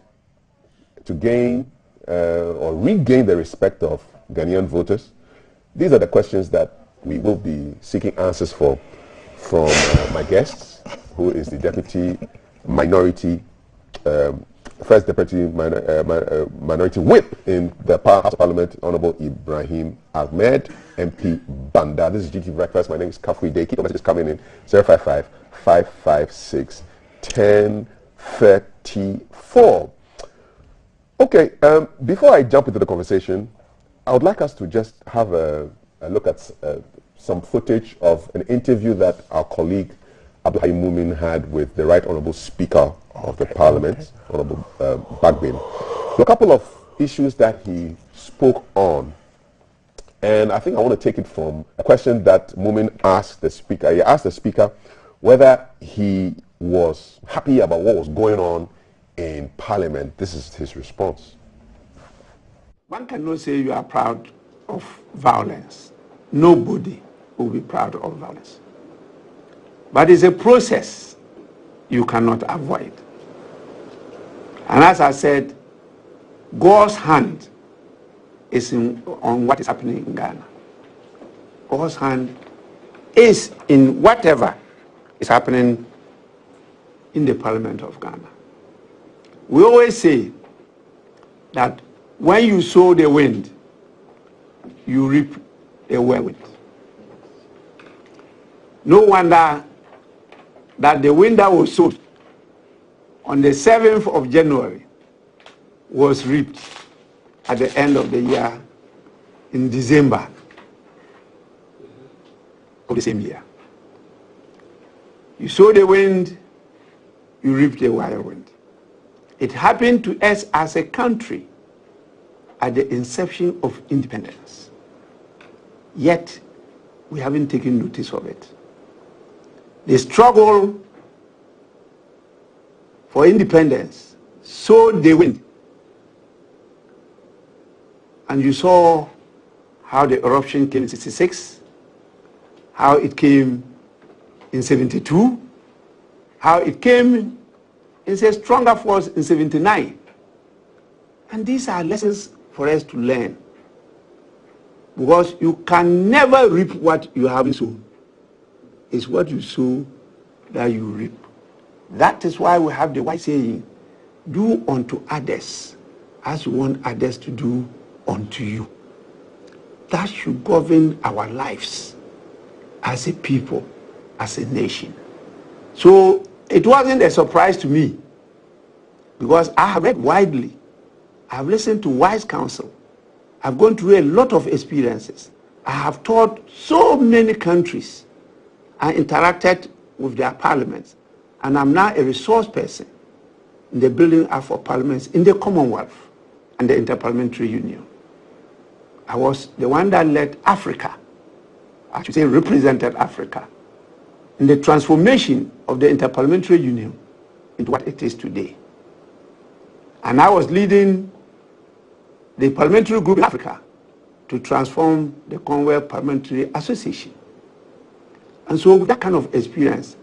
to gain or regain the respect of Ghanaian voters? These are the questions that we will be seeking answers for from my guests, who is the Deputy Minority First Deputy Minority Whip in the House of Parliament, Honourable Ibrahim Ahmed, MP Banda. This is GT Breakfast. My name is Kafui Day. Keep the messages coming in. 055-556-1034. Okay, before I jump into the conversation, I would like us to just have a look at some footage of an interview that our colleague Abdulhai Mumin had with the Right Honourable Speaker of the Parliament, Honourable Bagbin. A couple of issues that he spoke on, and I think I want to take it from a question that Mumin asked the Speaker. He asked the Speaker whether he was happy about what was going on in Parliament. This is his response. One cannot say you are proud of violence. Nobody will be proud of violence. But it's a process you cannot avoid. And as I said, God's hand is on what is happening in Ghana. God's hand is in whatever is happening in the Parliament of Ghana. We always say that when you sow the wind, you reap the whirlwind. No wonder that the wind that was sowed on the 7th of January was reaped at the end of the year in December of the same year. You sow the wind, you reap the whirlwind. It happened to us as a country at the inception of independence. Yet, we haven't taken notice of it. The struggle for independence sowed the wind. And you saw how the eruption came in 66, how it came in 72, how it came in a stronger force in 79. And these are lessons for us to learn. Because you can never reap what you haven't sown. It's what you sow that you reap. That is why we have the wise saying do unto others as you want others to do unto you. That should govern our lives as a people, as a nation. So it wasn't a surprise to me, because I have read widely, I've listened to wise counsel, I've gone through a lot of experiences, I have taught so many countries, I interacted with their parliaments, and I'm now a resource person in the building up of parliaments in the Commonwealth and the Interparliamentary Union. I was the one that led Africa, I should say represented Africa, in the transformation of the Interparliamentary Union into what it is today. And I was leading the parliamentary group in Africa to transform the Commonwealth Parliamentary Association. And so with that kind of experience,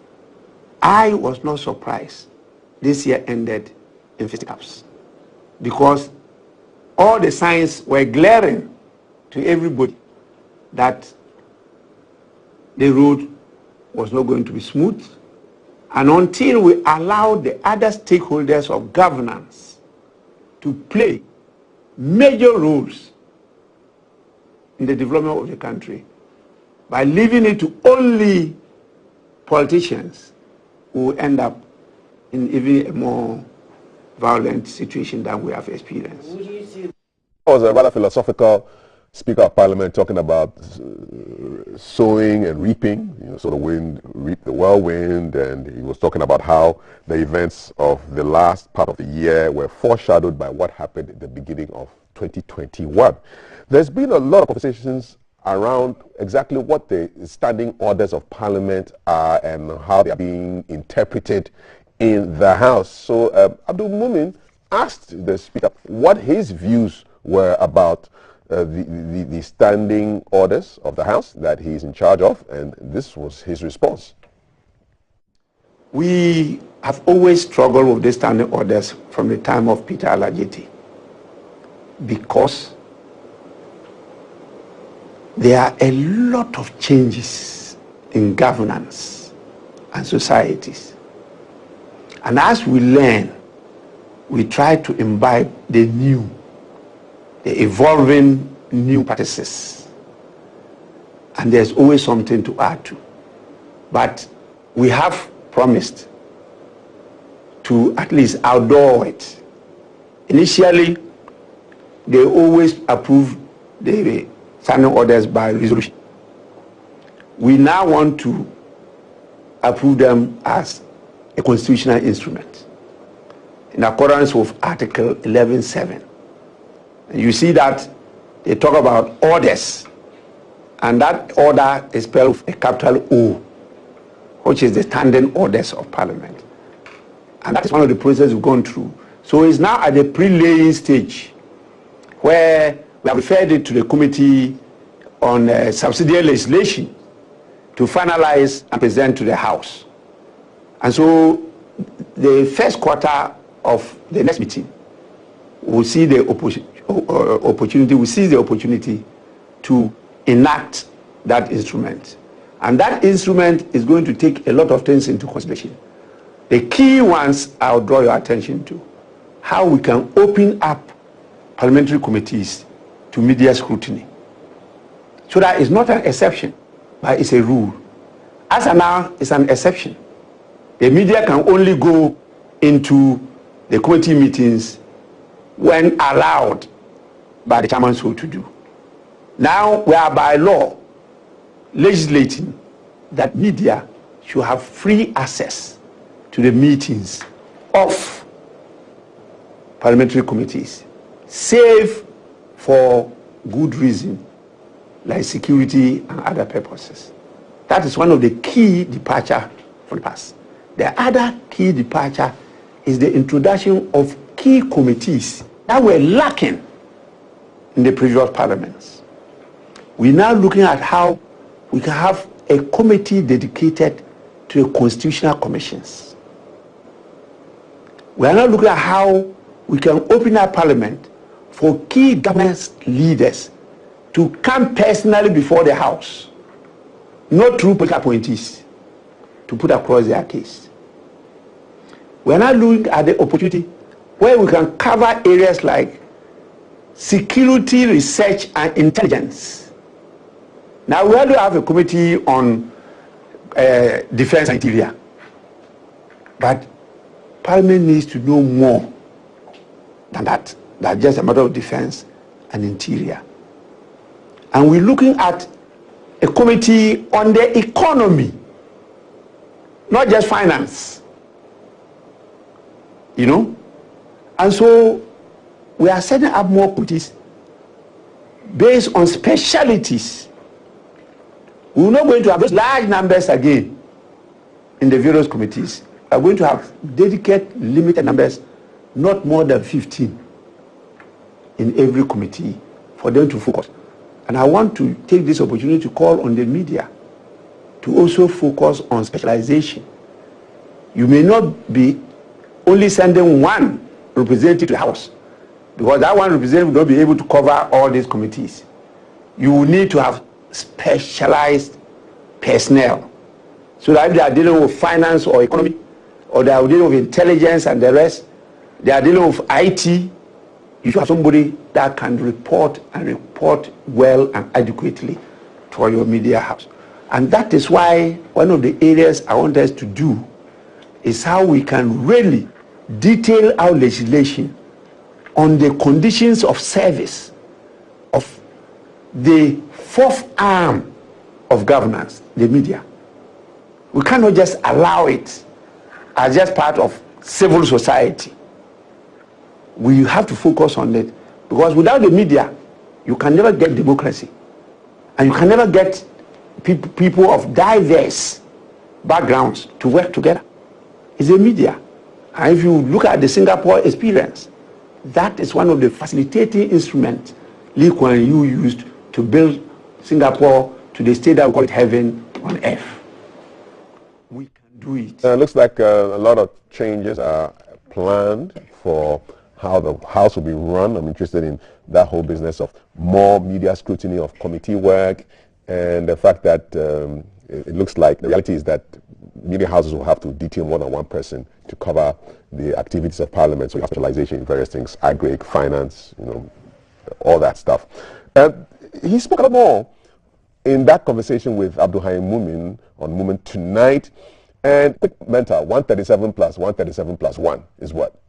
I was not surprised this year ended in fisticuffs, because all the signs were glaring to everybody that the road was not going to be smooth. And until we allowed the other stakeholders of governance to play major roles in the development of the country, by leaving it to only politicians, we will end up in even a more violent situation than we have experienced. It was a rather philosophical Speaker of Parliament talking about sowing and reaping. You know, so the wind reaped the whirlwind, and he was talking about how the events of the last part of the year were foreshadowed by what happened at the beginning of 2021. There's been a lot of conversations around exactly what the standing orders of Parliament are and how they are being interpreted in the House. So Abdul Mumin asked the Speaker what his views were about the standing orders of the House that he is in charge of, and this was his response. We have always struggled with these standing orders from the time of Peter Alajeti, because there are a lot of changes in governance and societies. And as we learn, we try to imbibe the new, the evolving new practices. And there's always something to add to. But we have promised to at least outdoor it. Initially, they always approve the standing orders by resolution. We now want to approve them as a constitutional instrument in accordance with Article 11.7. And you see that they talk about orders, and that order is spelled with a capital O, which is the standing orders of Parliament. And that is one of the processes we've gone through. So it's now at the pre-laying stage, where we have referred it to the Committee on Subsidiary Legislation to finalize and present to the House. And so the first quarter of the next meeting, we'll see the opportunity to enact that instrument. And that instrument is going to take a lot of things into consideration. The key ones I'll draw your attention to: how we can open up parliamentary committees to media scrutiny. So that is not an exception, but it's a rule. As of now, it's an exception. The media can only go into the committee meetings when allowed by the chairman so to do. Now we are by law legislating that media should have free access to the meetings of parliamentary committees, save for good reason like security and other purposes. That is one of the key departure from the past. The other key departure is the introduction of key committees that were lacking in the previous parliaments. We're now looking at how we can have a committee dedicated to the constitutional commissions. We are now looking at how we can open our parliament for key governance leaders to come personally before the House, not through political appointees, to put across their case. We are now looking at the opportunity where we can cover areas like security, research, and intelligence. Now, we have to have a committee on defense and interior. But Parliament needs to know more than that. That's just a matter of defense and interior. And we're looking at a committee on the economy, not just finance. You know? And so we are setting up more committees based on specialities. We're not going to have those large numbers again in the various committees. We're going to have dedicated, limited numbers, not more than 15 in every committee for them to focus. And I want to take this opportunity to call on the media to also focus on specialization. You may not be only sending one representative to the House, because that one representative will not be able to cover all these committees. You will need to have specialized personnel, so that if they are dealing with finance or economy, or they are dealing with intelligence and the rest, they are dealing with IT, you should have somebody that can report and report well and adequately to your media house. And that is why one of the areas I want us to do is how we can really detail our legislation on the conditions of service of the fourth arm of governance, the media. We cannot just allow it as just part of civil society. We have to focus on it, because without the media, you can never get democracy, and you can never get people of diverse backgrounds to work together. It's the media. And if you look at the Singapore experience, that is one of the facilitating instruments Lee Kuan Yew used to build Singapore to the state that we call it heaven on earth. We can do it. Looks like a lot of changes are planned for how the House will be run. I'm interested in that whole business of more media scrutiny of committee work, and the fact that it looks like the reality is that media houses will have to detail more than one person to cover the activities of Parliament. So you have specialization in various things, agri, finance, you know, all that stuff. He spoke a lot more in that conversation with Abdul Haim Mumin on Mumin tonight. And quick mental, 137 plus 137 plus 1 is what?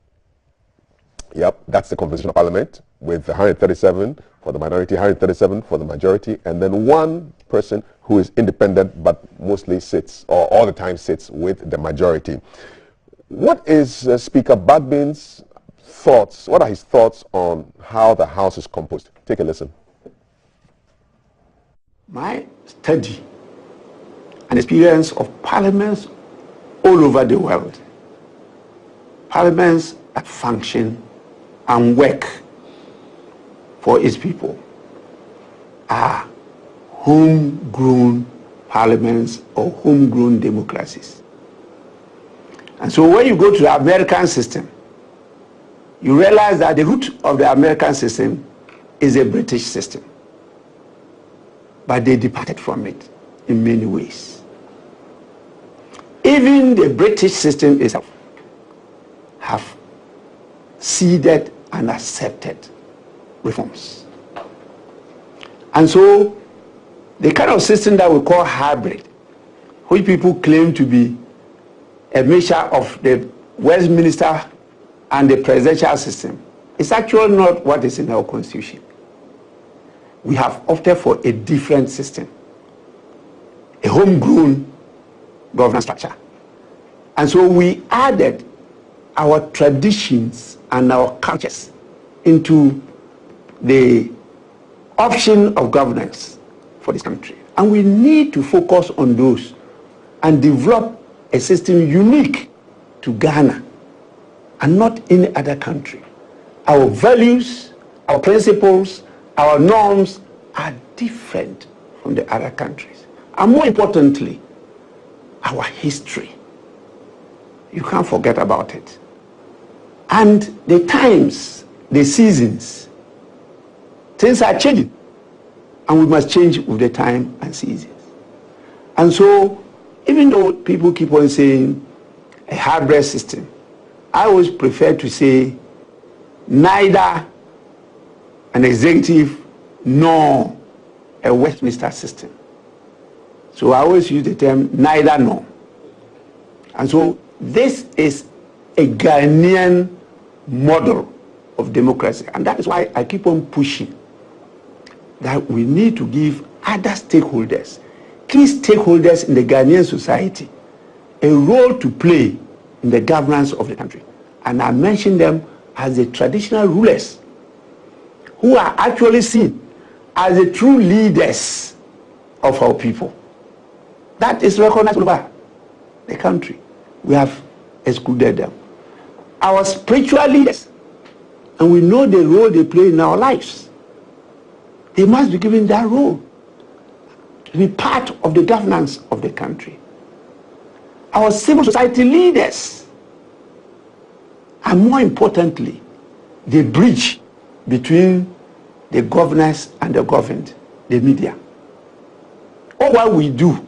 Yep, that's the composition of Parliament, with 137 for the minority, 137 for the majority, and then one person who is independent but mostly sits, or all the time sits, with the majority. What is Speaker Bagbin's thoughts? What are his thoughts on how the House is composed? Take a listen. My study and experience of parliaments all over the world, parliaments that function and work for its people, are homegrown parliaments or homegrown democracies. And so when you go to the American system, you realize that the root of the American system is a British system. But they departed from it in many ways. Even the British system itself have ceded and accepted reforms. And so the kind of system that we call hybrid, which people claim to be a mixture of the Westminster and the presidential system, is actually not what is in our constitution. We have opted for a different system, a homegrown governance structure. And so we added our traditions and our cultures into the option of governance for this country. And we need to focus on those and develop a system unique to Ghana and not any other country. Our values, our principles, our norms are different from the other countries. And more importantly, our history. You can't forget about it. And the times, the seasons, things are changing. And we must change with the time and seasons. And so, even though people keep on saying a hybrid system, I always prefer to say neither an executive nor a Westminster system. So I always use the term neither nor. And so this is a Ghanaian model of democracy. And that is why I keep on pushing that we need to give other stakeholders, key stakeholders in the Ghanaian society, a role to play in the governance of the country. And I mention them as the traditional rulers who are actually seen as the true leaders of our people. That is recognized all over the country. We have excluded them. Our spiritual leaders, and we know the role they play in our lives. They must be given that role to be part of the governance of the country. Our civil society leaders, and more importantly, the bridge between the governors and the governed, the media. All what we do,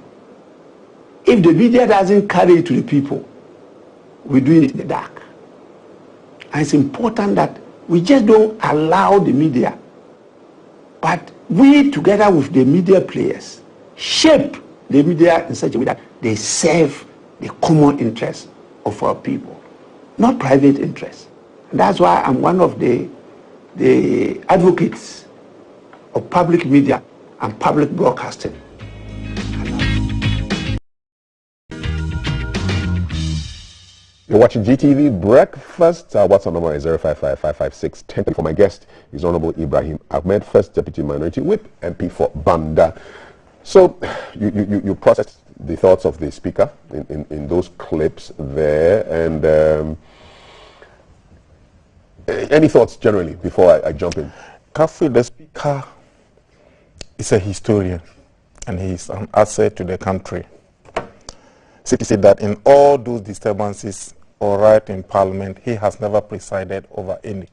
if the media doesn't carry it to the people, we're doing it in the dark. And it's important that we just don't allow the media, but we, together with the media players, shape the media in such a way that they serve the common interests of our people, not private interests. And that's why I'm one of the advocates of public media and public broadcasting. You're watching GTV Breakfast. WhatsApp number is 055-556-10. For my guest is Honorable Ibrahim Ahmed, First Deputy Minority Whip, MP for Banda. So you processed the thoughts of the speaker in those clips there, and any thoughts generally before I jump in? Kafi, the speaker is a historian, and he is an asset to the country. So he said that in all those disturbances or riot in Parliament, he has never presided over any.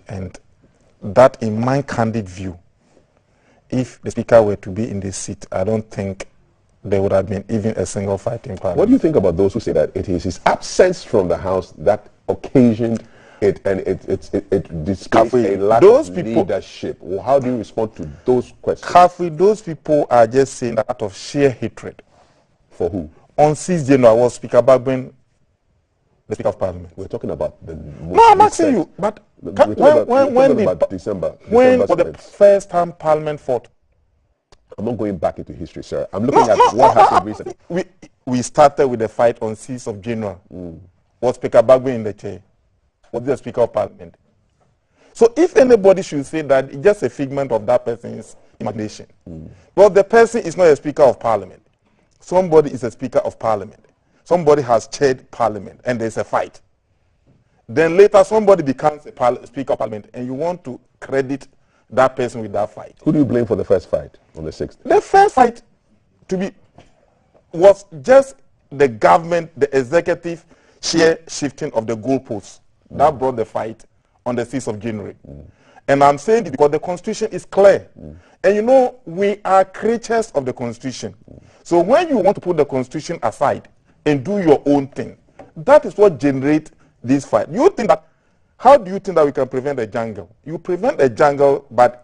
And that, in my candid view, if the speaker were to be in this seat, I don't think there would have been even a single fight in Parliament. What do you think about those who say that it is his absence from the House that occasioned it, and it displays a lack of leadership? Well, how do you respond to those questions? Kafi, those people are just saying that out of sheer hatred. For who? On 6th January, was Speaker Bagbin the Speaker of Parliament? We're talking about the... No, I'm asking you, but when for the first time Parliament fought? I'm not going back into history, sir. I'm looking at what happened recently. We started with the fight on 6th of January. Was Speaker Bagbin in the chair? Was the Speaker of Parliament? So if anybody should say that, it's just a figment of that person's imagination. Well, the person is not a Speaker of Parliament. Somebody is a Speaker of Parliament. Somebody has chaired Parliament, and there's a fight. Then later somebody becomes a Speaker of Parliament, and you want to credit that person with that fight. Who do you blame for the first fight on the 6th? The first fight was just the government, the executive shifting of the goalposts. That brought the fight on the 6th of January. And I'm saying it because the Constitution is clear. And you know, we are creatures of the Constitution. So when you want to put the Constitution aside and do your own thing, that is what generates this fight. You think that, how do you think that we can prevent a jungle? You prevent a jungle by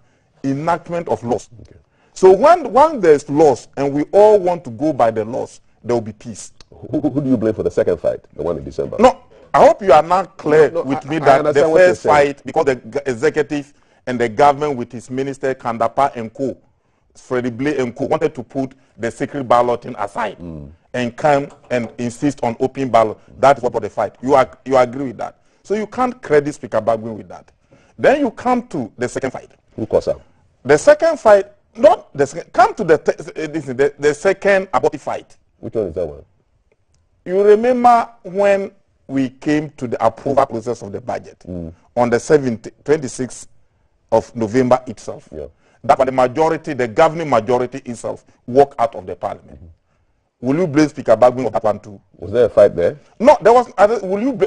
enactment of laws. Okay. So when there's laws and we all want to go by the laws, there will be peace. Who do you blame for the second fight, the one in December? No, I hope you are not clear with me that the first fight, because the executive and the government with his minister, Kandapa and co, Fred Amugi and co, wanted to put the secret balloting aside and come and insist on open ballot. That's what brought the fight. You agree with that? So you can't credit Speaker Bagbin with that. Then you come to the second fight. Who caused that? The second fight, not the second, come to the second abortive fight. Which one is that one? You remember when we came to the approval process of the budget on the 26th of November itself. Yeah. That the majority, the governing majority itself, walked out of the Parliament. Will you blame Speaker Bagbin for that one too? Was there a fight there? No, there was.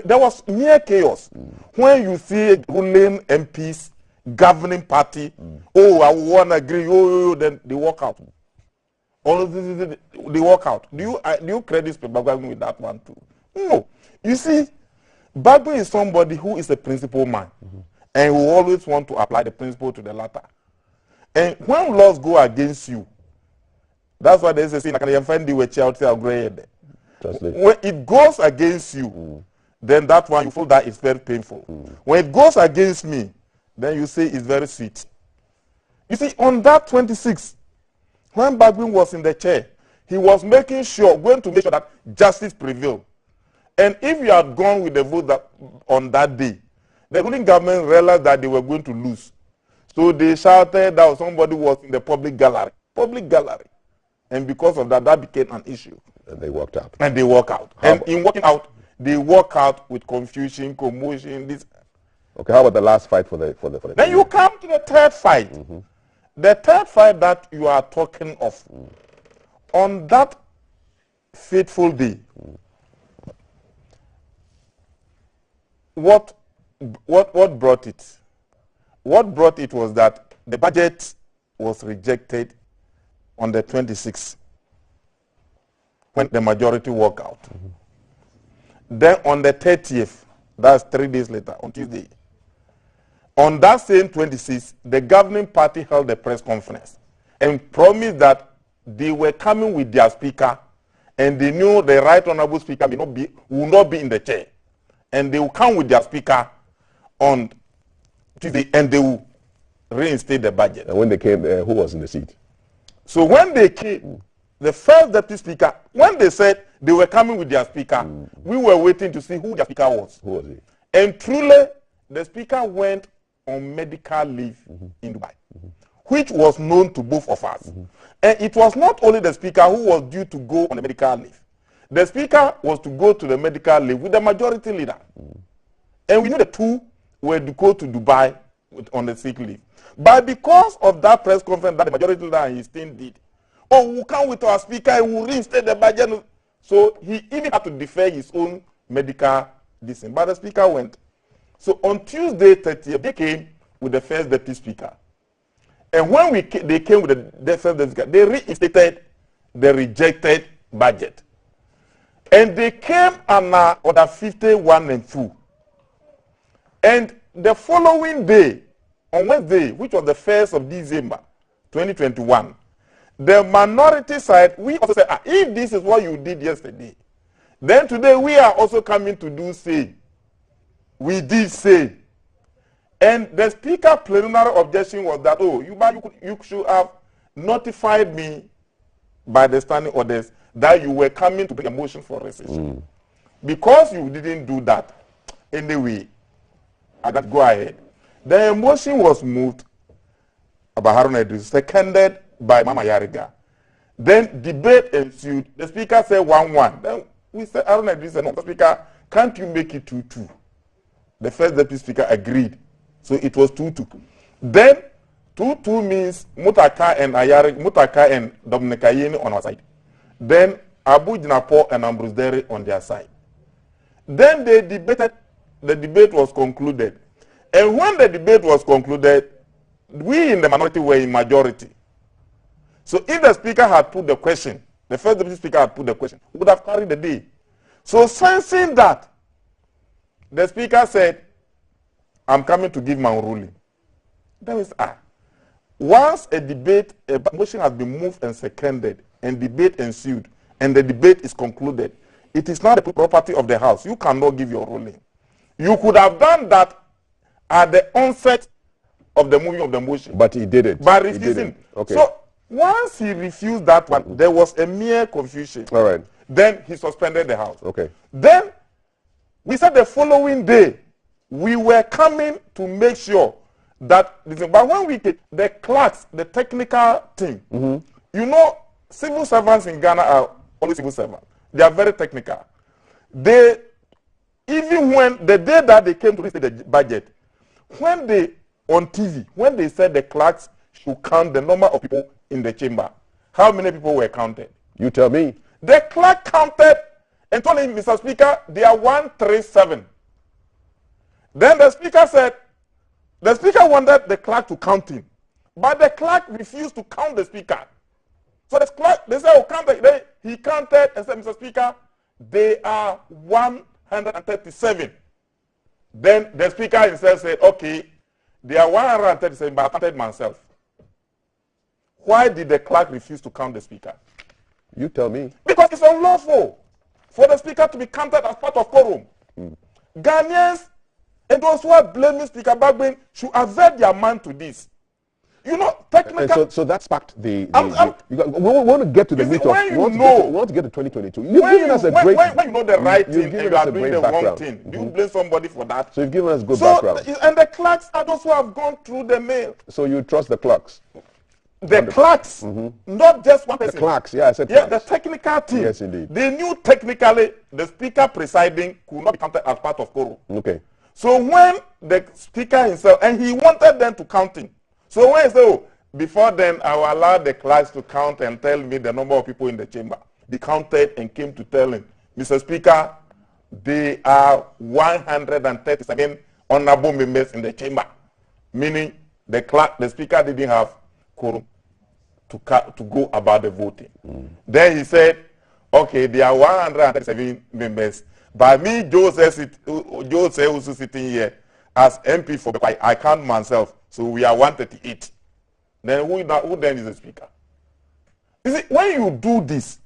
There was mere chaos. When you see ruling MPs, governing party, oh, I want to agree, then they walk out. All of this, they walk out. Do you credit Speaker Bagbin with that one too? No. You see, Bagbo is somebody who is a principle man and who always want to apply the principle to the latter. And when laws go against you, that's why there's a saying, when it goes against you, then that one you feel that is very painful. When it goes against me, then you say it's very sweet. You see, on that 26th, when Bagbo was in the chair, he was making sure, going to make sure that justice prevailed. And if you had gone with the vote that, on that day, the ruling government realized that they were going to lose. So they shouted that somebody was in the public gallery. And because of that, that became an issue. And they walked out. And they walk out. And in walking out, they walk out with confusion, commotion, this. Okay, how about the last fight for the Then you come to the third fight. The third fight that you are talking of. On that fateful day, what brought it? What brought it was that the budget was rejected on the 26th when the majority walked out. Then on the 30th, that's 3 days later, on Tuesday, on that same 26th, the governing party held a press conference and promised that they were coming with their speaker, and they knew the right honorable speaker will not be in the chair, and they will come with their speaker on Tuesday, and they will reinstate the budget. And when they came, who was in the seat? So when they came, the first deputy speaker, when they said they were coming with their speaker, we were waiting to see who their speaker was. Who was he? And truly, the speaker went on medical leave in Dubai, which was known to both of us. And it was not only the speaker who was due to go on the medical leave. The speaker was to go to the medical leave with the majority leader. And we knew the two were to go to Dubai on the sick leave. But because of that press conference that the majority leader and his team did, we'll come with our speaker and we'll reinstate the budget. So he even had to defer his own medical decision. But the speaker went. So on Tuesday 30th, they came with the first deputy speaker. And when they came with the first deputy speaker, they reinstated the rejected budget. And they came on order 51 and 2. And the following day, on Wednesday, which was the 1st of December, 2021, the minority side, we also said, if this is what you did yesterday, then today we are also coming to do same. We did say. And the speaker preliminary objection was that, you should have notified me by the standing orders that you were coming to bring a motion for recession. Because you didn't do that, anyway, I got go ahead. The motion was moved by Haruna Idris, seconded by Mama Yariga. Then debate ensued. The speaker said 1-1. Then we said, Haruna Idris said, no, Speaker, can't you make it 2-2? The first deputy speaker agreed. So it was 2-2. Then 2-2 means Mutaka and Dominic Ayeni on our side. Then Abu Jinapo and Ambrose Derry on their side. Then they debated. The debate was concluded. And when the debate was concluded, we in the minority were in majority. So if the speaker had put the question, the first deputy speaker had put the question, we would have carried the day. So sensing that, the speaker said, I'm coming to give my ruling. That means, once a motion has been moved and seconded, and debate ensued, and the debate is concluded, it is not the property of the House. You cannot give your ruling. You could have done that at the onset of the moving of the motion. But he did it. By refusing. Okay. So once he refused that one, there was a mere confusion. All right. Then he suspended the House. Okay. Then we said the following day, we were coming to make sure that, but when we get the clerks, the technical team, you know, civil servants in Ghana are only civil servants. They are very technical. They, even when the day that they came to restate the budget, when they, on TV, when they said the clerks should count the number of people in the chamber, how many people were counted? You tell me. The clerk counted and told him, Mr. Speaker, they are 137. Then the speaker said, the speaker wanted the clerk to count him, but the clerk refused to count the speaker. So the clerk, they said, he counted and said, Mr. Speaker, they are 137. Then the speaker himself said, okay, there are 137, but I counted myself. Why did the clerk refuse to count the speaker? You tell me. Because it's unlawful for the speaker to be counted as part of quorum. Ghanaians and those who are blaming Speaker Bagbin should avert their mind to this. You know, technically. So that sparked we want to get to the meat of. We want to get to 2022. When you know the right thing and you are doing the wrong thing, do you blame somebody for that? So you've given us good background. And the clerks are those who have gone through the mail. So you trust the clerks? The clerks, not just one person. The clerks, yeah, I said clerks. The technical team. Yes, indeed. They knew technically the speaker presiding could not be counted as part of quorum. Okay. So when the speaker himself, and he wanted them to count him. So when he said, oh, before then, I will allow the clerks to count and tell me the number of people in the chamber. They counted and came to tell him, Mr. Speaker, they are 137 honorable members in the chamber. Meaning the speaker didn't have quorum to go about the voting. Then he said, okay, there are 137 members. But me, Joe says who's sitting here as MP for I count myself. So we are 138. Then who then is the speaker? You see, when you do this,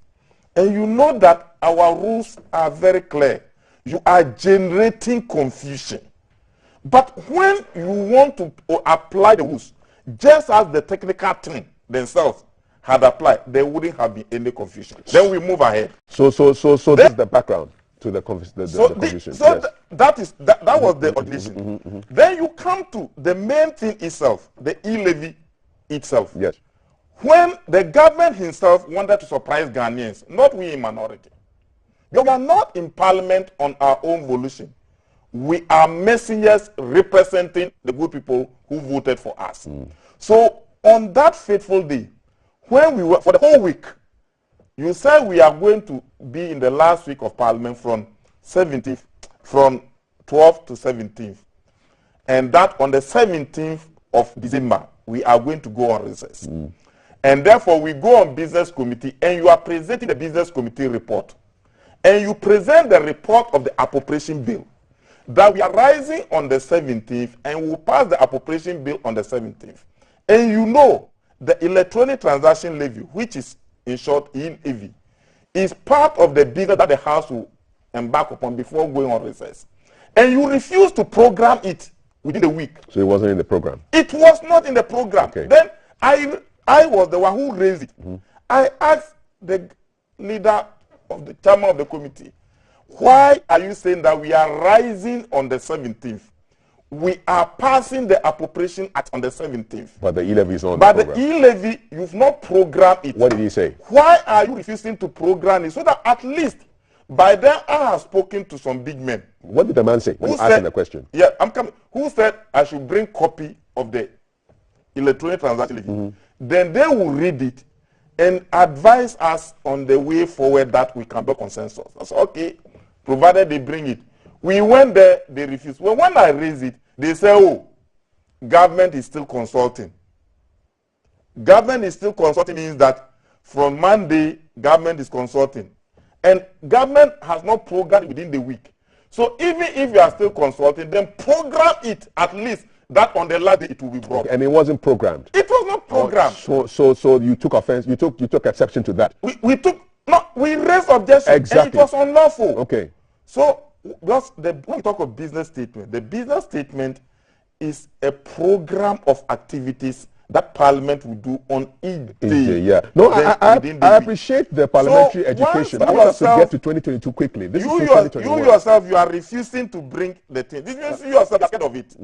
and you know that our rules are very clear, you are generating confusion. But when you want to apply the rules, just as the technical team themselves had applied, there wouldn't have been any confusion. Then we move ahead. So this is the background to the confusion. That was the audition. Then you come to the main thing itself, the e-levy itself. Yes. When the government himself wanted to surprise Ghanaians, not we in minority, we are not in parliament on our own volition. We are messengers representing the good people who voted for us. So on that fateful day, when we were, for the whole week, you said we are going to be in the last week of Parliament from 12th to 17th. And that on the 17th of December, we are going to go on recess. And therefore, we go on business committee, and you are presenting the business committee report. And you present the report of the appropriation bill. That we are rising on the 17th, and we will pass the appropriation bill on the 17th. And you know, the electronic transaction levy, which is in short ELV, is part of the bill that the House will embark upon before going on recess. And you refuse to program it within a week. So it wasn't in the program? It was not in the program. Okay. Then I was the one who raised it. I asked the leader of the chairman of the committee, why are you saying that we are rising on the 17th? We are passing the appropriation act on the 17th. But the e-levy is not on the program. But the e-levy, you've not programmed it. What did he say? Why are you refusing to program it? So that at least by then I have spoken to some big men. What did the man say when you asked him the question? Yeah, I'm coming. Who said I should bring copy of the electronic transaction levy? Then they will read it and advise us on the way forward that we can build consensus. That's okay, provided they bring it. We went there, they refused. Well, when I raised it, they say, oh, government is still consulting. Government is still consulting means that from Monday, government is consulting. And government has not programmed within the week. So even if you are still consulting, then program it at least that on the last day it will be brought. And it wasn't programmed. It was not programmed. So you took offense. You took exception to that. We raised objection. Exactly. And it was unlawful. Okay. So when we talk of business statement, the business statement is a program of activities that Parliament will do on each day. Yeah. No, I appreciate the parliamentary education, but I want us to get to 2022 quickly. This you yourself, you are refusing to bring the thing. This means you yourself are scared of it.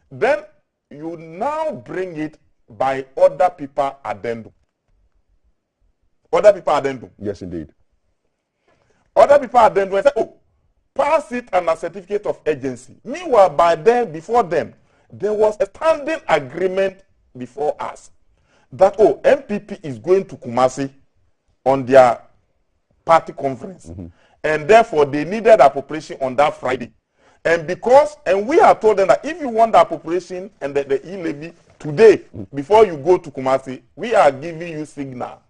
Then you now bring it by other people addendum. Other people addendum. Yes, indeed. Other people addendum and say, oh, pass it under certificate of agency. Meanwhile, by then, before them, there was a standing agreement before us that, oh, MPP is going to Kumasi on their party conference. And therefore, they needed appropriation on that Friday. And we have told them that if you want the appropriation and the e-levy today, before you go to Kumasi, we are giving you signal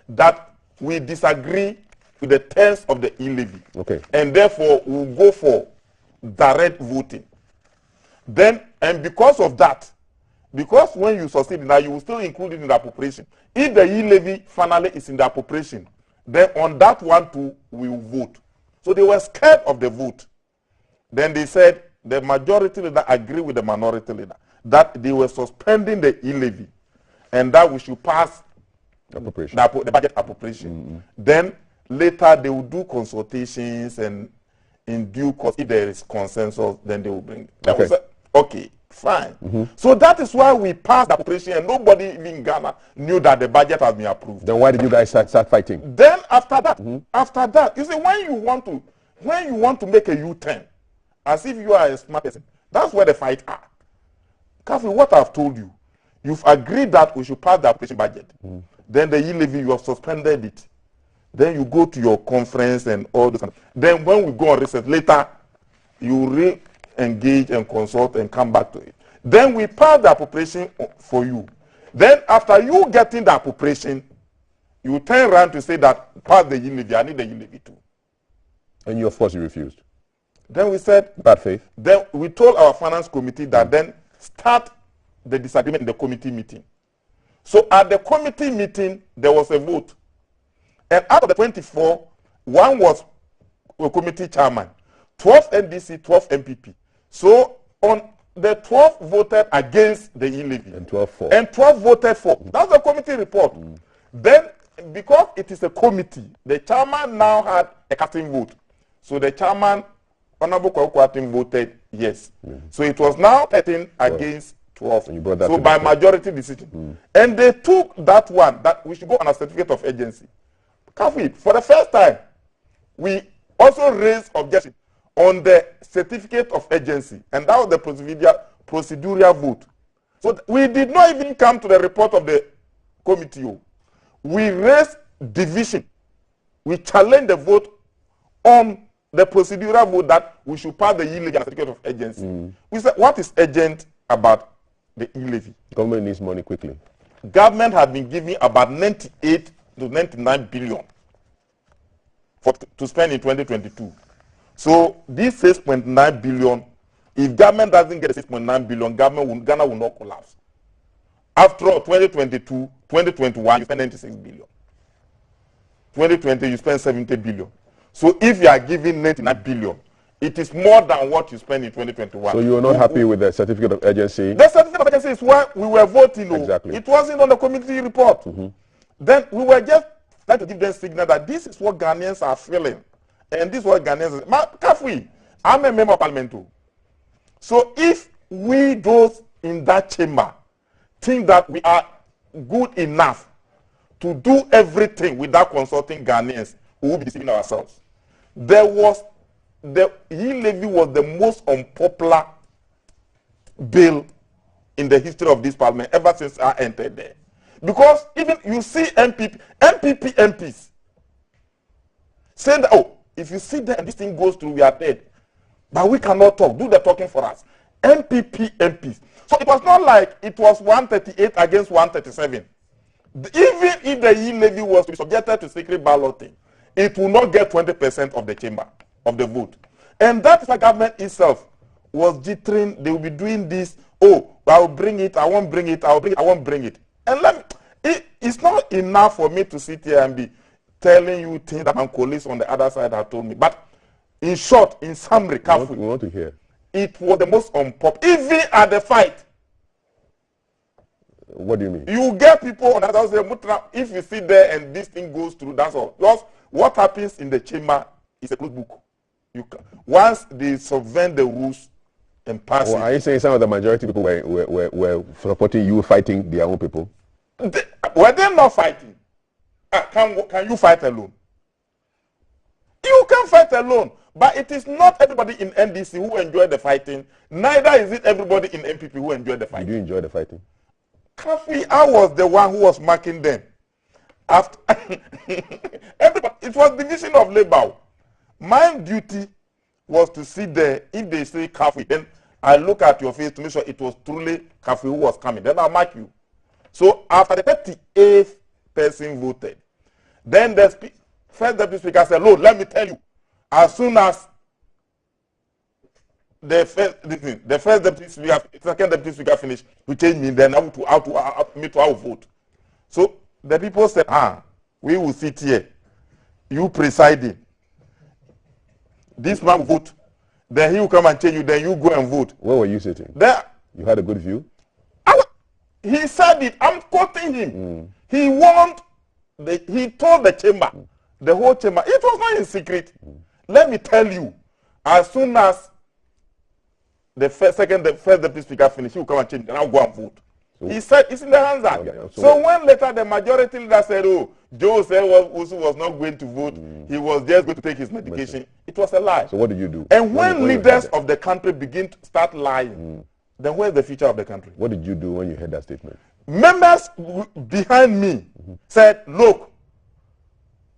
that we disagree with the terms of the e-levy. Okay. And therefore, we'll go for direct voting. Then, and because of that, because when you succeed now, you will still include it in the appropriation. If the e-levy finally is in the appropriation, then on that one too, we will vote. So they were scared of the vote. Then they said the majority leader agreed with the minority leader that they were suspending the e-levy and that we should pass the budget appropriation. Then later they will do consultations and in due course, if there is consensus, then they will bring it. Okay. Okay, fine. So that is why we passed the appropriation and nobody in Ghana knew that the budget has been approved. Then why did you guys start fighting? Then after that, you see, when you want to make a U-turn, as if you are a smart person, that's where the fight are. Careful, what I've told you, you've agreed that we should pass the appropriation budget. Then the e-levy, you have suspended it. Then you go to your conference and all this. Then when we go on recess, later you re-engage and consult and come back to it. Then we pass the appropriation for you. Then after you getting the appropriation, you turn around to say that pass the e-levy, I need the e-levy too. And you, of course, you refused. Then we said, bad faith. Then we told our finance committee that then start the disagreement in the committee meeting. So at the committee meeting, there was a vote. And out of the 24, one was a committee chairman, 12 NDC, 12 MPP. So on the 12 voted against the e-levy. And 12 for. And 12 voted for. That's the committee report. Then, because it is a committee, the chairman now had a casting vote. So the chairman, Honorable Kwaku, voted yes. So it was now 13 against 12. And you brought that so by majority decision. And they took that one, that we should go on a certificate of agency. For the first time, we also raised objection on the certificate of agency, and that was the procedural vote. So we did not even come to the report of the committee. We raised division. We challenged the vote on the procedural vote that we should pass the e-levy certificate of agency. We said, what is urgent about the e-levy? Government needs money quickly. Government had been giving about 98 to 99 billion to spend in 2022. So this 6.9 billion, if government doesn't get 6.9 billion, Ghana will not collapse. After all, 2022, 2021, you spend 96 billion. 2020, you spend 70 billion. So if you are giving 99 billion, it is more than what you spend in 2021. So you are not happy with the certificate of agency? The certificate of agency is why we were voting. Exactly. It wasn't on the committee report. Then we were just trying to give them signal that this is what Ghanaians are feeling. And this is what Ghanaians are. I'm a member of Parliament. So if we, those in that chamber, think that we are good enough to do everything without consulting Ghanaians, we will be deceiving ourselves. The e-levy was the most unpopular bill in the history of this parliament ever since I entered there. Because even you see MPs saying that, oh, if you sit there and this thing goes through, we are dead. But we cannot talk. Do the talking for us. MPs. So it was not like it was 138 against 137. Even if the e-levy was to be subjected to secret balloting, it will not get 20% of the chamber, of the vote. And that is why government itself was jittering. They will be doing this. Oh, I will bring it. I won't bring it. I will bring it. I won't bring it. And it's not enough for me to sit here and be telling you things that my colleagues on the other side have told me. But in short, in summary, we want to hear. It was the most unpopular. Even at the fight. What do you mean? You get people on the other side. If you sit there and this thing goes through, that's all. Because what happens in the chamber is a closed book. Once they subvert the rules and pass it. Are you saying some of the majority people were supporting you fighting their own people? Were they not fighting? Can you fight alone? You can fight alone. But it is not everybody in NDC who enjoyed the fighting. Neither is it everybody in MPP who enjoyed the fighting. Did you enjoy the fighting? I was the one who was marking them. After everybody, it was division of labor. My duty was to sit there. If they say Kafi, then I look at your face to make sure it was truly Kafi who was coming. Then I'll mark you. So after the 38th person voted, then the first deputy speaker said, Lord, let me tell you, as soon as the first deputy speaker, second deputy speaker finished, we change me, then me to vote. So the people said, we will sit here, you presiding. This man will vote, then he will come and change you, then you go and vote. Where were you sitting? There. You had a good view? He said it, I'm quoting him. He told the chamber, the whole chamber, it was not in secret. Let me tell you, as soon as the first deputy speaker finished, he will come and change, and I'll go and vote. So he said it's in the hands of. Okay, so when later the majority leader said, Joe said Usu was not going to vote, he was just going to take his medication, it was a lie. So what did you do? And when leaders of the country begin to start lying, then where's the future of the country? What did you do when you heard that statement? Members behind me said, look,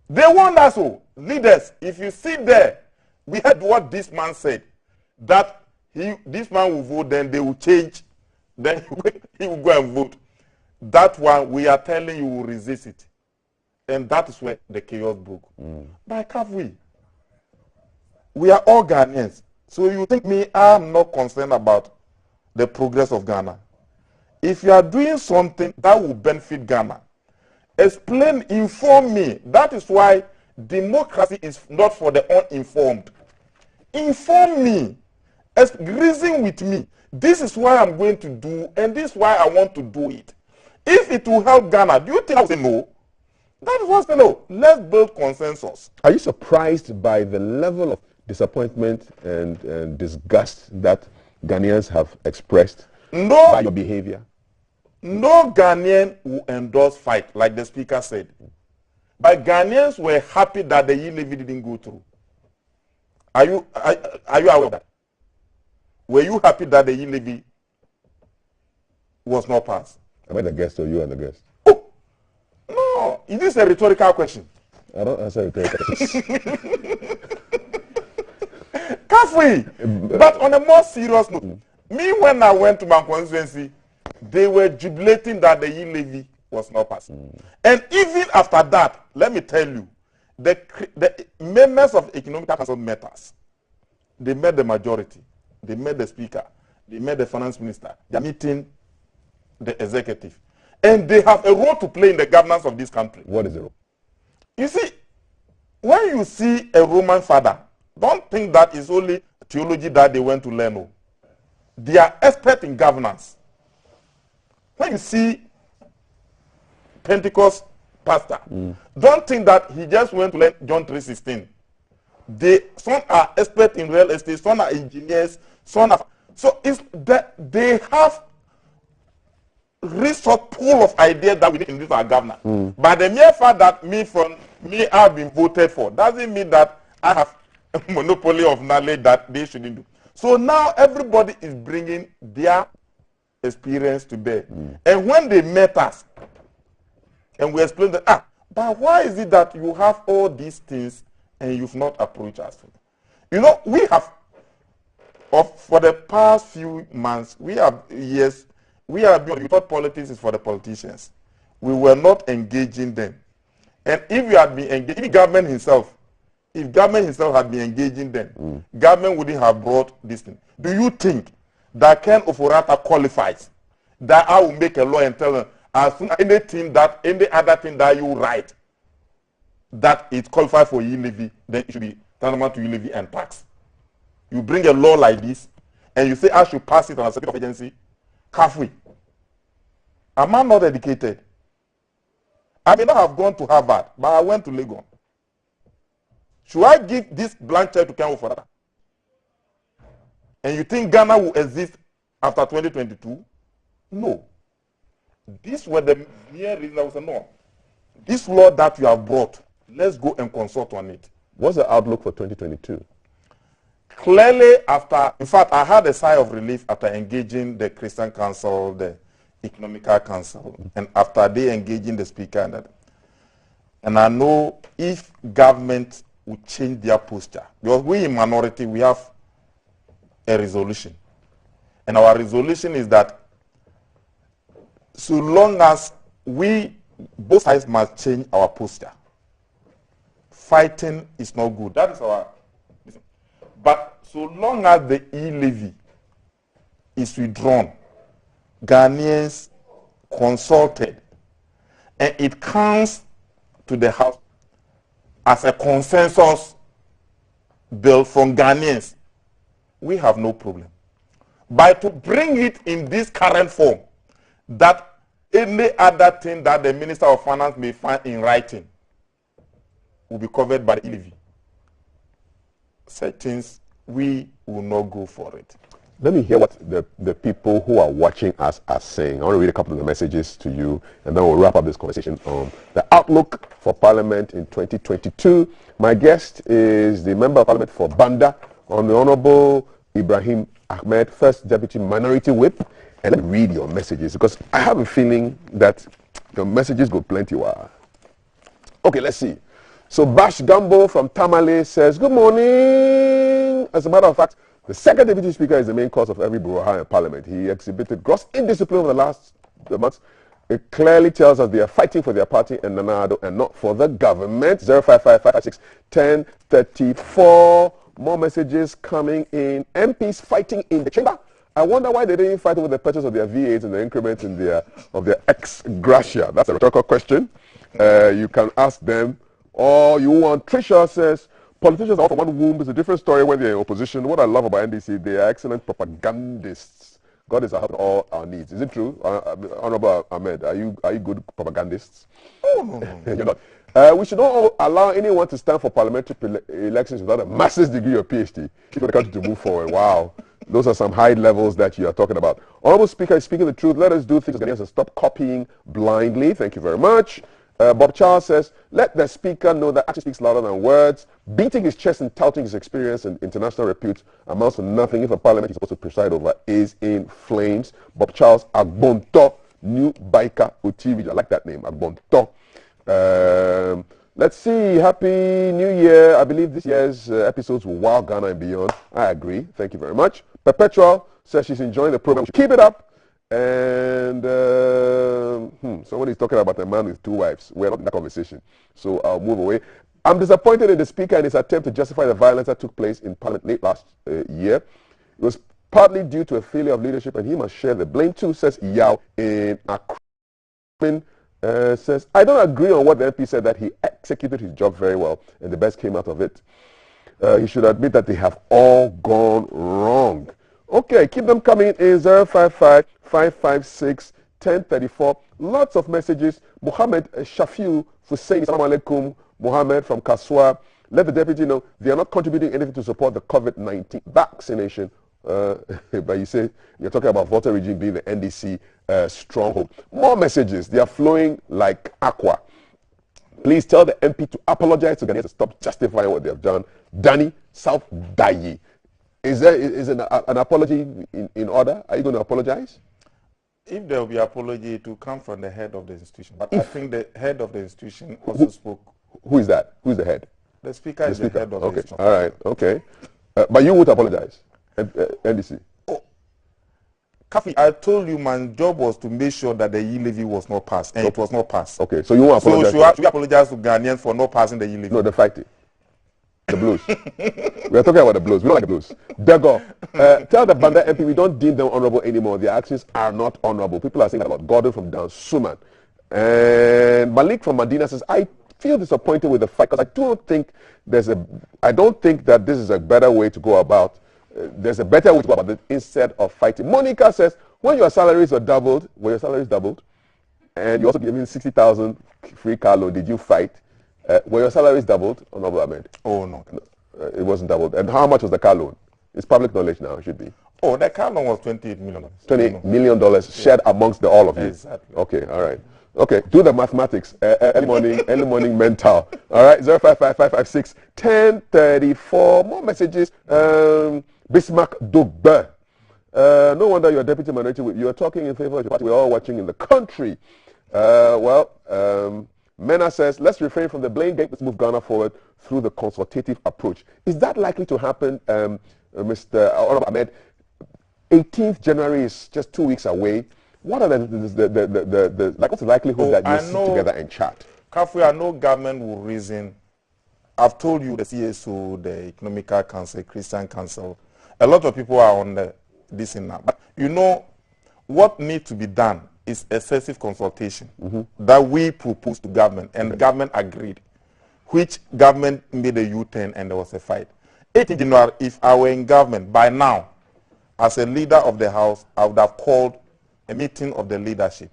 they warned us, leaders, if you sit there, we heard what this man said, that this man will vote, then they will change, then he will go and vote. That one, we are telling you, will resist it. And that is where the chaos broke. But can't we? We are all Ghanaians. So you think me, I'm not concerned about the progress of Ghana. If you are doing something that will benefit Ghana, explain, inform me. That is why democracy is not for the uninformed. Inform me. Reason with me. This is why I'm going to do, and this is why I want to do it. If it will help Ghana, do you think I will say no? That is what I say no. Let's build consensus. Are you surprised by the level of disappointment and disgust that Ghanaians have expressed by your behavior? No Ghanaian will endorse fight, like the speaker said. But Ghanaians were happy that the levy didn't go through. Are you aware of that? Were you happy that the levy was not passed? Am I the guest or you are the guest? Oh, no. Is this a rhetorical question? I don't answer rhetorical questions. But on a more serious note, me when I went to my constituency, they were jubilating that the levy was not passed. And even after that, let me tell you, the members of Economic Council met us. They met the majority. They met the speaker. They met the finance minister. They are meeting the executive. And they have a role to play in the governance of this country. What is the role? You see, when you see a Roman father, don't think that it's only theology that they went to learn. They are experts in governance. When you see Pentecost pastor, don't think that he just went to learn John 3:16. Some are experts in real estate, some are engineers, some are... So it's that they have resource pool of ideas that we need in this our government. But the mere fact that me have been voted for doesn't mean that I have a monopoly of knowledge that they shouldn't do. So now everybody is bringing their experience to bear. And when they met us, and we explained that, but why is it that you have all these things and you've not approached us? You know, we have, for the past few months, we thought politics is for the politicians. We were not engaging them. And if we had been engaged, if government himself had been engaging them, government wouldn't have brought this thing. Do you think that Ken Oforata qualifies that I will make a law and tell them as soon as any other thing that you write that it qualifies for levy, then it should be tantamount to levy and tax? You bring a law like this and you say I should pass it on a certificate of agency. Halfway. Am I not educated? I may not have gone to Harvard, but I went to Legon. Should I give this blank check to Ken Oforata? And you think Ghana will exist after 2022? No. These were the mere reasons I was saying, no. This law that you have brought, let's go and consult on it. What's the outlook for 2022? Clearly, in fact, I had a sigh of relief after engaging the Christian Council, the Economical Council, and after they engaging the speaker. And I know if government would change their posture, because we in minority, we have a resolution. And our resolution is that so long as both sides must change our posture, fighting is not good. That is our... But So long as the e-levy is withdrawn, Ghanaians consulted, and it comes to the House as a consensus bill from Ghanaians, we have no problem. But to bring it in this current form, that any other thing that the Minister of Finance may find in writing will be covered by the e-levy. Such things, we will not go for it. Let me hear what the people who are watching us are saying. I want to read a couple of the messages to you, and then we'll wrap up this conversation on the outlook for Parliament in 2022. My guest is the Member of Parliament for Banda, on the Honorable Ibrahim Ahmed, First Deputy Minority Whip. And let me read your messages, because I have a feeling that your messages go plenty. Wow. Okay, let's see. So Bash Gambo from Tamale says, good morning. As a matter of fact, the second deputy speaker is the main cause of every brouhaha in Parliament. He exhibited gross indiscipline over the last months. It clearly tells us they are fighting for their party and Nanado and not for the government. 055561034. More messages coming in. MPs fighting in the chamber. I wonder why they didn't fight over the purchase of their V8s and the increments in their ex gratia. That's a rhetorical question. You can ask them. Or you want. Trisha says, politicians are for one womb. It's a different story when they're in opposition. What I love about NDC, they are excellent propagandists. God is our help in all our needs. Is it true, Honorable Ahmed? Are you good propagandists? Oh, no. You're not. We should not allow anyone to stand for parliamentary elections without a master's degree or PhD for the country to move forward. Wow. Those are some high levels that you are talking about. Honorable Speaker is speaking the truth. Let us do things and stop copying blindly. Thank you very much. Bob Charles says, let the speaker know that action speaks louder than words. Beating his chest and touting his experience and international repute amounts to nothing if a parliament he's supposed to preside over is in flames. Bob Charles, Agbonto, New Biker Utivi. I like that name, Agbonto. Let's see. Happy New Year. I believe this year's episodes will wow Ghana and beyond. I agree. Thank you very much. Perpetual says she's enjoying the program. Keep it up. And somebody's talking about a man with two wives. We're not in that conversation, so I'll move away. I'm disappointed in the speaker and his attempt to justify the violence that took place in Parliament late last year. It was partly due to a failure of leadership, and he must share the blame too, says Yao in Accra. Says, I don't agree on what the MP said, that he executed his job very well and the best came out of it. He should admit that they have all gone wrong. Okay, keep them coming in. 055-556-1034. Lots of messages. Muhammad Shafiu Hussein, Assalamu alaikum. Muhammad from Kaswa. Let the deputy know they are not contributing anything to support the COVID-19 vaccination. But you say you're talking about voter regime being the NDC stronghold. More messages. They are flowing like aqua. Please tell the MP to apologize to Ghanaians to stop justifying what they have done. Danny South Dayi. Is an apology in order? Are you going to apologize? If there will be apology, it will come from the head of the institution. But I think the head of the institution also spoke. Who is that? Who is the head? The speaker is the head of the institution. All right. Okay. But you would apologize, NDC. Oh, Kafi, I told you my job was to make sure that the e-levy was not passed, and it was not passed. Okay. So you won't apologize. So should we apologize to Ghanaians for not passing the e-levy? No, the fighting. The blues. We are talking about the blues. We don't like the blues. Dego, tell the Banda MP we don't deem them honorable anymore. Their actions are not honorable. People are saying that about Gordon from Dan Suman. And Malik from Medina says, I feel disappointed with the fight because I don't think that this is a better way to go about. There's a better way to go about it instead of fighting. Monica says, when your salaries are doubled, and you also given 60,000 free car loan, did you fight? Were your salaries doubled, Honorable Ahmed? Oh, no. It wasn't doubled. And how much was the car loan? It's public knowledge now, it should be. Oh, the car loan was $28 million. $28 million shared amongst all of you. Exactly. Okay, all right. Okay, do the mathematics. Early morning mental. All right, 055-556-1034. More messages. Bismarck Dugbe. No wonder you're deputy minority. You're talking in favor of your party. We're all watching in the country. Mena says, let's refrain from the blame game. Let's move Ghana forward through the consultative approach. Is that likely to happen, Mr. Honorable Ahmed? 18th January is just 2 weeks away. What are what's the likelihood that you sit together and chat? Kafu, I know government will reason. I've told you the CSO, the Economical Council, Christian Council, A lot of people are on this thing now. But you know, what needs to be done is excessive consultation that we proposed to government, and the government agreed, which government made a U-turn and there was a fight. 8th January, if I were in government, by now, as a leader of the House, I would have called a meeting of the leadership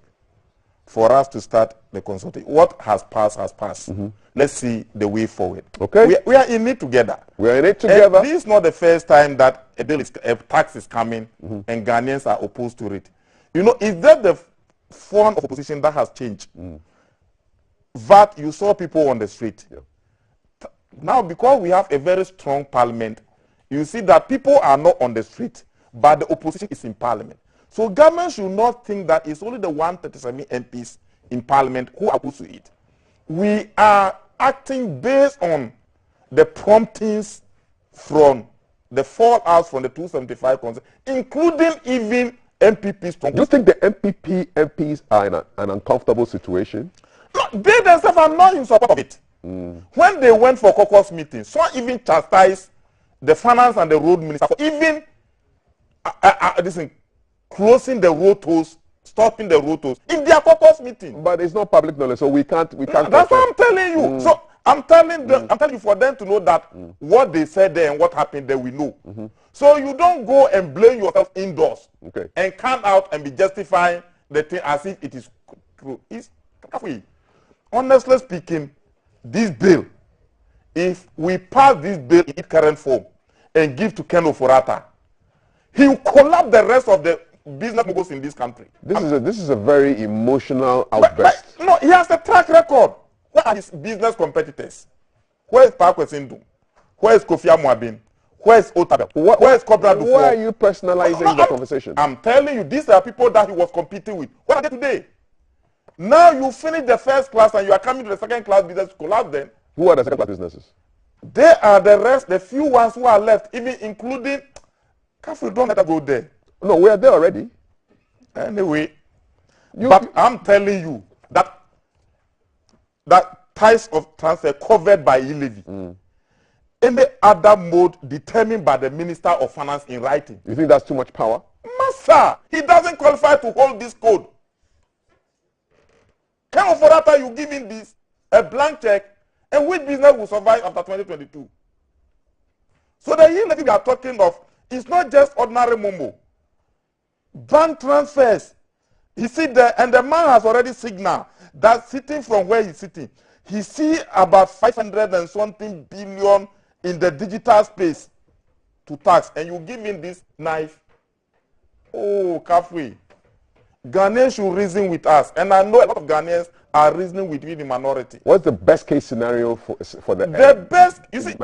for us to start the consultation. What has passed has passed. Let's see the way forward. Okay. We are in it together. We are in it together. And this is not the first time that a tax is coming and Ghanaians are opposed to it. You know, is that the form of opposition that has changed? VAT, you saw people on the street. Now, because we have a very strong parliament, you see that people are not on the street, but the opposition is in parliament. So government should not think that it's only the 137 MPs in parliament who are opposed to it. We are acting based on the promptings from the fallout from the 275 concerns, including even MPPs. Do you think the MPs are in an uncomfortable situation? No, they themselves are not in support of it. When they went for caucus meetings, some even chastised the finance and the road minister for even closing the road tolls, stopping the road tolls in their caucus meeting. But it's not public knowledge, so we can't. That's what I'm telling you. So I'm telling you for them to know that what they said there and what happened there, we know. So you don't go and blame yourself indoors and come out and be justifying the thing as if it is true. Honestly speaking, this bill, if we pass this bill in its current form and give to Ken Oforata, he will collapse the rest of the business moguls in this country. This is a very emotional outburst. No, he has a track record. Where are his business competitors? Where is Parkway Sindhu? Where is Kofi Amuabin? Where is Otabel? Where is Cobra Dufo? Why are you personalizing the conversation? I'm telling you, these are people that he was competing with. What are they today? Now you finish the first class and you are coming to the second class business to collapse them. Who are the second class businesses? They are the rest, the few ones who are left, even including Kafri. Don't let her go there. No, we are there already. Anyway, but I'm telling you that types of transfer covered by e-levy, any other mode determined by the Minister of Finance in writing. You think that's too much power? Master, he doesn't qualify to hold this code. Ken Oforata, you give him this, a blank check, and which business will survive after 2022? So the e-levy we are talking of is not just ordinary momo. Bank transfers. He sit there, and the man has already signaled that sitting from where he's sitting, he see about 500 and something billion in the digital space to tax, and you give him this knife. Oh, Kafri. Ghanaians should reason with us, and I know a lot of Ghanaians are reasoning with the minority. What's the best case scenario for the best? You see,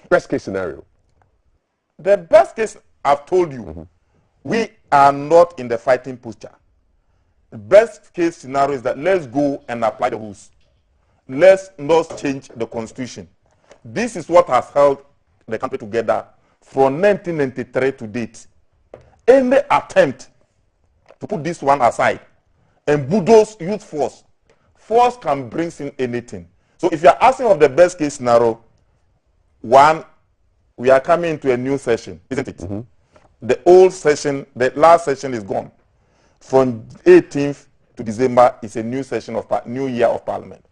best case scenario. The best case, I've told you, we are not in the fighting posture. The best case scenario is that let's go and apply the rules. Let's not change the constitution. This is what has held the country together from 1993 to date. Any attempt to put this one aside and bulldoze youth force can bring in anything. So if you're asking of the best case scenario, one, we are coming into a new session, isn't it? The old session, the last session is gone. From 18th to December is a new session of new year of Parliament.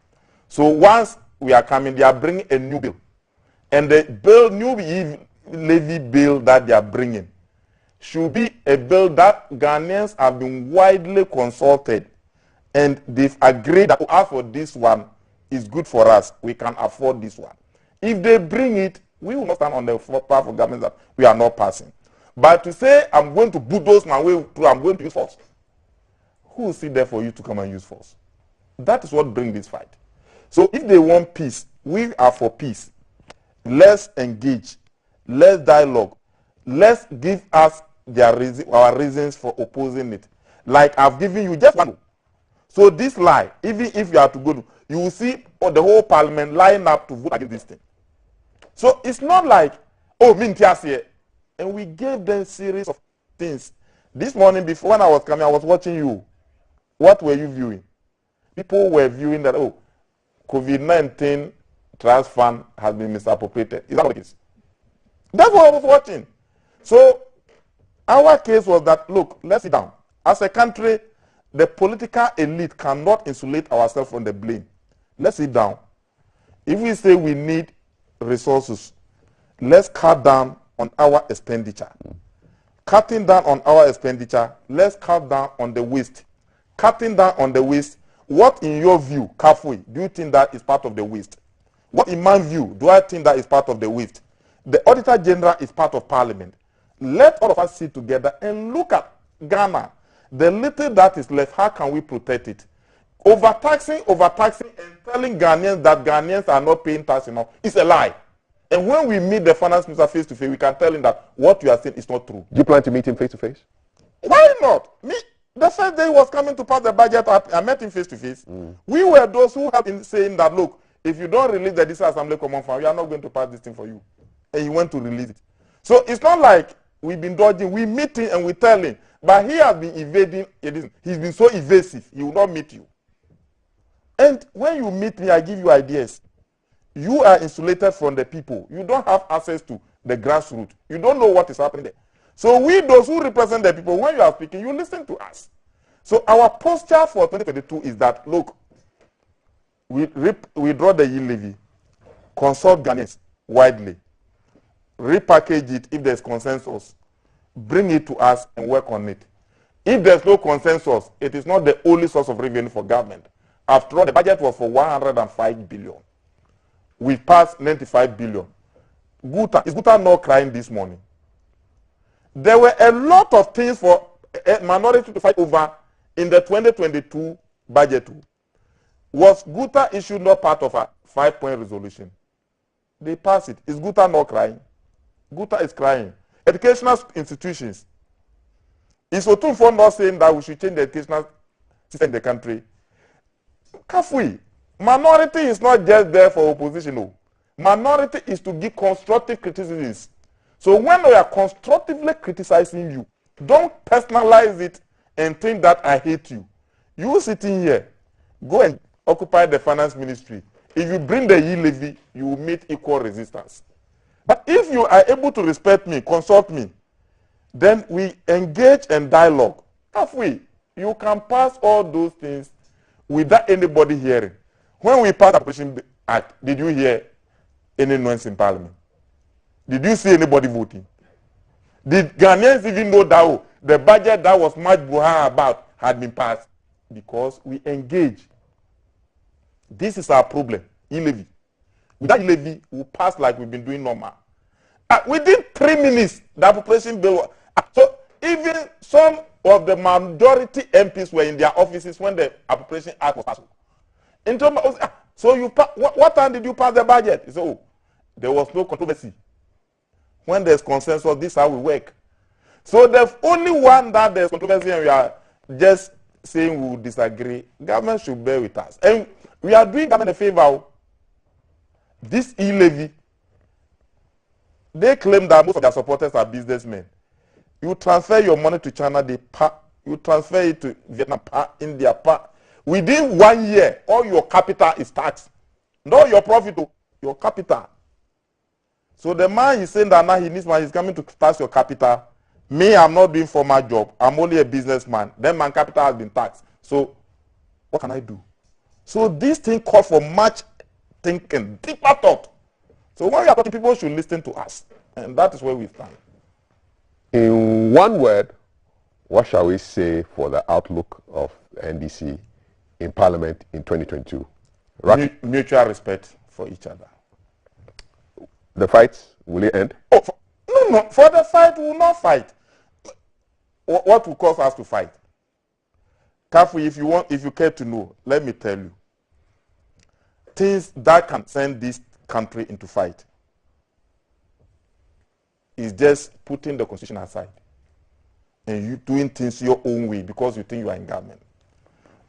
So once we are coming, they are bringing a new bill, and the new levy bill that they are bringing should be a bill that Ghanaians have been widely consulted, and they've agreed that as for this one is good for us, we can afford this one. If they bring it, we will not stand on the part of government that we are not passing. But to say, I'm going to bulldoze my way through, I'm going to use force. Who will sit there for you to come and use force? That is what brings this fight. So if they want peace, we are for peace. Let's engage. Let's dialogue. Let's give us our reasons for opposing it. Like I've given you just one. So this lie, even if you are to go, you will see the whole parliament line up to vote against this thing. So it's not like, oh, Mintias here. And we gave them a series of things. This morning, before when I was coming, I was watching you. What were you viewing? People were viewing that, oh, COVID-19 trust fund has been misappropriated. Is that what it is? That's what I was watching. So our case was that, look, let's sit down. As a country, the political elite cannot insulate ourselves from the blame. Let's sit down. If we say we need resources, let's cut down on our expenditure. Cutting down on our expenditure, let's cut down on the waste. Cutting down on the waste, what in your view, Kafui, do you think that is part of the waste? What in my view, do I think that is part of the waste? The Auditor General is part of Parliament. Let all of us sit together and look at Ghana. The little that is left, how can we protect it? Overtaxing, and telling Ghanaians that Ghanaians are not paying tax enough is a lie. And when we meet the finance minister face to face, we can tell him that what you are saying is not true. Do you plan to meet him face to face? Why not? Me, the first day he was coming to pass the budget, I met him face to face. We were those who have been saying that, look, if you don't release the District Assembly Common Fund, we are not going to pass this thing for you. And he went to release it. So it's not like we've been dodging. We meet him and we tell him. But he has been evading. He's been so evasive. He will not meet you. And when you meet me, I give you ideas. You are insulated from the people. You don't have access to the grassroots. You don't know what is happening there. So we, those who represent the people, when you are speaking, you listen to us. So our posture for 2022 is that, look, we draw the yield levy, consult Ghanaians widely, repackage it if there's consensus, bring it to us and work on it. If there's no consensus, it is not the only source of revenue for government. After all, the budget was for 105 billion. We passed 95 billion. Is Guta not crying this morning? There were a lot of things for a minority to fight over in the 2022 budget. Was Guta issue not part of a 5-point resolution? They passed it. Is Guta not crying? Guta is crying. Educational institutions. Is Otunfo not saying that we should change the educational system in the country? Kafui, minority is not just there for opposition. No. Minority is to give constructive criticisms. So when we are constructively criticizing you, don't personalize it and think that I hate you. You sitting here, go and occupy the finance ministry. If you bring the yield levy, you will meet equal resistance. But if you are able to respect me, consult me, then we engage and dialogue. Halfway, you can pass all those things without anybody hearing. When we passed the Appropriation Act, did you hear any noise in Parliament? Did you see anybody voting? Did Ghanaians even know that the budget that was much buha about had been passed? Because we engage. This is our problem. E-levy. Without e-levy, we'll pass like we've been doing normal. Within 3 minutes, the appropriation bill. So even some of the majority MPs were in their offices when the appropriation act was passed. So you what time did you pass the budget? He said, oh, there was no controversy. When there's consensus, this is how we work. So the only one that there's controversy and we are just saying we will disagree, government should bear with us. And we are doing government a favor. This e-levy, they claim that most of their supporters are businessmen. You transfer your money to China, you transfer it to Vietnam, India, within 1 year, all your capital is taxed. Not your profit, your capital. So the man is saying that now he needs money, he's coming to tax your capital. Me, I'm not doing formal job. I'm only a businessman. Then my capital has been taxed. So what can I do? So this thing calls for much thinking, deeper thought. So when we are talking, people should listen to us. And that is where we stand. In one word, what shall we say for the outlook of NDC in Parliament in 2022? Mutual respect for each other. The fights, will it end? Oh, no. For the fight, we will not fight. What will cause us to fight? Kafu, if you care to know, let me tell you. Things that can send this country into fight is just putting the constitution aside and you doing things your own way because you think you are in government.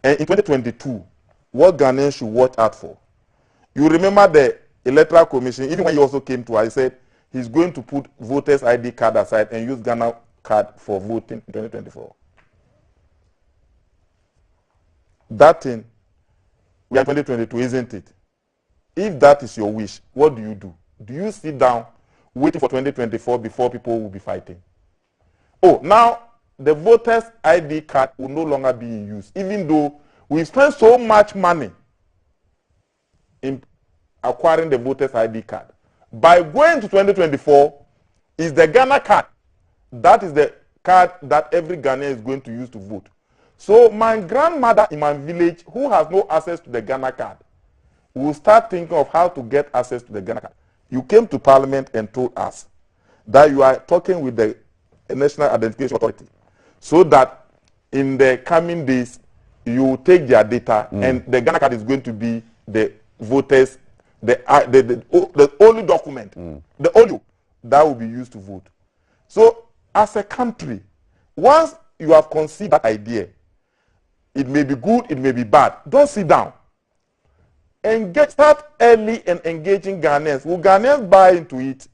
And in 2022, what Ghanaians should watch out for. You remember the Electoral Commission, even when he also came to us, he said he's going to put voters' ID card aside and use Ghana card for voting in 2024. That thing, we are 2022, isn't it? If that is your wish, what do? Do you sit down waiting for 2024 before people will be fighting. Oh, now the voters' ID card will no longer be in use, even though we spend so much money in acquiring the voters' ID card. By going to 2024, is the Ghana card. That is the card that every Ghanaian is going to use to vote. So my grandmother in my village, who has no access to the Ghana card, will start thinking of how to get access to the Ghana card. You came to Parliament and told us that you are talking with the National Identification Authority so that in the coming days, you will take their data and the Ghana card is going to be the voters, the only document, the only that will be used to vote. So as a country, once you have conceived that idea, it may be good, it may be bad. Don't sit down. Start early and engaging Ghanaians. Will Ghanaians buy into it?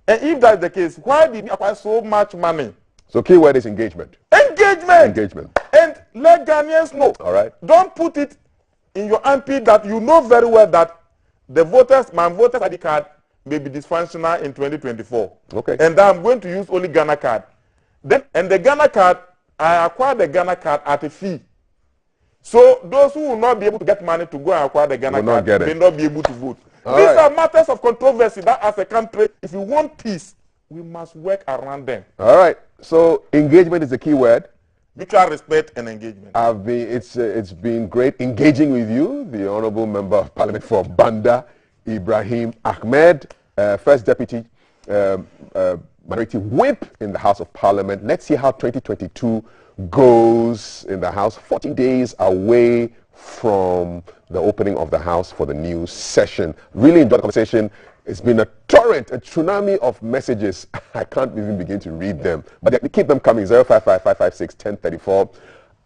And if that's the case, why did you acquire so much money? So key word is engagement. Engagement. Engagement. And let Ghanaians know. All right. Don't put it in your MP that you know very well that the my voters ID card may be dysfunctional in 2024. Okay. And that I'm going to use only Ghana card. And the Ghana card, I acquired the Ghana card at a fee. So those who will not be able to get money to go and acquire the Ghana card may not be able to vote. These are matters of controversy that as a country, if we want peace, we must work around them. All right. So engagement is the key word. Mutual respect and engagement. It's been great engaging with you, the Honourable Member of Parliament for Banda, Ibrahim Ahmed, First Deputy Minority Whip in the House of Parliament. Let's see how 2022 goes in the House. 14 days away from the opening of the House for the new session. Really enjoyed the conversation. It's been a torrent, a tsunami of messages. I can't even begin to read them, but keep them coming. 055-556-1034.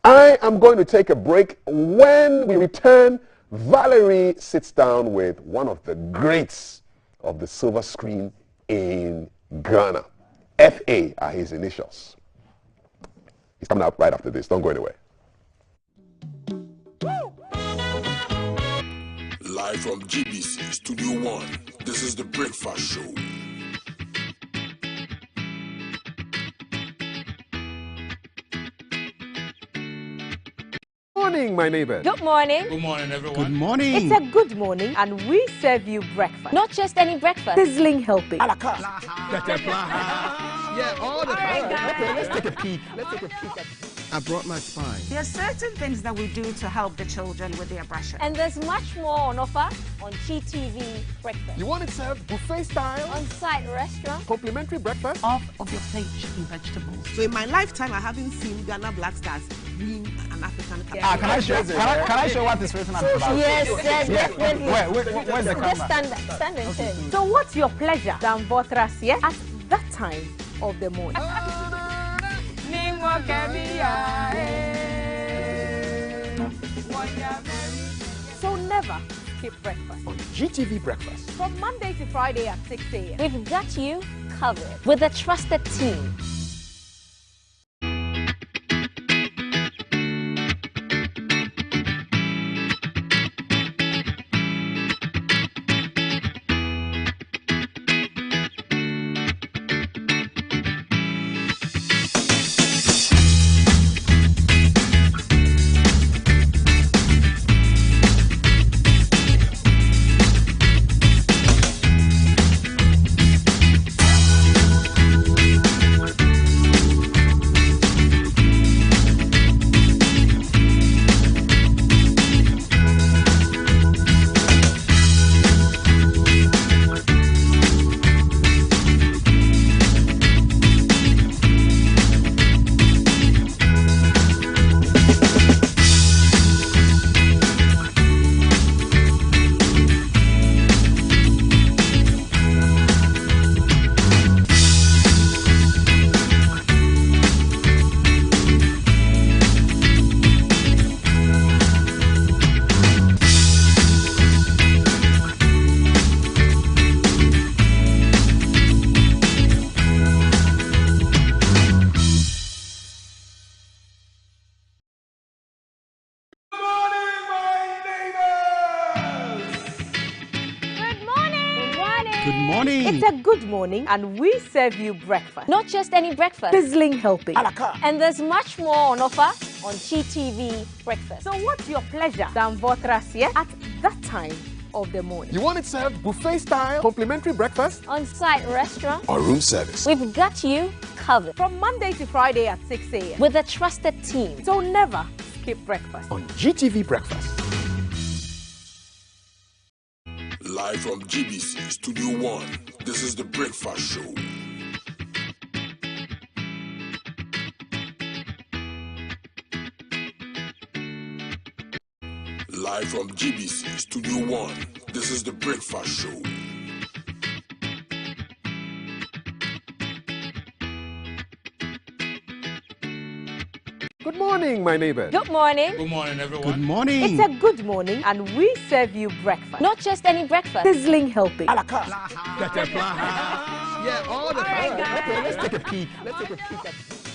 I am going to take a break. When we return, Valerie sits down with one of the greats of the silver screen in Ghana. FA are his initials. He's coming out right after this. Don't go anywhere. Live from GBC Studio 1, this is The Breakfast Show. Good morning, my neighbors. Good morning. Good morning, everyone. Good morning. It's a good morning, and we serve you breakfast. Not just any breakfast. Sizzling healthy. Yeah, all the time. Let's take a peek. I brought my spine. There are certain things that we do to help the children with their brushing. And there's much more on offer on GTV Breakfast. You want it served buffet style? On-site restaurant. Complimentary breakfast? Half of your plate chicken vegetables. So in my lifetime, I haven't seen Ghana Black Stars win an African Cup. Can I show what is written on the back? Yes, definitely. Where's the camera? Just stand and turn. So what's your pleasure than Botras, yeah? At that time of the morning. So never skip breakfast. On GTV Breakfast. From Monday to Friday at 6 a.m. We've got you covered with a trusted team. morning. It's a good morning, and we serve you breakfast. Not just any breakfast. Sizzling healthy. And there's much more on offer on GTV breakfast. So what's your pleasure than Votras at that time of the morning? You want it served buffet style, complimentary breakfast? On-site restaurant. Or room service? We've got you covered. From Monday to Friday at 6 a.m. With a trusted team. So never skip breakfast. On GTV breakfast. Live from GBC Studio 1, this is the Breakfast Show. Live from GBC Studio 1, this is the Breakfast Show. Good morning, my neighbor. Good morning. Good morning, everyone. Good morning. It's a good morning, and we serve you breakfast. Not just any breakfast. Sizzling healthy. Yeah, all the time. Okay, let's take a peek.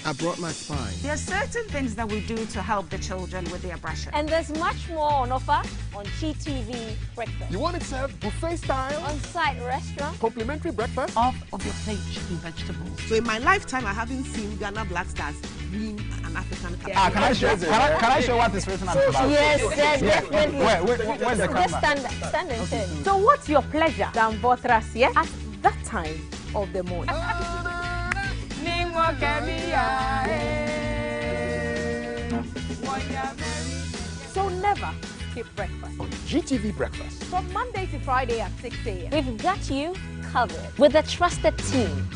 I brought my spine. There are certain things that we do to help the children with their brushing. And there's much more on offer on GTV breakfast. You want it served buffet style, On-site restaurant. complimentary breakfast? Off of your plate chicken vegetables. So in my lifetime, I haven't seen Ghana Black Stars win an African Cup. Can I show what this written about? Yes, definitely. Where's the camera? Stand and turn. So what's your pleasure than Votras at that time of the morning? So never skip breakfast. On GTV breakfast. From Monday to Friday at 6 a.m. We've got you covered with a trusted team.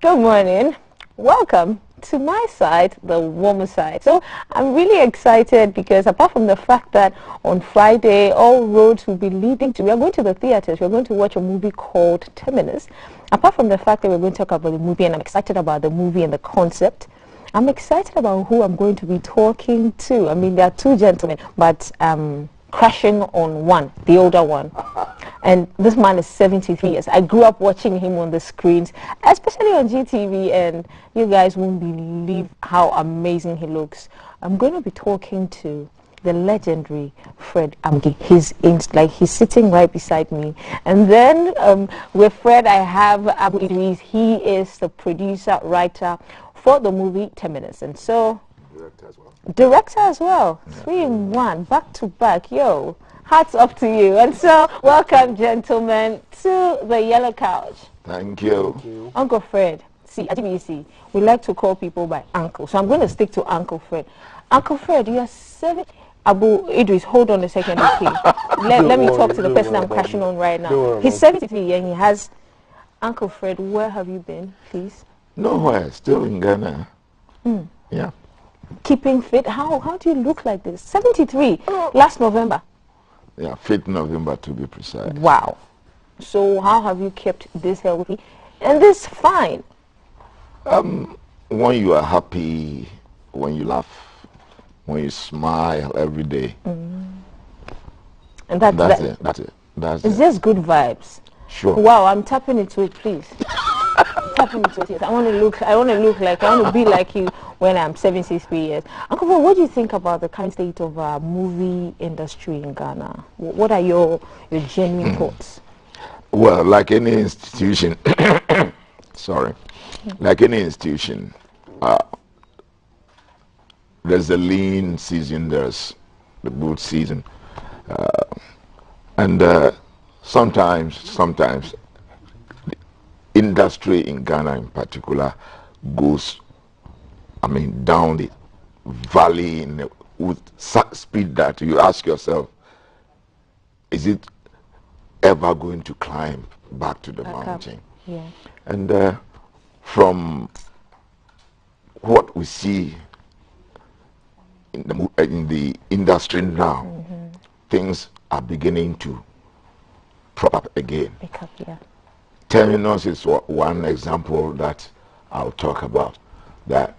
Good morning. Welcome to my side, the warmer side. So I'm really excited because apart from the fact that on Friday all roads will be leading to, we are going to the theaters, we're going to watch a movie called Terminus. Apart from the fact that we're going to talk about the movie, and I'm excited about the movie and the concept, I'm excited about who I'm going to be talking to. I mean, there are two gentlemen, but crashing on one, the older one. And this man is 73 years. I grew up watching him on the screens, especially on GTV, and you guys won't believe how amazing he looks. I'm going to be talking to the legendary Fred Amugi. He's sitting right beside me. And then with Fred, I have Abu Idris. He is the producer, writer for the movie Terminus. And so, director as well. 3 in 1, back to back. Yo, hats off to you. And so, welcome, gentlemen, to the yellow couch. Thank you. Uncle Fred. See, at GBC, we like to call people by uncle. So I'm going to stick to Uncle Fred. Uncle Fred, you are 70. Abu Idris, hold on a second, okay? Let me talk to the person I'm crashing on right now. He's 73 and he has... Uncle Fred, where have you been, please? Nowhere, still in Ghana. Yeah. Keeping fit? How do you look like this? 73, last November. Yeah, 5th November to be precise. Wow. So how have you kept this healthy and this fine? When you are happy, when you laugh, when you smile every day. And that's it. It's just good vibes. Sure. Wow, I'm tapping into it, please. Tapping into it. I want to be like you when I'm 73 years. Uncle Fred, what do you think about the current state of our movie industry in Ghana? What are your genuine thoughts? Well, like any institution, like any institution, there's a lean season, there's the good season, and sometimes industry in Ghana in particular goes, down the valley with such speed that you ask yourself, is it ever going to climb back to the mountain? Yeah. And from what we see in the industry now, things are beginning to prop up again. Pick up, yeah. Terminus is one example that I'll talk about. That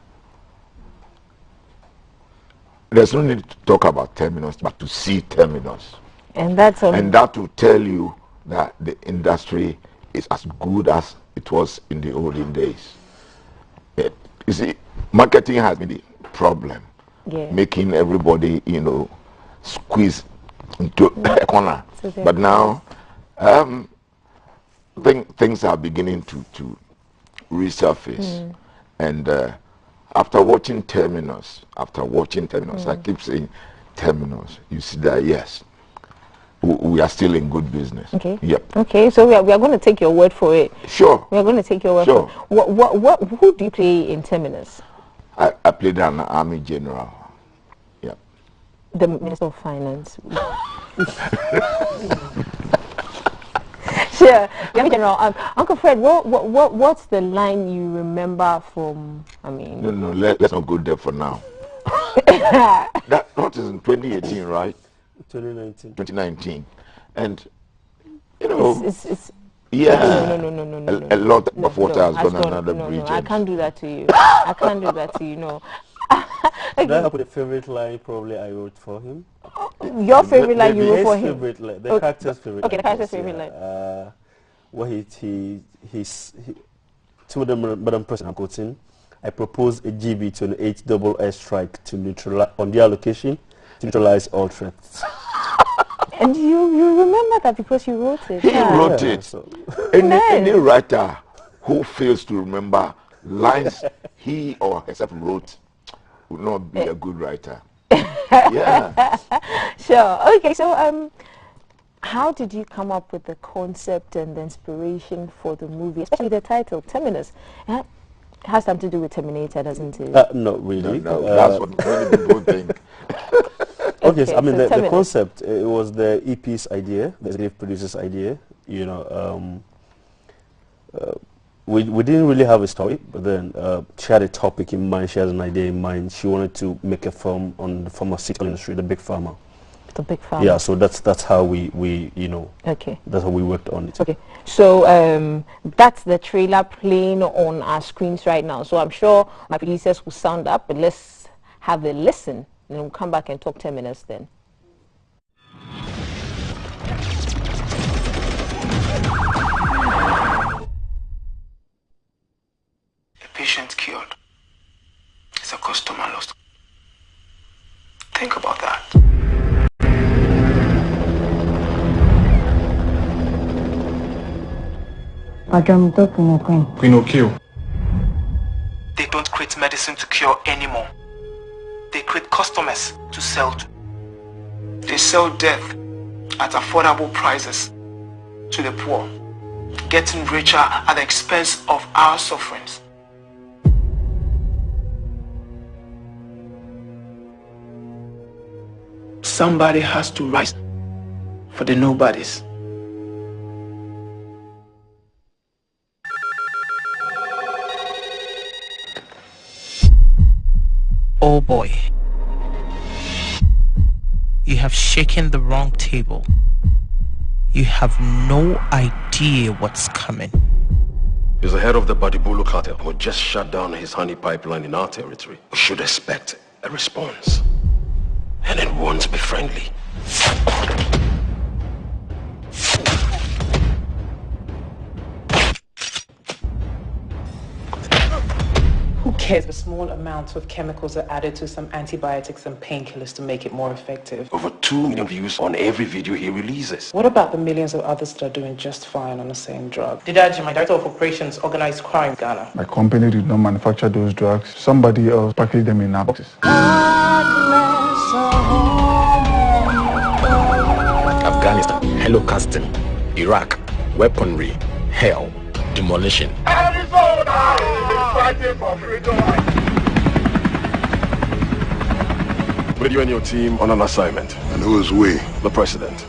there's no need to talk about terminus, but to see terminus. And that's and that will tell you that the industry is as good as it was in the olden days. You see, marketing has been the problem, making everybody, squeeze into a corner. But now, things are beginning to resurface. And after watching Terminus, I keep saying Terminus, you see that, yes, we are still in good business. Okay. Yep. Okay, so we are going to take your word for it. Sure. We are going to take your word for it. Who do you play in Terminus? I played an army general. Yep. The Minister of Finance. Sure. Army General. Uncle Fred, what's the line you remember from, No, let's not go there for now. That was in 2018, right? 2019. And, it's yeah. No. A lot of water has gone under the bridge. No, I can't do that to you. I can't do that to you, no. Did I have a favorite line probably I wrote for him? Your favorite line you wrote for him? The character's favorite line. Okay, the character's favorite line. Where he told the Madam President, I'm quoting, I propose a GB to an 8SS strike to neutralize on their location to neutralize all threats. And you remember that because you wrote it. He wrote it. So. Any writer who fails to remember lines he or herself wrote would not be a good writer. Yeah. Sure. Okay, so how did you come up with the concept and the inspiration for the movie, especially the title, Terminus? It has something to do with Terminator, doesn't it? Not really. No, that's what many people think. Okay, so, the concept, it was the EP's idea, the executive producer's idea. We didn't really have a story, but then she had a topic in mind, she had an idea in mind. She wanted to make a film on the pharmaceutical industry, the big pharma. The big pharma. Yeah, so that's how we okay. That's how we worked on it. Okay, so that's the trailer playing on our screens right now. So I'm sure my producers will sound up, but let's have a listen. And we'll come back and talk 10 minutes then. A patient cured. It's a customer lost. Think about that. Pinocchio. They don't create medicine to cure anymore. They create customers to sell to. They sell death at affordable prices to the poor, getting richer at the expense of our sufferings. Somebody has to rise for the nobodies. Oh boy, you have shaken the wrong table. You have no idea what's coming. He's the head of the Badibulu cartel who just shut down his honey pipeline in our territory. We should expect a response. And it won't be friendly. Who cares if a small amount of chemicals are added to some antibiotics and painkillers to make it more effective? Over 2 million views on every video he releases. What about the millions of others that are doing just fine on the same drug? Didaji, my director of operations, organized crime, Ghana. My company did not manufacture those drugs. Somebody else packaged them in boxes. Afghanistan, hello casting, Iraq, weaponry, hell. demolition. Every soldier is fighting for freedom. Put you and your team on an assignment. And who is we? The president.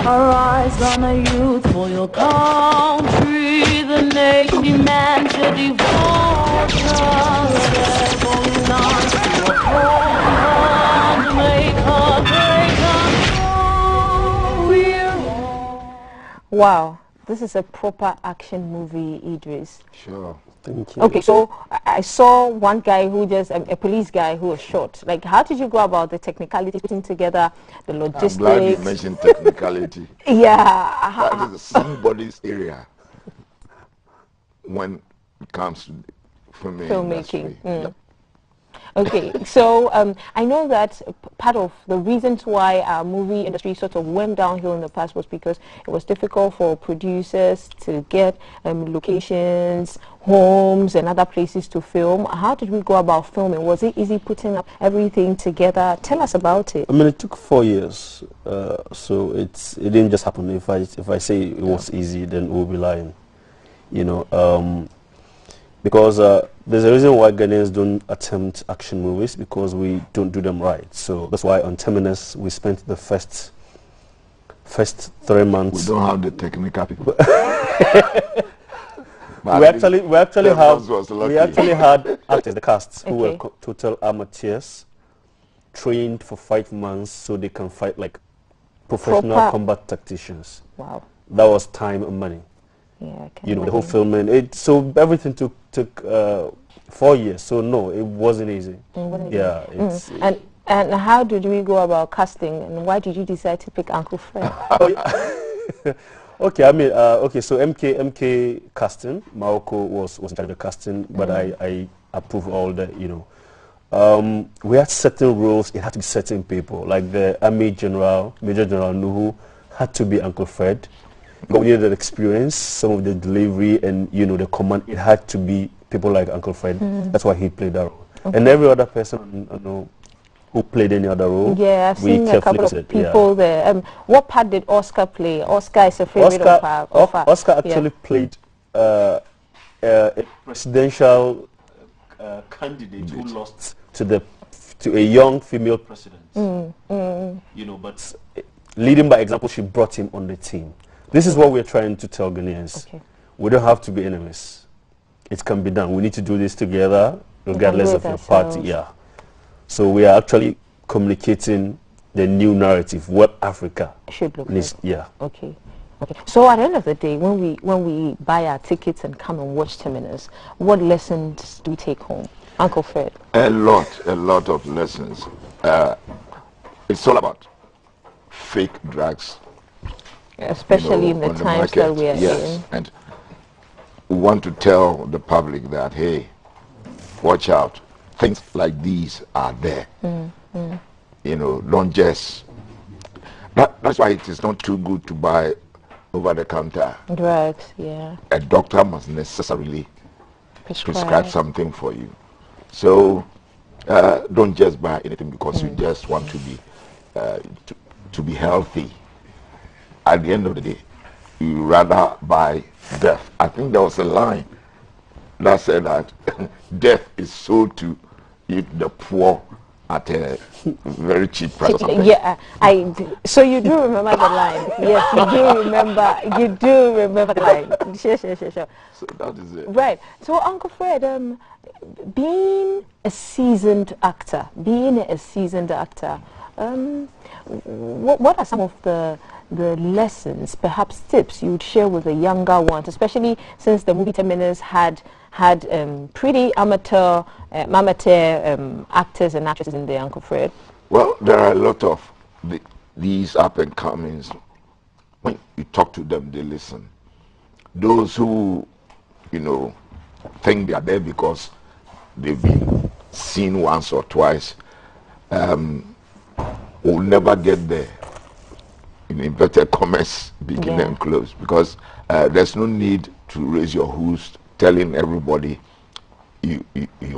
Arise on a youth for your country. The nation demands your devotion. Wow, this is a proper action movie, Idris. Sure. Thank you. Okay, so I saw one guy who just, a police guy who was shot. Like, how did you go about the technicality, putting together the logistics? I'm glad you mentioned technicality. Yeah. That is somebody's area when it comes to filmmaking. Yep. Okay, so I know that part of the reasons why our movie industry sort of went downhill in the past was because it was difficult for producers to get locations, homes, and other places to film. How did we go about filming? Was it easy putting up everything together? Tell us about it. I mean, it took 4 years, so it didn't just happen. If I say it was easy, then we'll be lying, you know. Because there's a reason why Ghanaians don't attempt action movies, because we don't do them right. So that's why on Terminus we spent the first 3 months. We don't have the technical people. we actually had actors, the casts, who were total amateurs, trained for 5 months so they can fight like professional combat tacticians. Wow. That was time and money. Yeah, you know, the whole filming. So everything took 4 years. So no, it wasn't easy. Yeah. And how did we go about casting, and why did you decide to pick Uncle Fred? Okay, I mean, so MK casting, Morocco was in charge of the casting, but I approve all the, you know. We had certain roles, it had to be certain people, like the Army General, Major General Nuhu, had to be Uncle Fred. But we needed the experience, some of the delivery, and, you know, the command, it had to be people like Uncle Fred. That's why he played that role. And every other person, you know, who played any other role. Yeah, I've seen a couple of people there. What part did Oscar play? Oscar is a favorite of our Oscar actually played a presidential candidate who lost to a young female president. You know, but leading by example, she brought him on the team. This is what we're trying to tell Ghanaians. We don't have to be enemies. It can be done. We need to do this together, regardless of your party. Yeah. So we are actually communicating the new narrative, what Africa should look like. Yeah. Okay. So at the end of the day, when we buy our tickets and come and watch Terminus, what lessons do we take home, Uncle Fred? A lot of lessons. It's all about fake drugs. Especially in the times that we are in. And we want to tell the public that, hey, watch out. Things like these are there. You know, don't just... That's why it is not too good to buy over-the-counter drugs. Yeah. A doctor must necessarily prescribe something for you. So don't just buy anything because you just want to be healthy. At the end of the day, you rather buy death. I think there was a line that said that death is sold to the poor at a very cheap price. Yeah, so you do remember the line? Yes, you do remember the line. Sure. So that is it. Right. So Uncle Fred, being a seasoned actor, what are some of the lessons, perhaps tips you would share with the younger ones, especially since the movie Terminus had pretty amateur actors and actresses in there, Uncle Fred? Well, there are a lot of these up-and-comings. When you talk to them, they listen. Those who, you know, think they are there because they've been seen once or twice will never get there. In inverted commas, begin and close, because there's no need to raise your hooves telling everybody you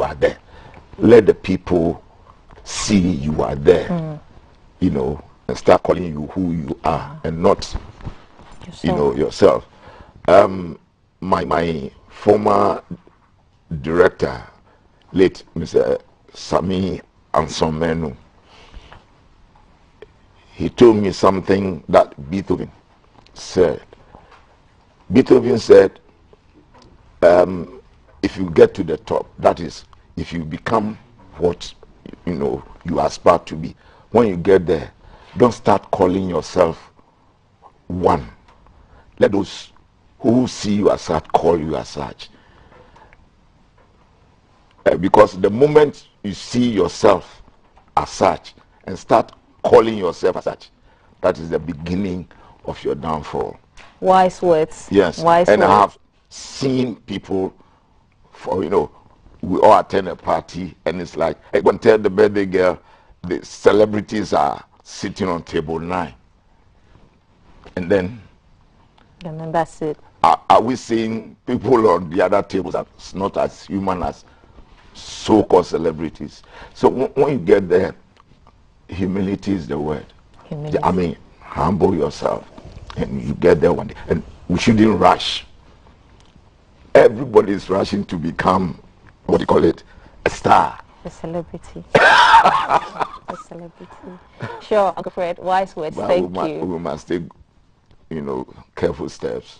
are there. Let the people see you are there, you know, and start calling you who you are, and not yourself. My former director, late Mr. Sami Ansomenu, he told me something that Beethoven said. Beethoven said, if you get to the top, that is, if you become what you aspire to be, when you get there, don't start calling yourself one. Let those who see you as such call you as such. Because the moment you see yourself as such and start calling yourself as such, that is the beginning of your downfall. Wise words. Yes. Wise and words. I have seen people, we all attend a party and it's like, I go and tell the birthday girl, the celebrities are sitting on table 9. And then that's it. Are we seeing people on the other tables as not as human as so-called celebrities? So when you get there, humility is the word. Humility. I mean, humble yourself, and you get there one day. And we shouldn't rush. Everybody is rushing to become, what do you call it, a star. A celebrity. A celebrity. Sure, Uncle Fred, wise words. But Thank you. We must take, careful steps.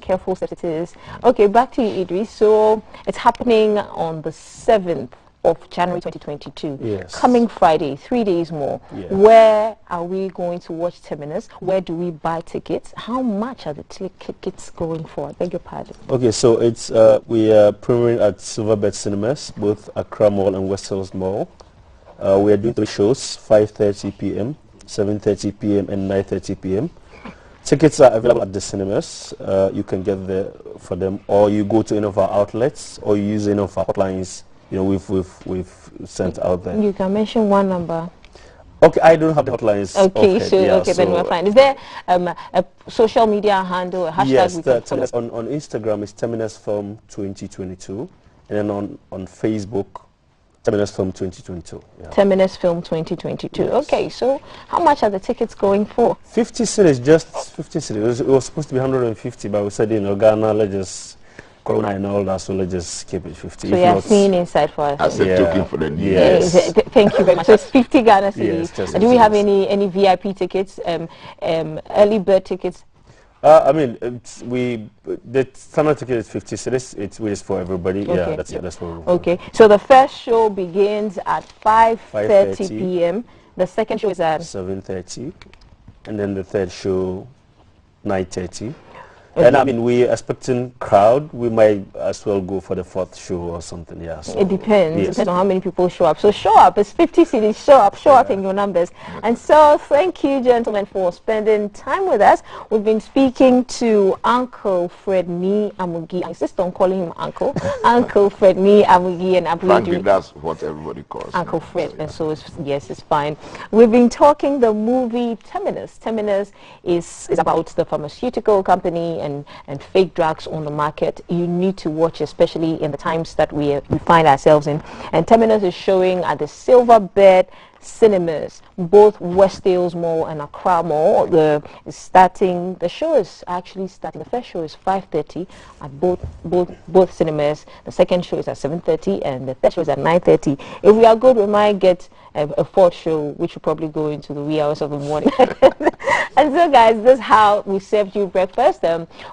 Careful steps it is. Okay, back to you, Idris. So it's happening on the 7th of January 2022. Yes. Coming Friday, 3 days more. Yeah. Where are we going to watch Terminus? Where do we buy tickets? How much are the tickets going for? I beg your pardon. Okay, so it's we are premiering at Silverbird Cinemas, both Accra Mall and West Hills Mall. We are doing 3 shows, 5:30 p.m., 7:30 p.m. and 9:30 p.m. Tickets are available at the cinemas. You can get there for them, or you go to any of our outlets, or you use any of our hotlines. We've sent out there. You can mention one number. Okay, I don't have the hotlines. Okay, then we're fine. Is there a social media handle, a hashtag? Yes, we can follow? on Instagram is Terminus Film 2022, and then on Facebook, Terminus Film 2022. Yeah. Terminus Film 2022. Yes. Okay, so how much are the tickets going for? 50 cities, just 50 cities. It was supposed to be 150, but we said, Ghana, let's just Corona and all that, so let's just keep it 50. So you're seeing inside for us. As a token for the new Yes. Thank you very much. So it's 50 Ghana cities. Yes, do we have any VIP tickets, early bird tickets? The standard ticket is 50 cities. It's for everybody. Okay. Yeah, that's it. That's what we're Okay. So the first show begins at 5:30 p.m. The second show is at 7:30, and then the third show 9:30. Okay. And we're expecting crowd. We might as well go for the 4th show or something. Yeah. So it depends. Yes. It depends on how many people show up. So show up. It's 50 cities. Show up in your numbers. And so thank you, gentlemen, for spending time with us. We've been speaking to Uncle Fred Amugi. I insist on calling him Uncle. Uncle Fred Amugi and Abu. Frankly, that's what everybody calls Uncle Fred. And so it's fine. We've been talking the movie Terminus. Terminus is about the pharmaceutical company and fake drugs on the market. You need to watch, especially in the times that we find ourselves in. And Terminus is showing at the Silverbird Cinemas, both West Hills Mall and Accra Mall. The show is actually starting. The first show is 5:30 at both cinemas. The second show is at 7:30, and the third show is at 9:30. If we are good, we might get a 4th show, which will probably go into the wee hours of the morning. And so, guys, this is how we served you breakfast.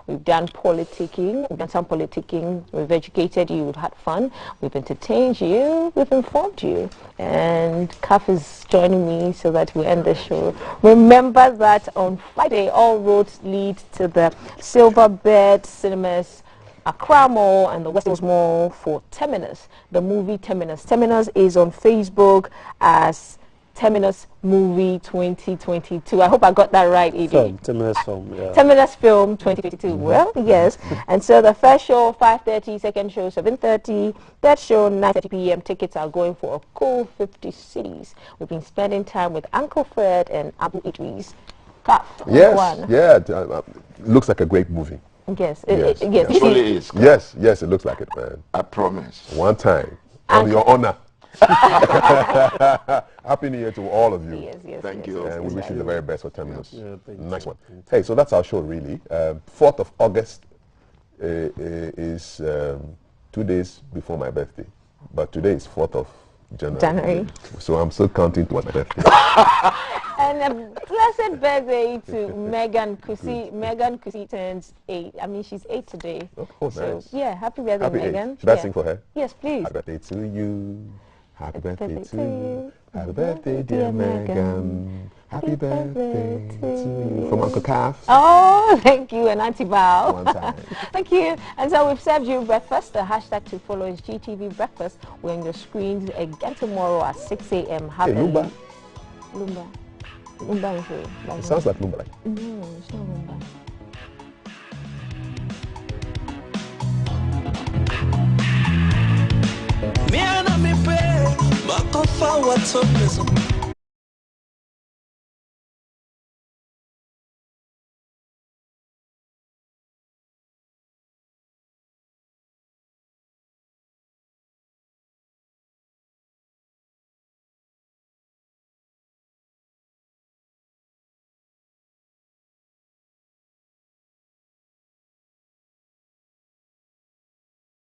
We've done politicking. We've done some politicking. We've educated you. We've had fun. We've entertained you. We've informed you. And Kaf is joining me so that we end the show. Remember that on Friday, all roads lead to the Silverbird Cinemas, Accra Mall and the West Hills Mall for Terminus, the movie Terminus. Terminus is on Facebook as Terminus Movie 2022. I hope I got that right, Edie. Terminus Film, yeah. Terminus Film 2022. Well, yes. And so the first show 5:30, second show 7:30, third show 9:30 p.m. Tickets are going for a cool 50 cities. We've been spending time with Uncle Fred and Abu Idris. Yes, looks like a great movie. Yes, it really is. Yes, it looks like it, man. I promise. One time, on your honor. Happy New Year to all of you. Yes, yes. Thank yes, you. yes, And we wish you the very best for Terminus. Yeah, thank you. Nice one. Hey, so that's our show, really. 4th of August is 2 days before my birthday. But today is 4th of January. So I'm still counting towards my birthday. And a blessed birthday to Megan Kusi. Megan Kusi turns 8. I mean, she's 8 today. Oh, so, nice. yeah, happy birthday, Happy Megan. 8. Should I sing for her? Yes, please. Happy birthday to you. Happy birthday to you. Happy birthday, dear Megan. Happy birthday to you. From Uncle Calf. Oh, thank you, and Auntie Val. One time. Thank you. And so we've served you breakfast. The hashtag to follow is GTV Breakfast. We're on your screens again tomorrow at 6 a.m. Hey, Lumba. Lumba. Lumba is here. It sounds like Lumba. No, it's not Lumba. Me and me pray, back off our